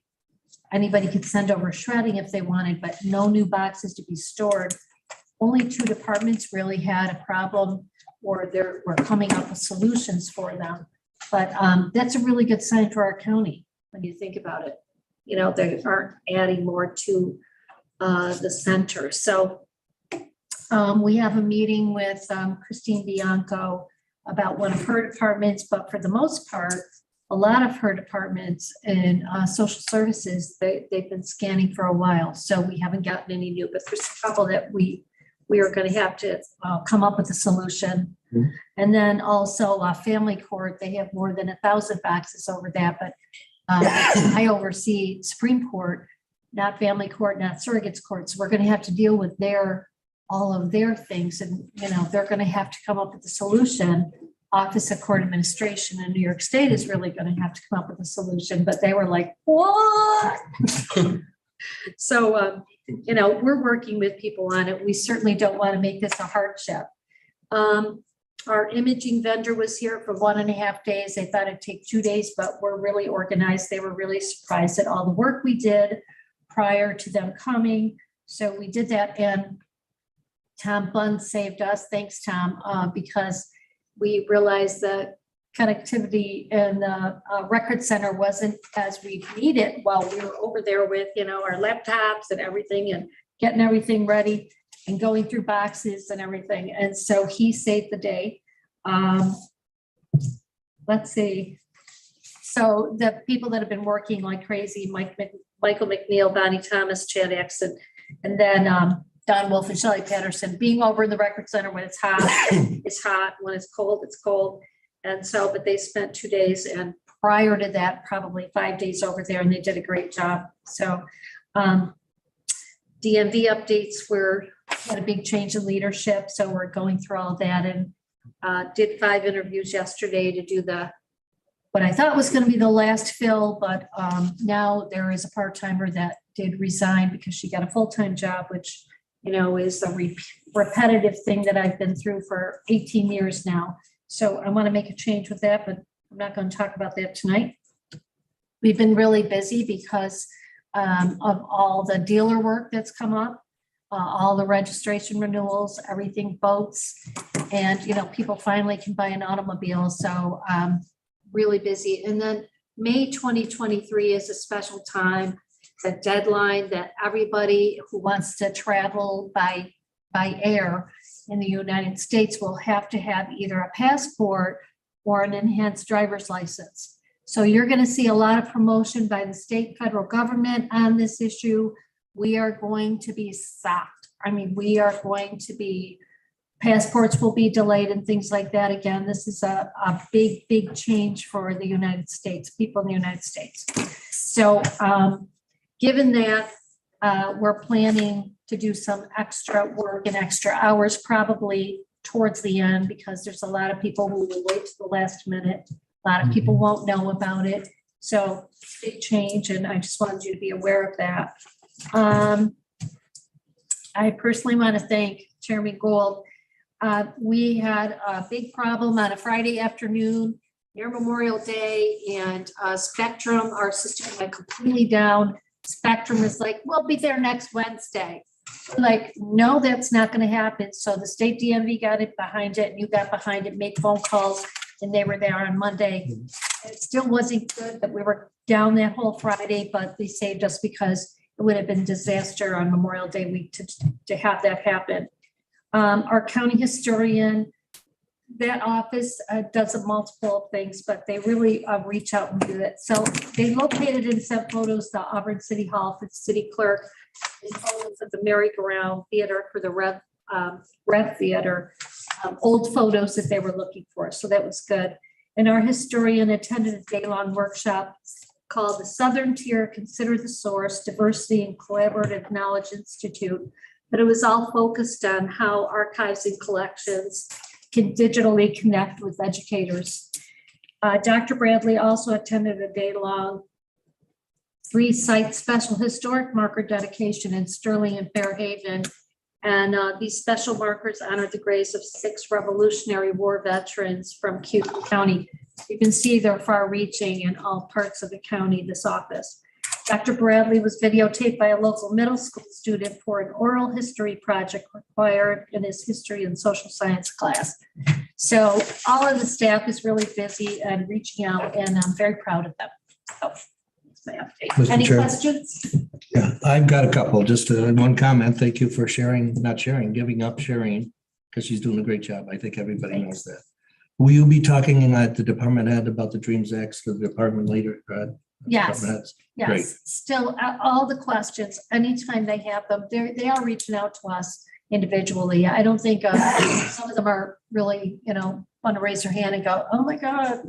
O: Anybody could send over shredding if they wanted, but no new boxes to be stored. Only 2 departments really had a problem or we're coming up with solutions for them. But that's a really good sign for our county when you think about it. They aren't adding more to the center. So we have a meeting with Christine Bianco about one of her departments, but for the most part, a lot of her departments in social services, they've been scanning for a while. So we haven't gotten any new, but there's a couple that we are going to have to come up with a solution. Mm-hmm. And then also family court, they have more than 1,000 boxes over that, but I oversee Supreme Court, not family court, not surrogates court. So we're going to have to deal with all of their things. And, they're going to have to come up with a solution. Office of Court Administration in New York State is really going to have to come up with a solution, but they were like, what? So, we're working with people on it. We certainly don't want to make this a hardship. Our imaging vendor was here for 1.5 days. They thought it'd take 2 days, but we're really organized. They were really surprised at all the work we did prior to them coming. So we did that, and Tom Bunn saved us. Thanks, Tom, because we realized that connectivity in the record center wasn't as we need it while we were over there with, our laptops and everything and getting everything ready and going through boxes and everything. And so he saved the day. Let's see. So the people that have been working like crazy, Michael McNeil, Bonnie Thomas, Chad Exon, and then Don Wolf and Shelley Patterson, being over in the record center when it's hot, it's hot. When it's cold, it's cold. And so, but they spent 2 days, and prior to that, probably 5 days over there, and they did a great job. So DMV updates had a big change in leadership. So we're going through all that, and did 5 interviews yesterday to do what I thought was going to be the last fill, but now there is a part-timer that did resign because she got a full-time job, which is a repetitive thing that I've been through for 18 years now. So I want to make a change with that, but I'm not going to talk about that tonight. We've been really busy because of all the dealer work that's come up, all the registration renewals, everything, boats, and, people finally can buy an automobile. So really busy. And then May 2023 is a special time. The deadline that everybody who wants to travel by air in the United States will have to have either a passport or an enhanced driver's license. So you're going to see a lot of promotion by the state, federal government on this issue. We are going to be socked. We are going to be, passports will be delayed and things like that. Again, this is a big, big change for the United States, people in the United States. So, given that, we're planning to do some extra work and extra hours probably towards the end, because there's a lot of people who will wait to the last minute. A lot of people won't know about it. So big change, and I just wanted you to be aware of that. I personally want to thank Chairman Gould. We had a big problem on a Friday afternoon near Memorial Day, and Spectrum, our system went completely down. Spectrum is like, we'll be there next Wednesday. Like, no, that's not going to happen. So the state DMV got it behind it, and you got behind it, made phone calls, and they were there on Monday. It still wasn't good that we were down that whole Friday, but they saved us because it would have been disaster on Memorial Day week to have that happen. Our county historian that office does a multiple of things, but they really reach out and do that. So they located and sent photos to Auburn City Hall for the city clerk, and photos of the merry-go-round theater for the Rev Theater, old photos that they were looking for. So that was good. And our historian attended a day-long workshop called The Southern Tier, Consider the Source, Diversity and Collaborative Knowledge Institute. But it was all focused on how archives and collections can digitally connect with educators. Dr. Bradley also attended a day-long 3-site special historic marker dedication in Sterling and Fairhaven. And these special markers honor the graves of 6 Revolutionary War veterans from Cayuga County. You can see they're far-reaching in all parts of the county, this office. Dr. Bradley was videotaped by a local middle school student for an oral history project required in his history and social science class. So all of the staff is really busy and reaching out, and I'm very proud of them. So that's my update.
E: Mr.
O: Any
E: Chair.
O: questions?
E: Yeah, I've got a couple, just one comment. Thank you for sharing, not sharing, giving up sharing, because she's doing a great job. I think everybody knows that. Will you be talking at the department head about the Dreams Acts to the department leader?
O: Yes.
E: Department heads? Great.
O: Yes, still, all the questions, anytime they have them, they are reaching out to us individually. I don't think some of them are really, want to raise their hand and go, oh my God,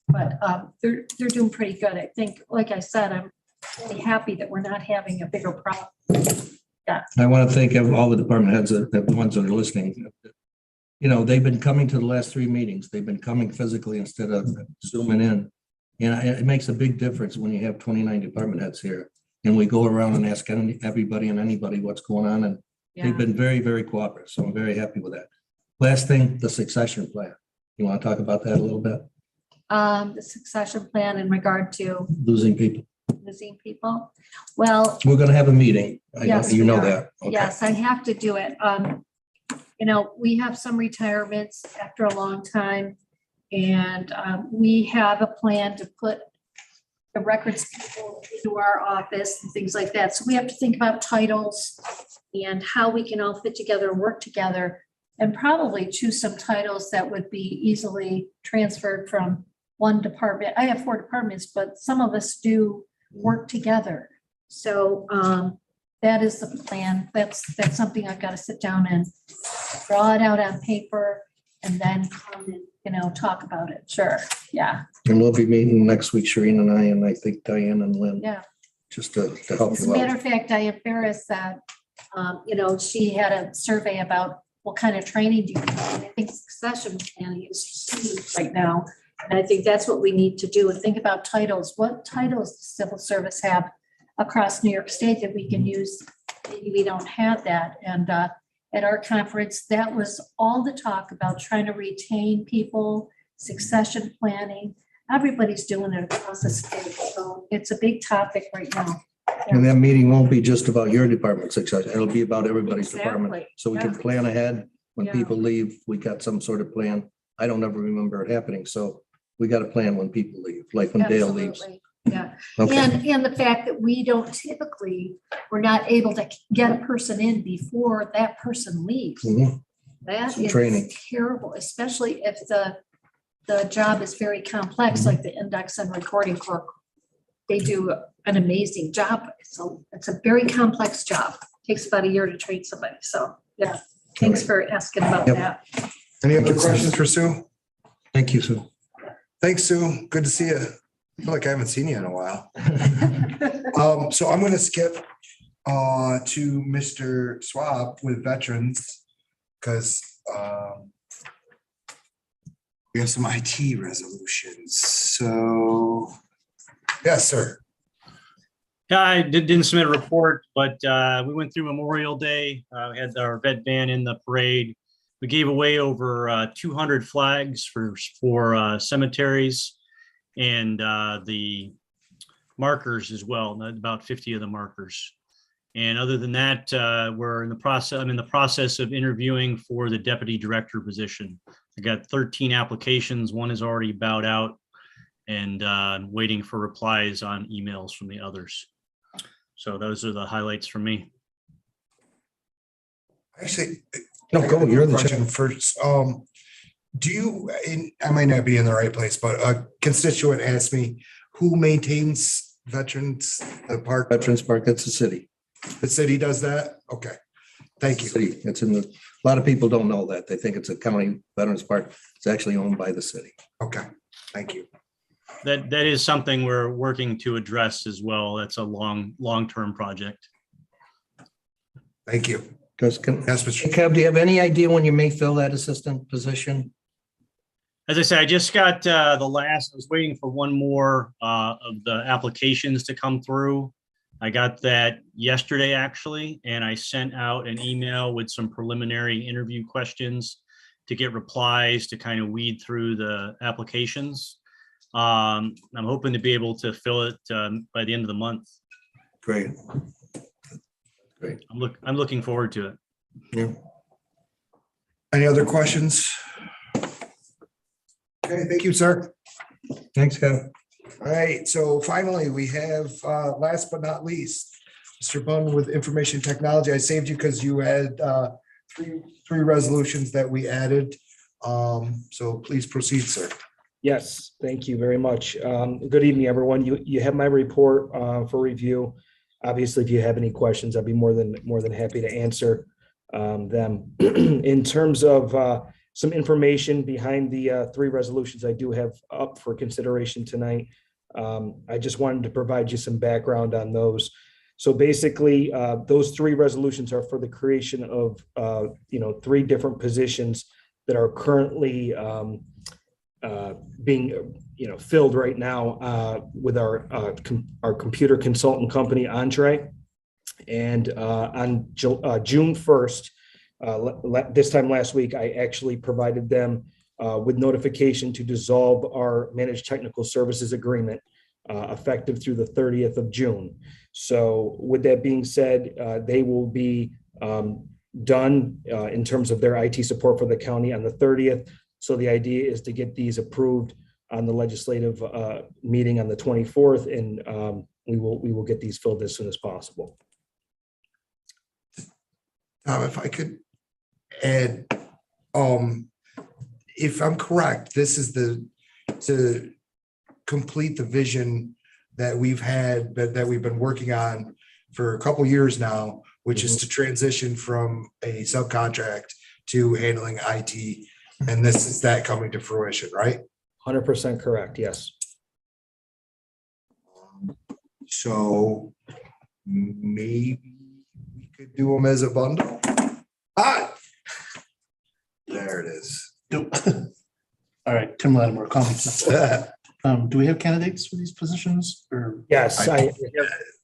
O: but they're doing pretty good. I think, like I said, I'm really happy that we're not having a bigger problem. Yeah.
E: I want to thank all the department heads, the ones that are listening. They've been coming to the last 3 meetings. They've been coming physically instead of zooming in. And it makes a big difference when you have 29 department heads here. And we go around and ask everybody and anybody what's going on. And they've been very, very cooperative. So I'm very happy with that. Last thing, the succession plan. You want to talk about that a little bit?
O: The succession plan in regard to
E: Losing people.
O: people. Well,
E: We're going to have a meeting.
O: yes,
E: You
O: we
E: know
O: are.
E: that. Okay.
O: Yes, I have to do it. We have some retirements after a long time. And we have a plan to put the records people into our office and things like that. So we have to think about titles and how we can all fit together and work together, and probably choose some titles that would be easily transferred from one department. I have 4 departments, but some of us do work together. So that is the plan. That's something I've got to sit down and draw it out on paper and then come and, talk about it. Sure. Yeah.
E: And we'll be meeting next week, Shereen and I think Diane and Lynn,
O: Yeah.
E: just to help
O: As a
E: you
O: matter
E: out.
O: of fact, Diane Ferris said, she had a survey about what kind of training do you need. And I think succession planning is huge right now. And I think that's what we need to do, and think about titles. What titles does civil service have across New York State that we can use? Maybe we don't have that. And at our conference, that was all the talk about trying to retain people, succession planning. Everybody's doing it across the state. So it's a big topic right now.
E: And that meeting won't be just about your department success. It'll be about everybody's department.
O: Exactly.
E: So we can
O: Yeah.
E: plan ahead. When
O: Yeah.
E: people leave, we got some sort of plan. I don't ever remember it happening. So we got to plan when people leave, like when Dale leaves.
O: Absolutely. Yeah.
E: Okay.
O: And the fact that we don't typically, we're not able to get a person in before that person leaves.
E: Mhm.
O: That
E: Some
O: is
E: training.
O: terrible, especially if the job is very complex,
E: Mm-hmm.
O: like the index and recording clerk. They do an amazing job. So it's a very complex job. Takes about a year to train somebody. So, yeah, thanks for asking about
E: Yep.
O: that.
B: Any other questions for Sue?
E: Thank you, Sue.
B: Thanks, Sue. Good to see you. I feel like I haven't seen you in a while. So I'm gonna skip to Mr. Swab with veterans, because we have some IT resolutions. So, yes, sir.
R: Yeah, I didn't submit a report, but we went through Memorial Day. We had our vet van in the parade. We gave away over 200 flags for cemeteries and the markers as well, about 50 of the markers. And other than that, I'm in the process of interviewing for the deputy director position. I got 13 applications. One is already bowed out, and waiting for replies on emails from the others. So those are the highlights for me.
B: Actually,
E: No, go, you're the
B: question
E: chair.
B: first. Do you, and I might not be in the right place, but a constituent asked me, who maintains veterans, the park?
E: Veterans Park, that's the city.
B: The city does that? Okay, thank you.
E: City, it's in the, a lot of people don't know that. They think it's a county Veterans Park. It's actually owned by the city.
B: Okay, thank you.
R: That is something we're working to address as well. That's a long-term project.
B: Thank you.
E: Yes,
B: Mr.
E: Kev, do you have any idea when you may fill that assistant position?
R: As I said, I just got I was waiting for one more of the applications to come through. I got that yesterday, actually, and I sent out an email with some preliminary interview questions to get replies to kind of weed through the applications. I'm hoping to be able to fill it by the end of the month.
E: Great. Great.
R: I'm looking forward to it.
E: Yeah.
B: Any other questions? Okay, thank you, sir.
E: Thanks, Kev.
B: All right, so finally, we have, last but not least, Mr. Bunn with information technology. I saved you because you had three resolutions that we added. So please proceed, sir.
S: Yes, thank you very much. Good evening, everyone. You have my report for review. Obviously, if you have any questions, I'd be more than happy to answer them. In terms of some information behind the three resolutions I do have up for consideration tonight, I just wanted to provide you some background on those. So basically, those three resolutions are for the creation of three different positions that are currently being filled right now with our computer consultant company, Entree. And on June 1st, this time last week, I actually provided them with notification to dissolve our managed technical services agreement effective through the 30th of June. So with that being said, they will be done in terms of their IT support for the county on the 30th. So the idea is to get these approved on the legislative meeting on the 24th, and we will get these filled as soon as possible.
B: If I could add, if I'm correct, this is to complete the vision that we've had, that we've been working on for a couple years now, which is to transition from a subcontract to handling IT. And this is that coming to fruition, right?
S: 100% correct, yes.
B: So maybe we could do them as a bundle. There it is.
F: All right, Tim Lattimore, comments. Do we have candidates for these positions or?
S: Yes, I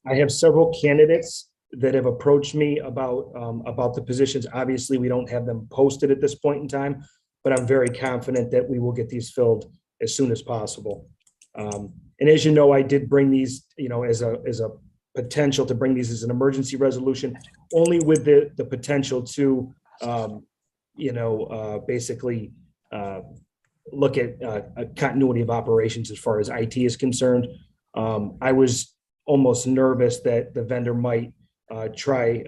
S: have several candidates that have approached me about the positions. Obviously, we don't have them posted at this point in time, but I'm very confident that we will get these filled as soon as possible. And as you know, I did bring these, as a potential to bring these as an emergency resolution, only with the potential to, basically look at a continuity of operations as far as IT is concerned. I was almost nervous that the vendor might try,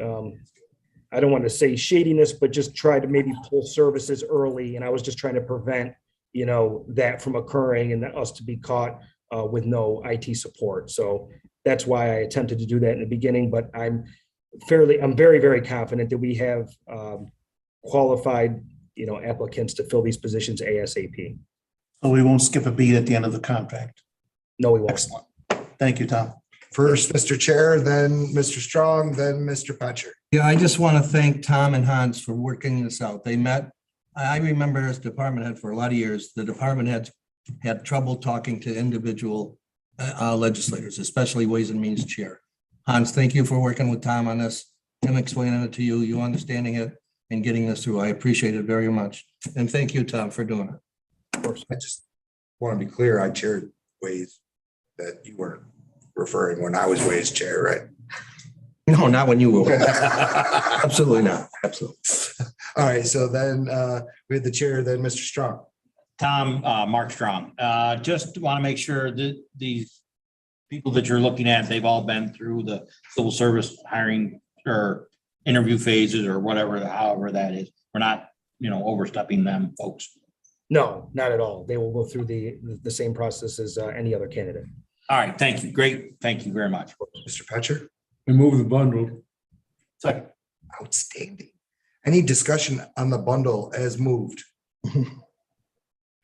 S: I don't want to say shadiness, but just try to maybe pull services early. And I was just trying to prevent, that from occurring and us to be caught with no IT support. So that's why I attempted to do that in the beginning, but I'm very, very confident that we have qualified, applicants to fill these positions ASAP.
F: So we won't skip a beat at the end of the contract.
S: No, we won't.
F: Excellent. Thank you, Tom.
B: First, Mr. Chair, then Mr. Strong, then Mr. Petcher.
E: Yeah, I just want to thank Tom and Hans for working this out. They met. I remember as department head for a lot of years, the department heads had trouble talking to individual legislators, especially Ways and Means Chair. Hans, thank you for working with Tom on this, him explaining it to you, you understanding it and getting this through. I appreciate it very much. And thank you, Tom, for doing it.
B: Of course, I just want to be clear, I chaired Ways that you weren't referring when I was Ways Chair, right?
E: No, not when you were. Absolutely not. Absolutely.
B: All right, so then we had the chair, then Mr. Strong.
L: Tom, Mark Strong, just want to make sure that these people that you're looking at, they've all been through the civil service hiring or interview phases or whatever, however that is. We're not, overstepping them folks.
S: No, not at all. They will go through the same process as any other candidate.
D: All right, thank you. Great. Thank you very much.
B: Mr. Petcher,
P: And move the bundle.
D: Second.
B: outstanding. Any discussion on the bundle as moved?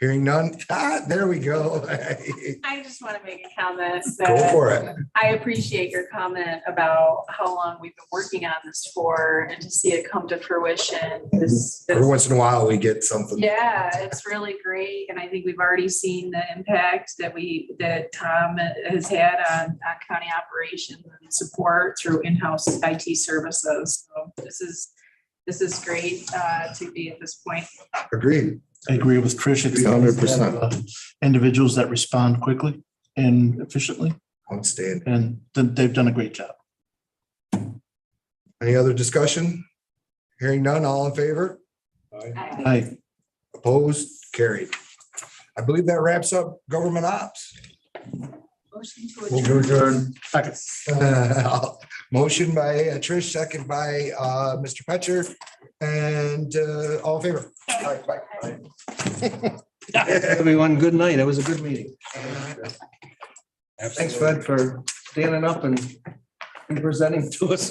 B: Hearing none. There we go.
I: I just want to make a comment
B: Go
I: that
B: for it.
I: I appreciate your comment about how long we've been working on this for and to see it come to fruition.
B: Every once in a while, we get something.
I: Yeah, it's really great. And I think we've already seen the impact that Tom has had on county operations and support through in-house IT services. So this is great to be at this point.
B: Agreed.
E: I agree with Trish. It's
B: 100%.
E: Individuals that respond quickly and efficiently,
B: Outstanding.
E: and they've done a great job.
B: Any other discussion? Hearing none, all in favor?
E: Aye.
B: Opposed? Carried. I believe that wraps up government ops.
I: Motion to adjourn.
B: Motion by Trish, second by Mr. Petcher, and all in favor? All right, bye.
E: Everyone, good night. That was a good meeting. Thanks, Fred, for standing up and presenting to us.